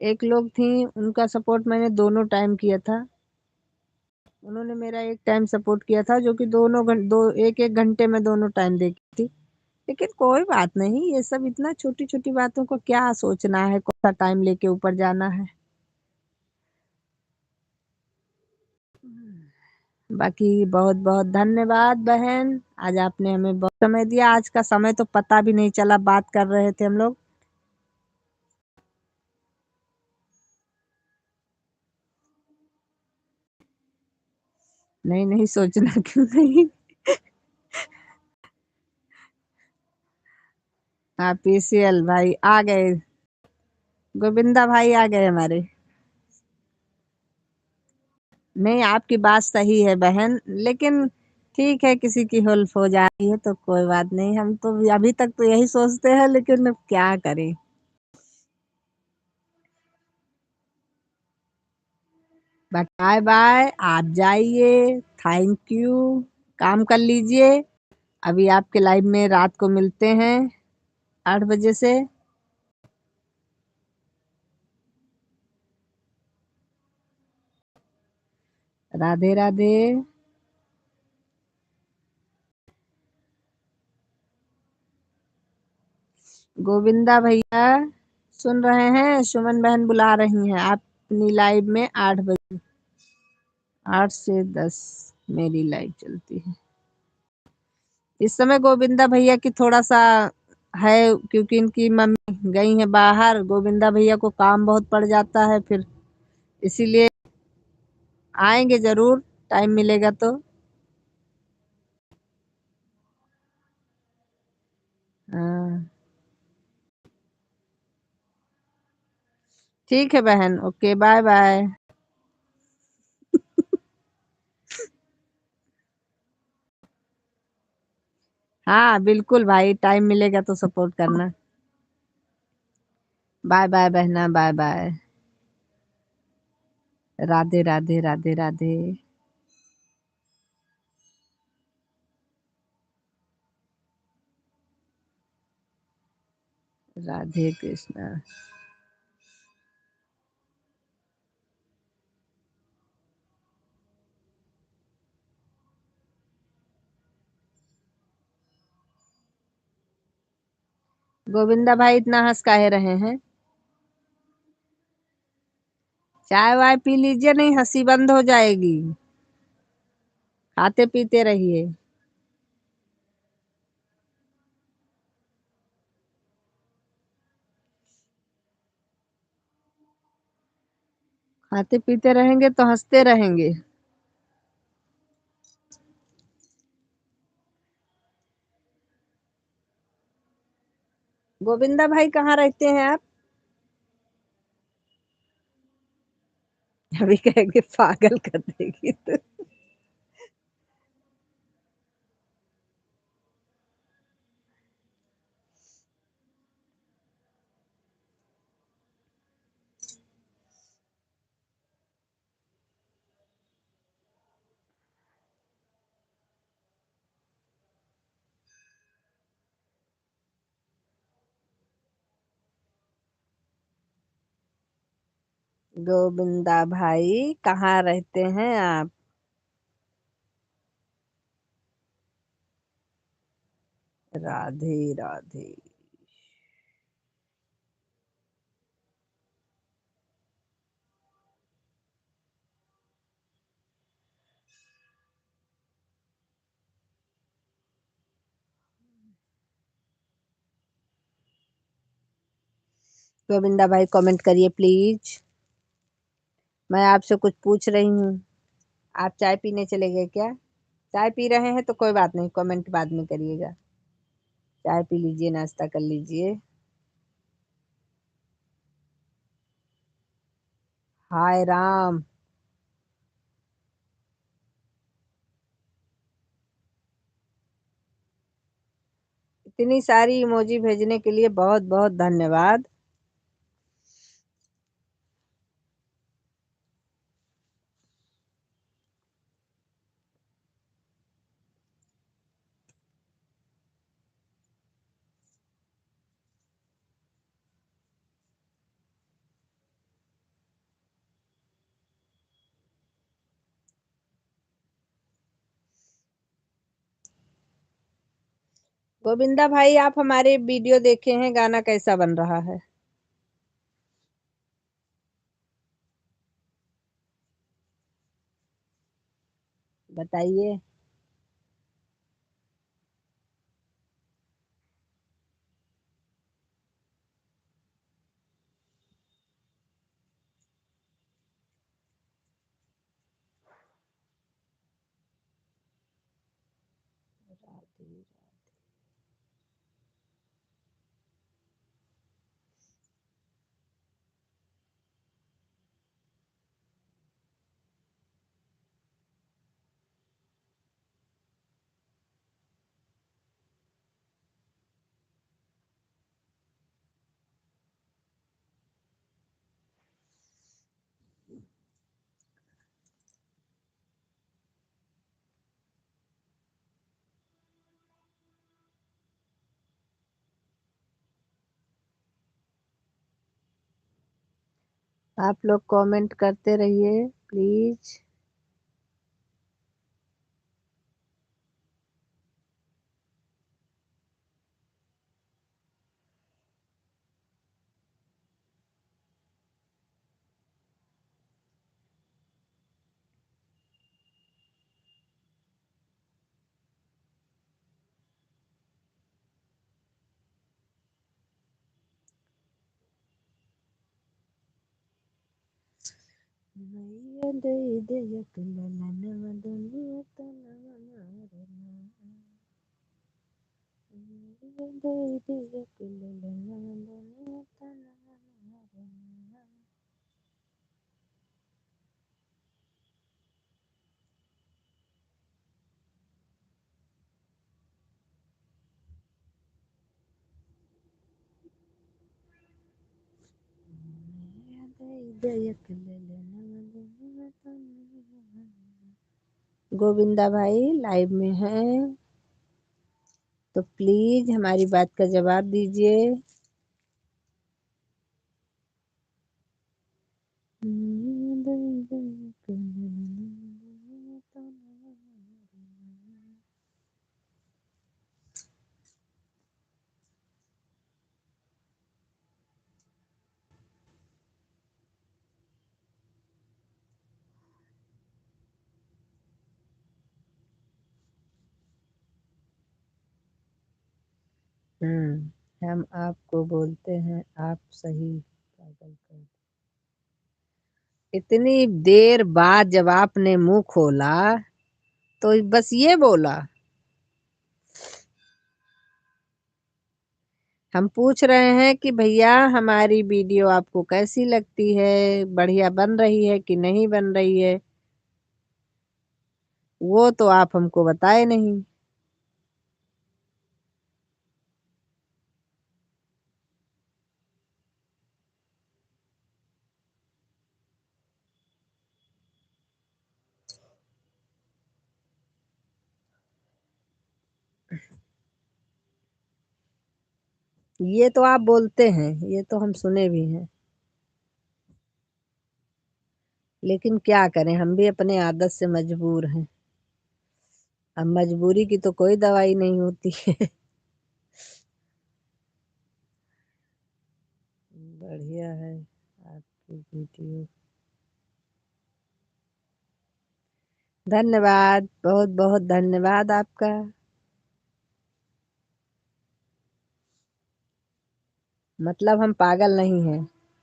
एक लोग थी उनका सपोर्ट मैंने दोनों टाइम किया था। उन्होंने मेरा एक टाइम सपोर्ट किया था जो कि दोनों दो एक एक घंटे में दोनों टाइम देखी थी। लेकिन कोई बात नहीं ये सब इतना छोटी छोटी बातों को क्या सोचना है कौन सा टाइम लेके ऊपर जाना है। बाकी बहुत बहुत धन्यवाद बहन। आज आपने हमें बहुत समय दिया। आज का समय तो पता भी नहीं चला बात कर रहे थे हम लोग। नहीं नहीं सोचना क्यों नहीं। हाँ पीसीएल भाई आ गए। गोविंदा भाई आ गए हमारे। नहीं आपकी बात सही है बहन लेकिन ठीक है किसी की हेल्प हो जाती है तो कोई बात नहीं। हम तो अभी तक तो यही सोचते हैं लेकिन अब क्या करें। बट बाय बाय, आप जाइए, थैंक यू, काम कर लीजिए। अभी आपके लाइव में रात को मिलते हैं 8 बजे से। राधे राधे। गोविंदा भैया सुन रहे हैं? सुमन बहन बुला रही हैं आप अपनी लाइव में 8 बजे, 8 से 10 मेरी लाइव चलती है। इस समय गोविंदा भैया की थोड़ा-सा है, क्योंकि इनकी मम्मी गई हैं बाहर, गोविंदा भैया को काम बहुत पड़ जाता है फिर, इसीलिए आएँगे ज़रूर, टाइम मिलेगा तो। हाँ, ठीक है बहन, ओके, बाय-बाय। हाँ, बिल्कुल भाई, टाइम मिलेगा तो सपोर्ट करना। बाय-बाय बहना, बाय-बाय। राधे, राधे, राधे, राधे। राधे कृष्णा। गोविंदा भाई इतना हँस काहे रहे हैं? चाय-वाय पी लीजिए, नहीं हँसी बंद हो जाएगी। खाते-पीते रहिए। खाते-पीते रहेंगे तो हँसते रहेंगे। गोविंदा भाई कहाँ रहते हैं आप? अभी कहेंगे पागल कर देगी तो। गोविंदा भाई कहाँ रहते हैं आप? राधे राधे। गोविंदा भाई कमेंट करिए प्लीज। मैं आपसे कुछ पूछ रही हूँ। आप चाय पीने चले गए क्या? चाय पी रहे हैं तो कोई बात नहीं, कमेंट बाद में करिएगा। चाय पी लीजिए, नाश्ता कर लीजिए। हाय राम। इतनी सारी इमोजी भेजने के लिए बहुत बहुत धन्यवाद। गोविंदा भाई आप हमारे वीडियो देखे हैं, गाना कैसा बन रहा है? बताइए। आप लोग कमेंट करते रहिए प्लीज। मैया दे दे यकललन दुनिया तनवना रना। मैया दे दे यकललन दुनिया तनवना रना। मैया दे दे यकललन दुनिया तनवना रना। गोविंदा भाई लाइव में हैं तो प्लीज हमारी बात का जवाब दीजिए। हम आपको बोलते हैं आप सही पागल कर। इतनी देर बाद जब आपने मुंह खोला तो बस ये बोला। हम पूछ रहे हैं कि भैया हमारी वीडियो आपको कैसी लगती है, बढ़िया बन रही है कि नहीं बन रही है, वो तो आप हमको बताए नहीं। ये तो आप बोलते हैं, ये तो हम सुने भी हैं, लेकिन क्या करें, हम भी अपने आदत से मजबूर हैं। अब मजबूरी की तो कोई दवाई नहीं होती है। बढ़िया है आपकी वीडियो। धन्यवाद, बहुत बहुत धन्यवाद आपका। मतलब हम पागल नहीं हैं,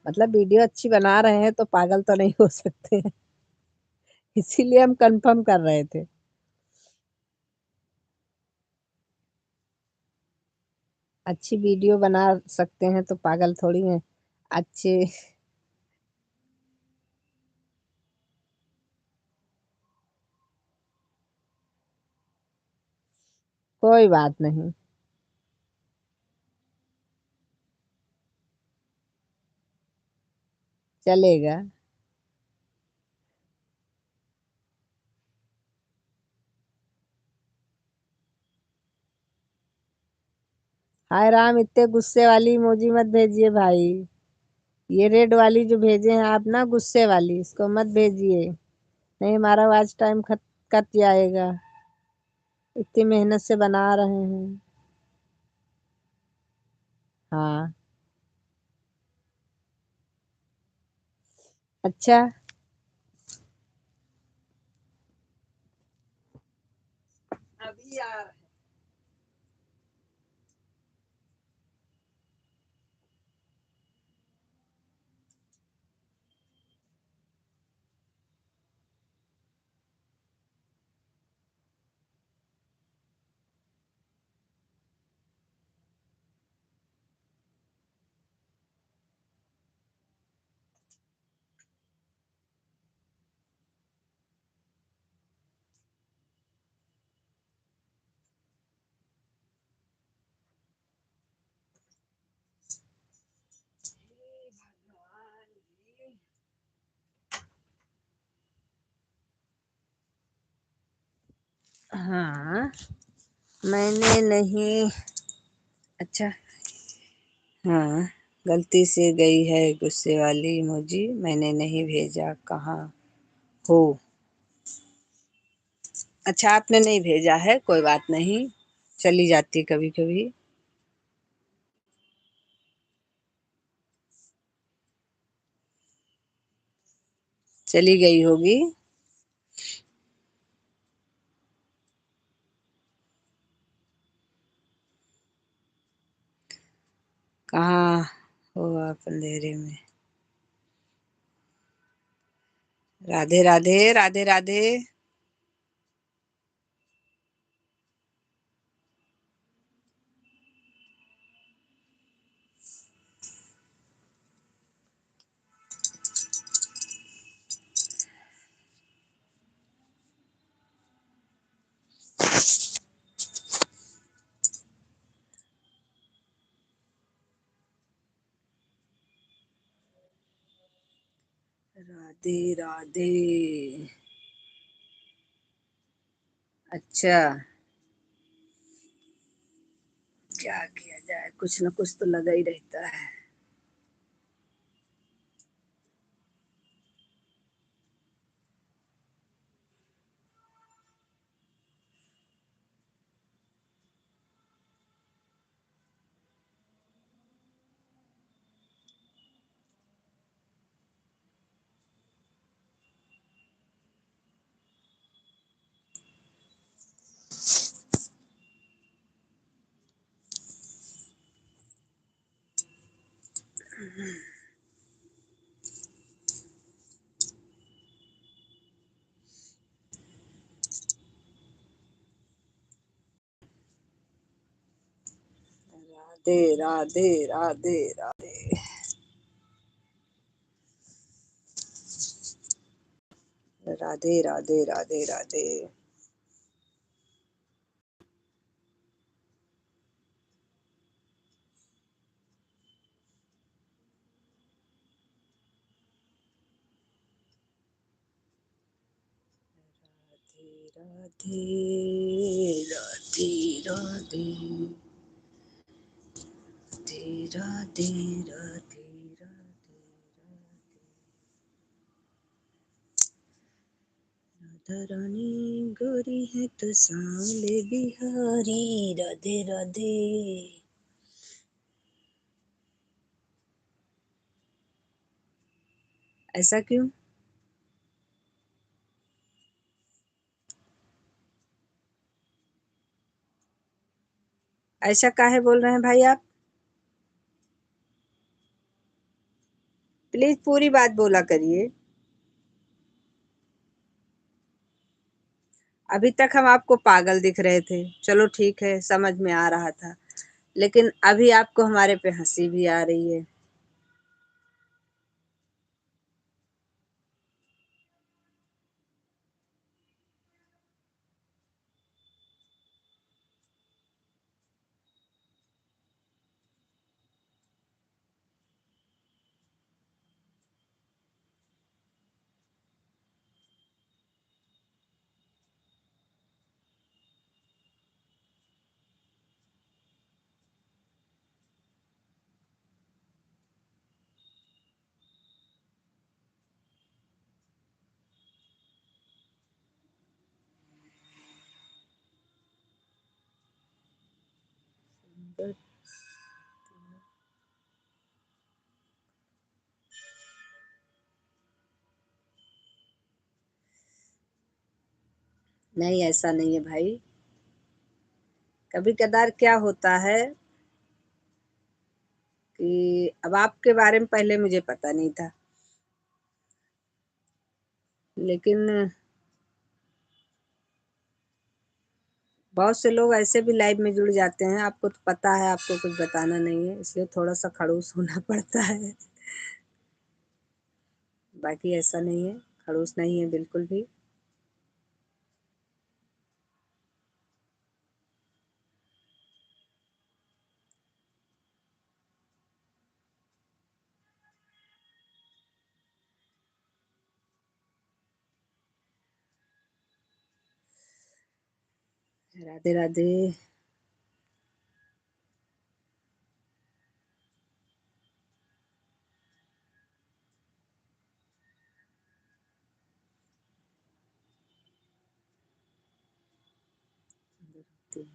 मतलब वीडियो अच्छी बना रहे हैं तो पागल तो नहीं हो सकते हैं। इसीलिए हम कंफर्म कर रहे थे। अच्छी वीडियो बना सकते हैं तो पागल थोड़ी हैं। अच्छे। कोई बात नहीं। चलेगा। हाय राम, इतने गुस्से वाली इमोजी मत भेजिए भाई। ये रेड वाली जो भेजे हैं आप ना, गुस्से वाली, इसको मत भेजिए। नहीं, हमारा वॉच टाइम कट जाएगा। इतनी मेहनत से बना रहे हैं। हाँ। अच्छा। अभी यार। हाँ, मैंने नहीं। अच्छा। हाँ। गलती से गई है गुस्से वाली इमोजी, मैंने नहीं भेजा, कहाँ हो। अच्छा, आपने नहीं भेजा है, कोई बात नहीं, चली जाती कभी कभी। चली गई होगी। कहाँ हो आप अंधेरे में। राधे राधे राधे राधे। राधे राधे। अच्छा, क्या किया जाए, कुछ ना कुछ तो लगा ही रहता है। राधे राधे राधे राधे। राधे राधे राधे राधे। राधे राधे राधे राधे राधे राधे राधे। राधा रानी गोरी है तो सांवले बिहारी। राधे राधे। ऐसा क्यों? ऐसा काहे बोल रहे हैं भाई आप? प्लीज पूरी बात बोला करिए। अभी तक हम आपको पागल दिख रहे थे, चलो ठीक है, समझ में आ रहा था, लेकिन अभी आपको हमारे पे हंसी भी आ रही है। नहीं, ऐसा नहीं है भाई। कभी कदार क्या होता है कि अब आपके बारे में पहले मुझे पता नहीं था, लेकिन बहुत से लोग ऐसे भी लाइव में जुड़ जाते हैं। आपको तो पता है, आपको कुछ बताना नहीं है, इसलिए थोड़ा सा खड़ूस होना पड़ता है। बाकी ऐसा नहीं है, खड़ूस नहीं है बिल्कुल भी। राधे राधे। करती हूँ।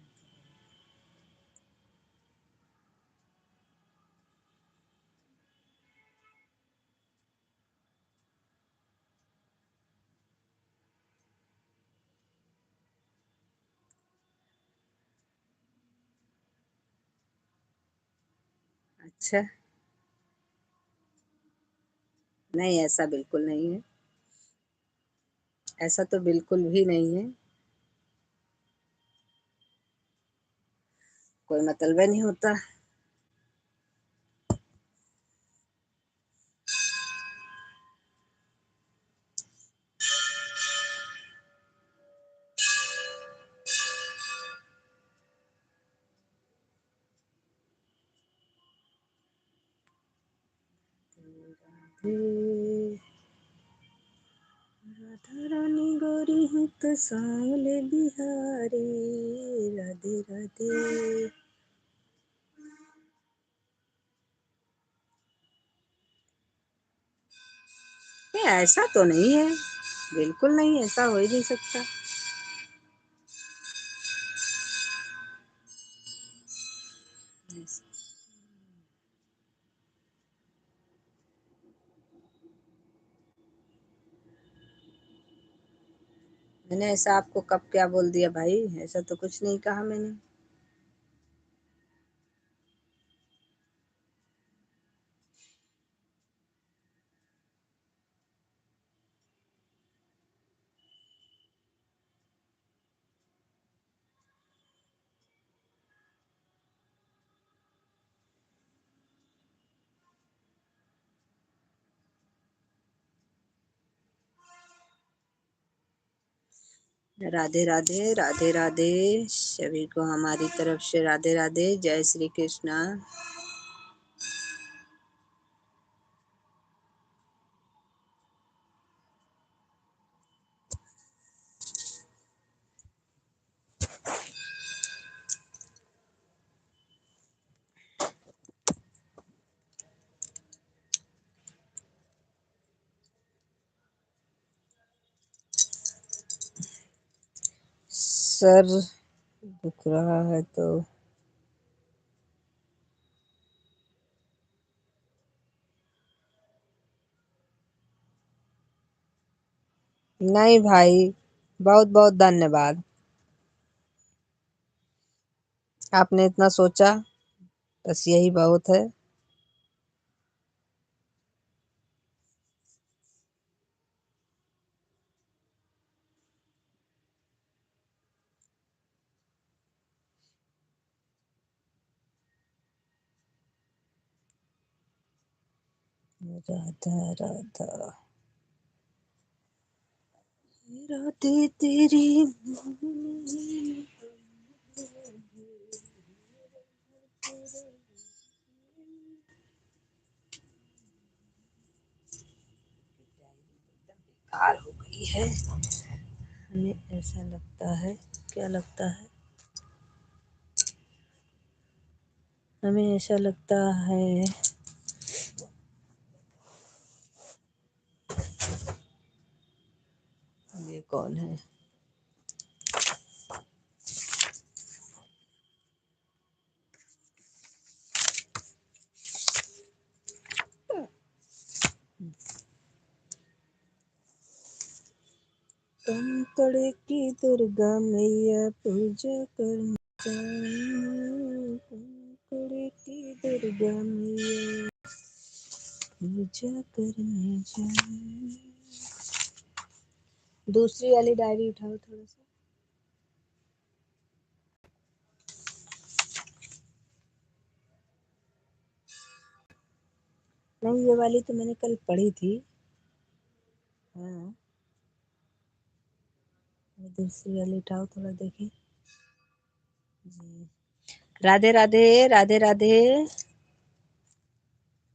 अच्छा, नहीं ऐसा बिल्कुल नहीं है, ऐसा तो बिल्कुल भी नहीं है, कोई मतलब ही नहीं होता। राधा रानी गोरी हूँ तो सांवले बिहारी, राधे राधे। ये ऐसा तो नहीं है, बिल्कुल नहीं, ऐसा हो ही नहीं सकता। मैंने ऐसा आपको कब क्या बोल दिया भाई, ऐसा तो कुछ नहीं कहा मैंने। राधे राधे, राधे राधे, सभी को हमारी तरफ से राधे राधे, जय श्री कृष्णा। सर दुख रहा है तो नहीं भाई, बहुत बहुत धन्यवाद, आपने इतना सोचा, बस यही बहुत है। राधा राधा राधे तेरी, बेकार हो गई है, हमें ऐसा लगता है, क्या लगता है, हमें ऐसा लगता है। ये कौन है? कंकड़ की दुर्गा मैया पूजा करने जाऊं, कंकड़ की दुर्गा मैया पूजा करने जाऊं। दूसरी वाली डायरी उठाओ थोड़ा सा। नहीं, ये वाली तो मैंने कल पढ़ी थी। हाँ, ये दूसरी वाली उठाओ थोड़ा देखें। जी, राधे राधे, राधे राधे।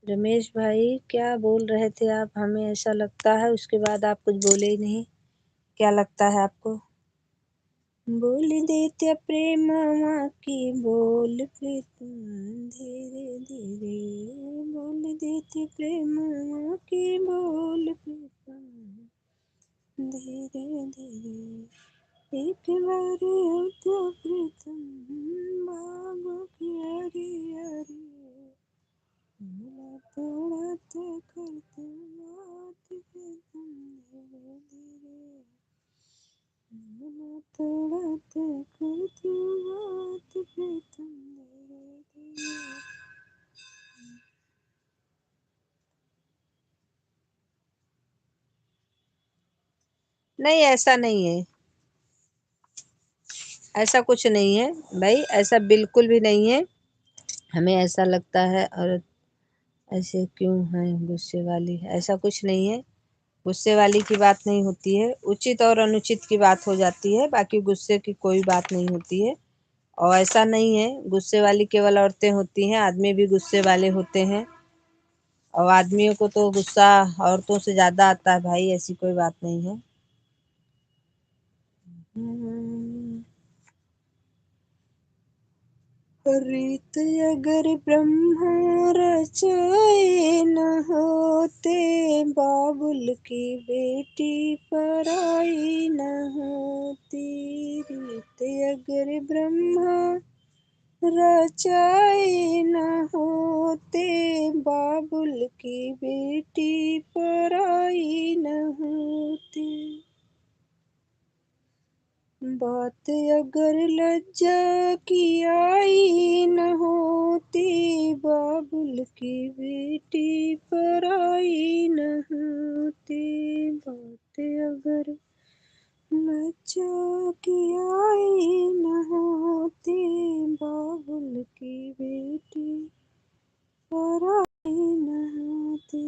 रमेश भाई क्या बोल रहे थे आप? हमें ऐसा लगता है, उसके बाद आप कुछ बोले ही नहीं। क्या लगता है आपको? बोल देते प्रेमवा की बोल प्रीतम, धीरे धीरे बोल देते प्रेमवा की बोल प्रीतम, धीरे धीरे एक बार होता प्रीतम, नहीं, ऐसा नहीं है, ऐसा कुछ नहीं है भाई, ऐसा बिल्कुल भी नहीं है। हमें ऐसा लगता है और ऐसे क्यों है गुस्से वाली, ऐसा कुछ नहीं है। गुस्से वाली की बात नहीं होती है, उचित और अनुचित की बात हो जाती है, बाकी गुस्से की कोई बात नहीं होती है। और ऐसा नहीं है गुस्से वाली केवल औरतें होती हैं, आदमी भी गुस्से वाले होते हैं। और आदमियों को तो गुस्सा औरतों से ज्यादा आता है भाई, ऐसी कोई बात नहीं है। रीत अगर ब्रह्मा रचाए न होते, बाबुल की बेटी पराई न होती। रीत अगर ब्रह्मा रचाए न होते, बाबुल की बेटी पराई न होती। बात अगर लज्जा की आई न होती, बाबुल की बेटी पराई न होती। बात अगर लज्जा की आई न होती, बाबुल की बेटी पराई न होती।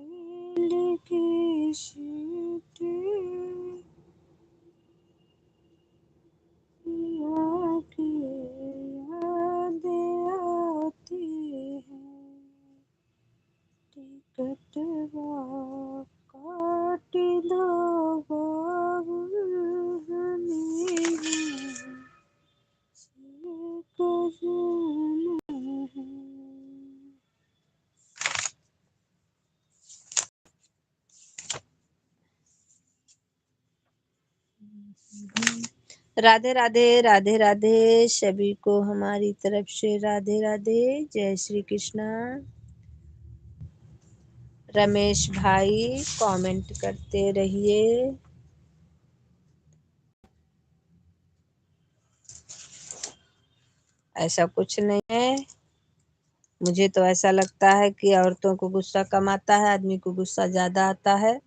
रेल की सीटी आके यादें आती हैं, टिकटवा काट दो बाबुल हमें से कजना है। राधे राधे राधे राधे, सभी को हमारी तरफ से राधे राधे, जय श्री कृष्णा। रमेश भाई कमेंट करते रहिए। ऐसा कुछ नहीं है, मुझे तो ऐसा लगता है कि औरतों को गुस्सा कम आता है, आदमी को गुस्सा ज्यादा आता है।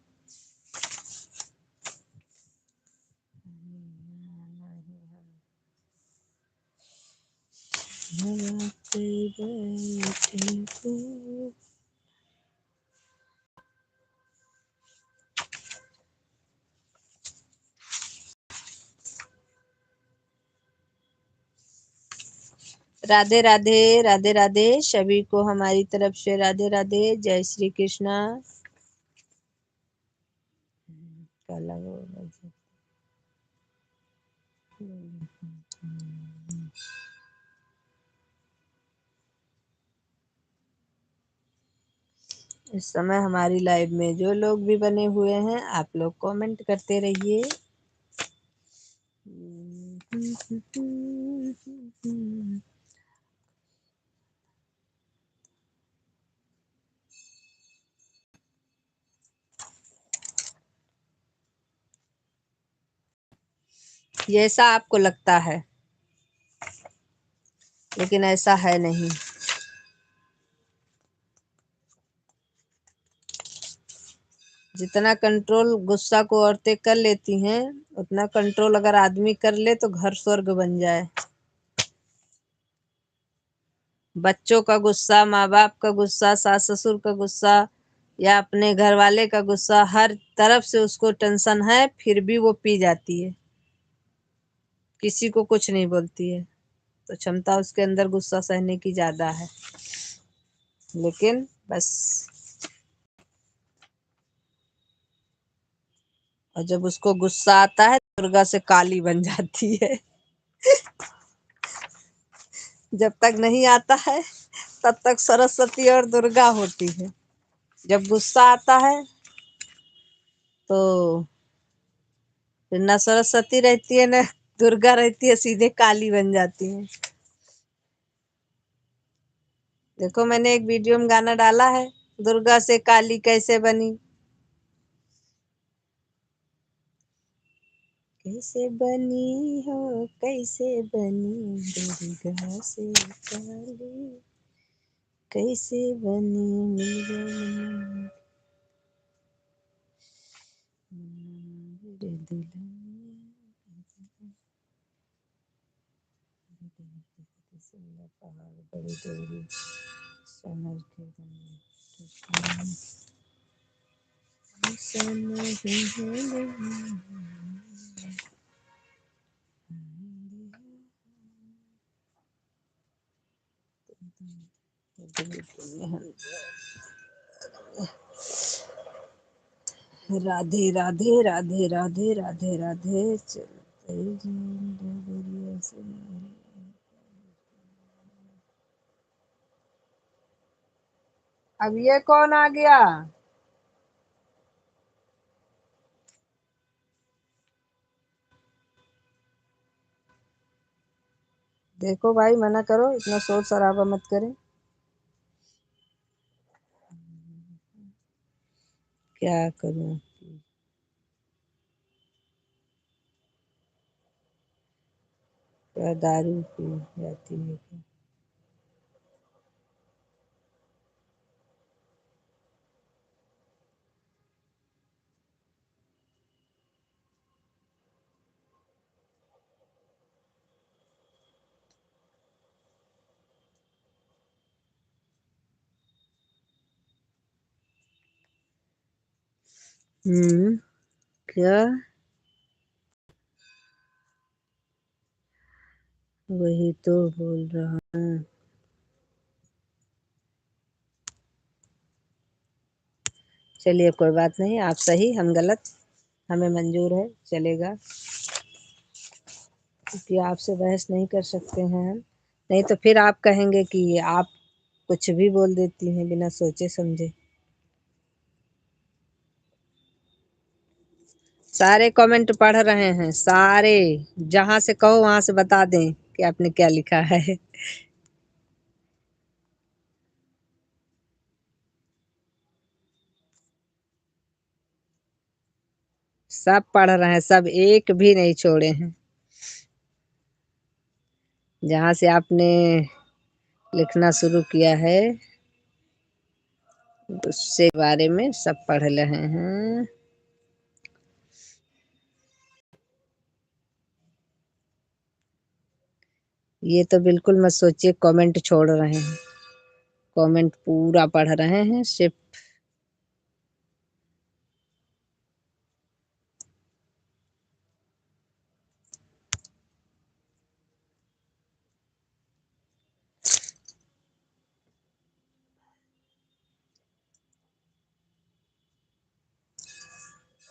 राधे राधे राधे राधे, सभी को हमारी तरफ से राधे राधे, जय श्री कृष्णा। काला इस समय हमारी लाइव में जो लोग भी बने हुए हैं, आप लोग कमेंट करते रहिए। ये ऐसा आपको लगता है, लेकिन ऐसा है नहीं। जितना कंट्रोल गुस्सा को औरतें कर लेती हैं, उतना कंट्रोल अगर आदमी कर ले तो घर स्वर्ग बन जाए। बच्चों का गुस्सा, माँ बाप का गुस्सा, सास ससुर का गुस्सा या अपने घर वाले का गुस्सा, हर तरफ से उसको टेंशन है, फिर भी वो पी जाती है, किसी को कुछ नहीं बोलती है। तो क्षमता उसके अंदर गुस्सा सहने की ज्यादा है, लेकिन बस। और जब उसको गुस्सा आता है, दुर्गा से काली बन जाती है। जब तक नहीं आता है तब तक सरस्वती और दुर्गा होती है। जब गुस्सा आता है तो फिर न सरस्वती रहती है न दुर्गा रहती है, सीधे काली बन जाती है। देखो मैंने एक वीडियो में गाना डाला है, दुर्गा से काली कैसे बनी। कैसे बनी हो, कैसे बनी दुर्गा से काली, कैसे बनी मेरे मन मेरे दुल्हनिया पहाड़ बड़ी दूरी समझ के राधे राधे राधे राधे राधे राधे चलते जीवन डगरिया से। अब ये कौन आ गया? देखो भाई, मना करो, इतना शोर शराबा मत करें। क्या करूं? क्या दारू पी जाती है क्या? क्या? वही तो बोल रहा हूँ। चलिए कोई बात नहीं, आप सही हम गलत, हमें मंजूर है, चलेगा। क्योंकि आपसे बहस नहीं कर सकते हैं हम, नहीं तो फिर आप कहेंगे कि आप कुछ भी बोल देती हैं बिना सोचे समझे। सारे कमेंट पढ़ रहे हैं, सारे, जहां से कहो वहां से बता दें कि आपने क्या लिखा है। सब पढ़ रहे हैं, सब एक भी नहीं छोड़े हैं। जहां से आपने लिखना शुरू किया है उससे बारे में सब पढ़ रहे हैं। ये तो बिल्कुल मत सोचिए कमेंट छोड़ रहे हैं, कमेंट पूरा पढ़ रहे हैं सिर्फ।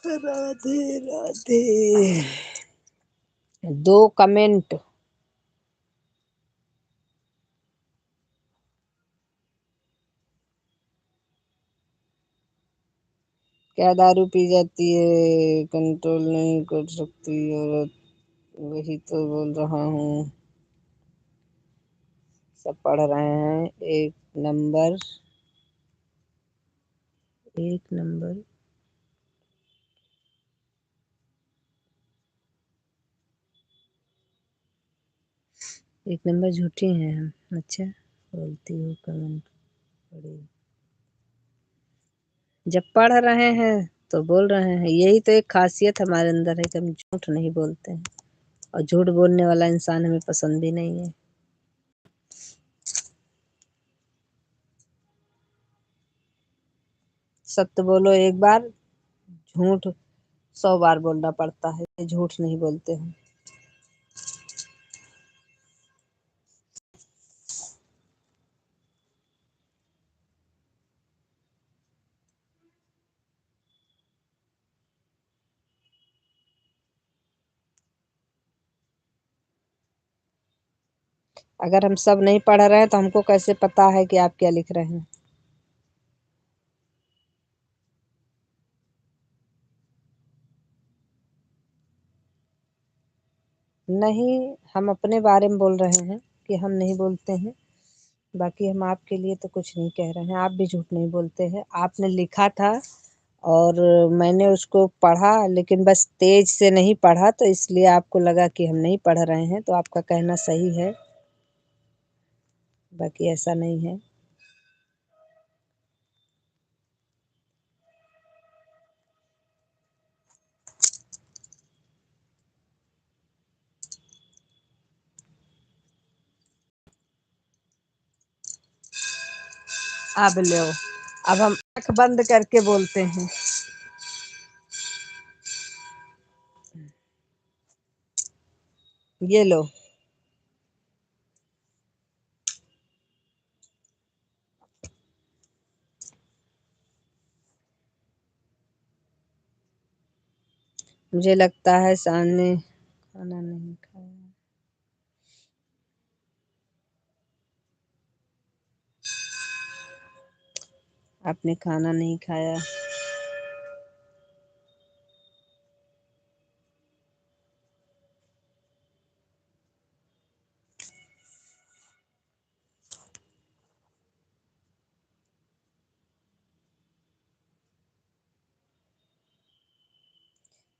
राधे राधे। 2 कमेंट। क्या दारू पी जाती है, कंट्रोल नहीं कर सकती औरत, वही तो बोल रहा हूँ। सब पढ़ रहे हैं। 1 नंबर, 1 नंबर। 1 नंबर झूठी हैं हम। अच्छा, बोलती हूँ कमेंट पढ़ी। जब पढ़ रहे हैं तो बोल रहे हैं, यही तो एक खासियत हमारे अंदर है कि हम झूठ नहीं बोलते हैं, और झूठ बोलने वाला इंसान हमें पसंद भी नहीं है। सत्य बोलो एक बार, झूठ 100 बार बोलना पड़ता है, झूठ नहीं बोलते हैं। अगर हम सब नहीं पढ़ रहे हैं तो हमको कैसे पता है कि आप क्या लिख रहे हैं? नहीं, हम अपने बारे में बोल रहे हैं कि हम नहीं बोलते हैं। बाकी हम आपके लिए तो कुछ नहीं कह रहे हैं, आप भी झूठ नहीं बोलते हैं। आपने लिखा था और मैंने उसको पढ़ा, लेकिन बस तेज से नहीं पढ़ा, तो इसलिए आपको लगा कि हम नहीं पढ़ रहे हैं। तो आपका कहना सही है, बाकी ऐसा नहीं है। अब लो, अब हम आँख बंद करके बोलते हैं। ये लो, मुझे लगता है सामने खाना नहीं खाया। आपने खाना नहीं खाया।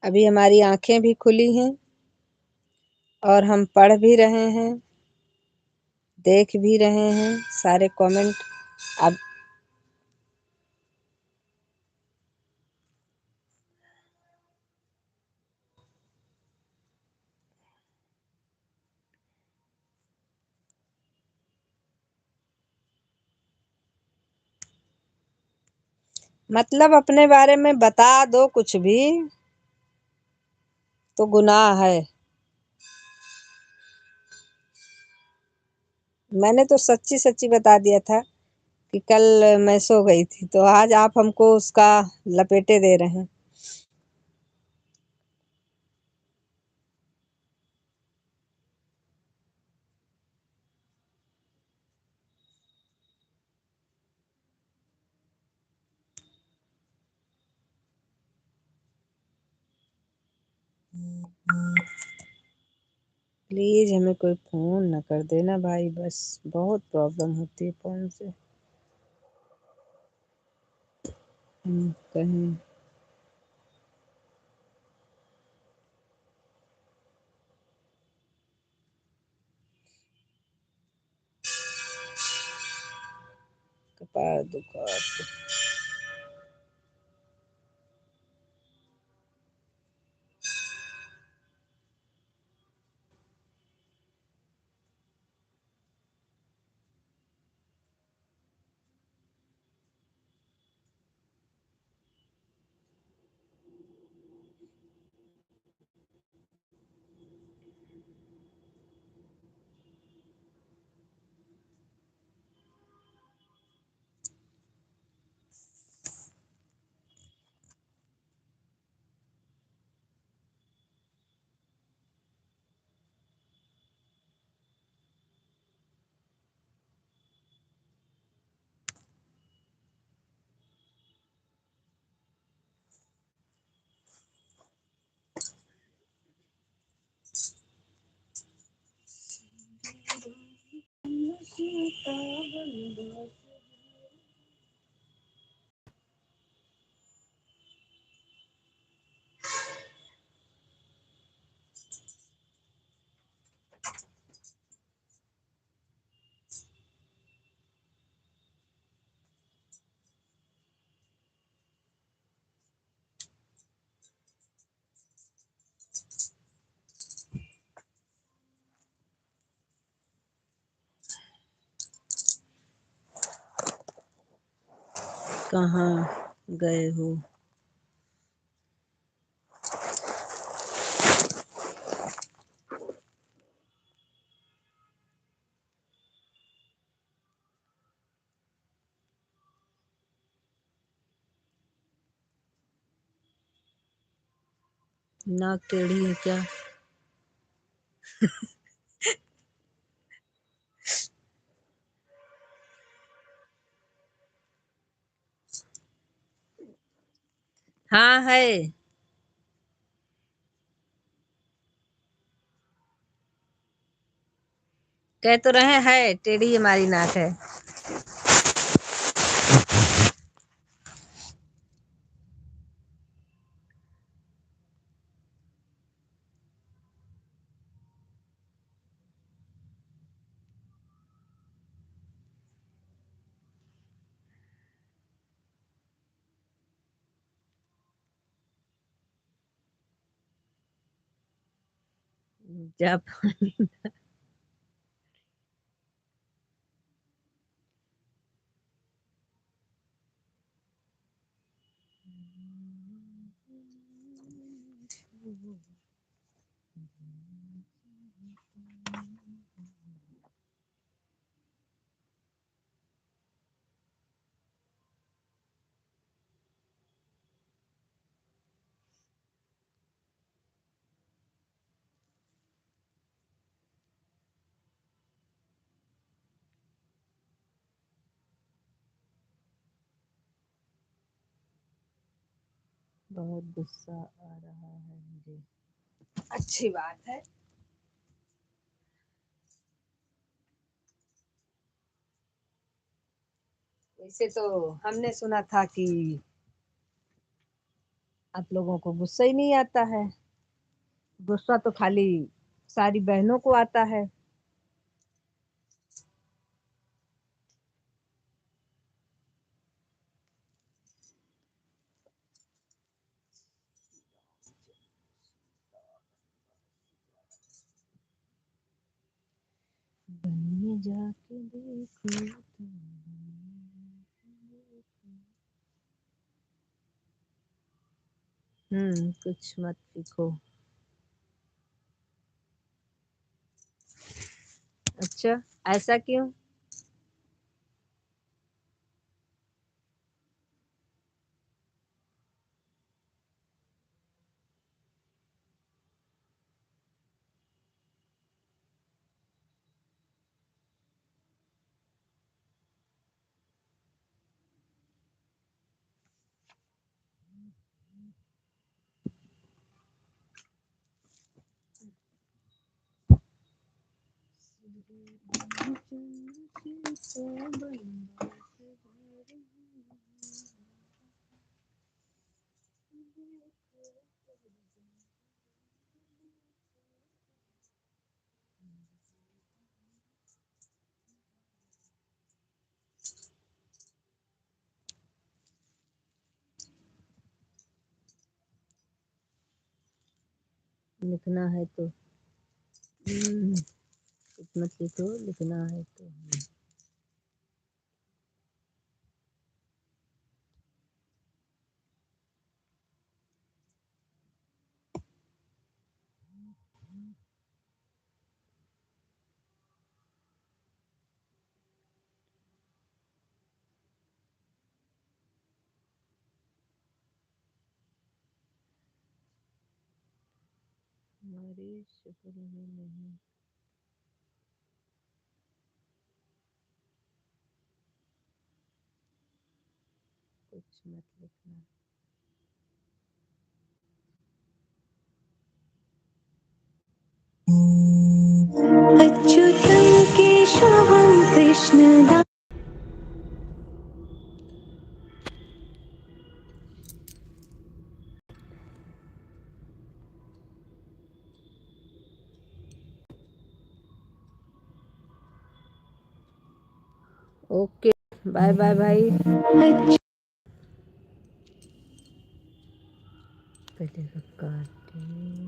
अभी हमारी आंखें भी खुली हैं और हम पढ़ भी रहे हैं, देख भी रहे हैं सारे कमेंट। अब मतलब अपने बारे में बता दो कुछ भी तो गुनाह है। मैंने तो सच्ची सच्ची बता दिया था कि कल मैं सो गई थी, तो आज आप हमको उसका लपेटे दे रहे हैं। प्लीज हमें कोई फोन ना कर देना भाई, बस बहुत प्रॉब्लम होती है फोन से। कहीं कपार दुखा। कहाँ गए हो? नाक टेढ़ी है क्या? हाँ है, कह तो रहे है टेढ़ी हमारी नाक है। जापानी बहुत गुस्सा आ रहा है मुझे। अच्छी बात है। वैसे तो हमने सुना था कि आप लोगों को गुस्सा ही नहीं आता है। गुस्सा तो खाली सारी बहनों को आता है। बन में जाके देखो तो कुछ मत लिखो। अच्छा, ऐसा क्यों? लिखना है तो कुछ मत लिखो, लिखना है तो हमारे शक्ल में नहीं। कुछ मत लिखना। अच्युतं केशवं कृष्णदा ओके, बाय बाय भाई। पहले काटे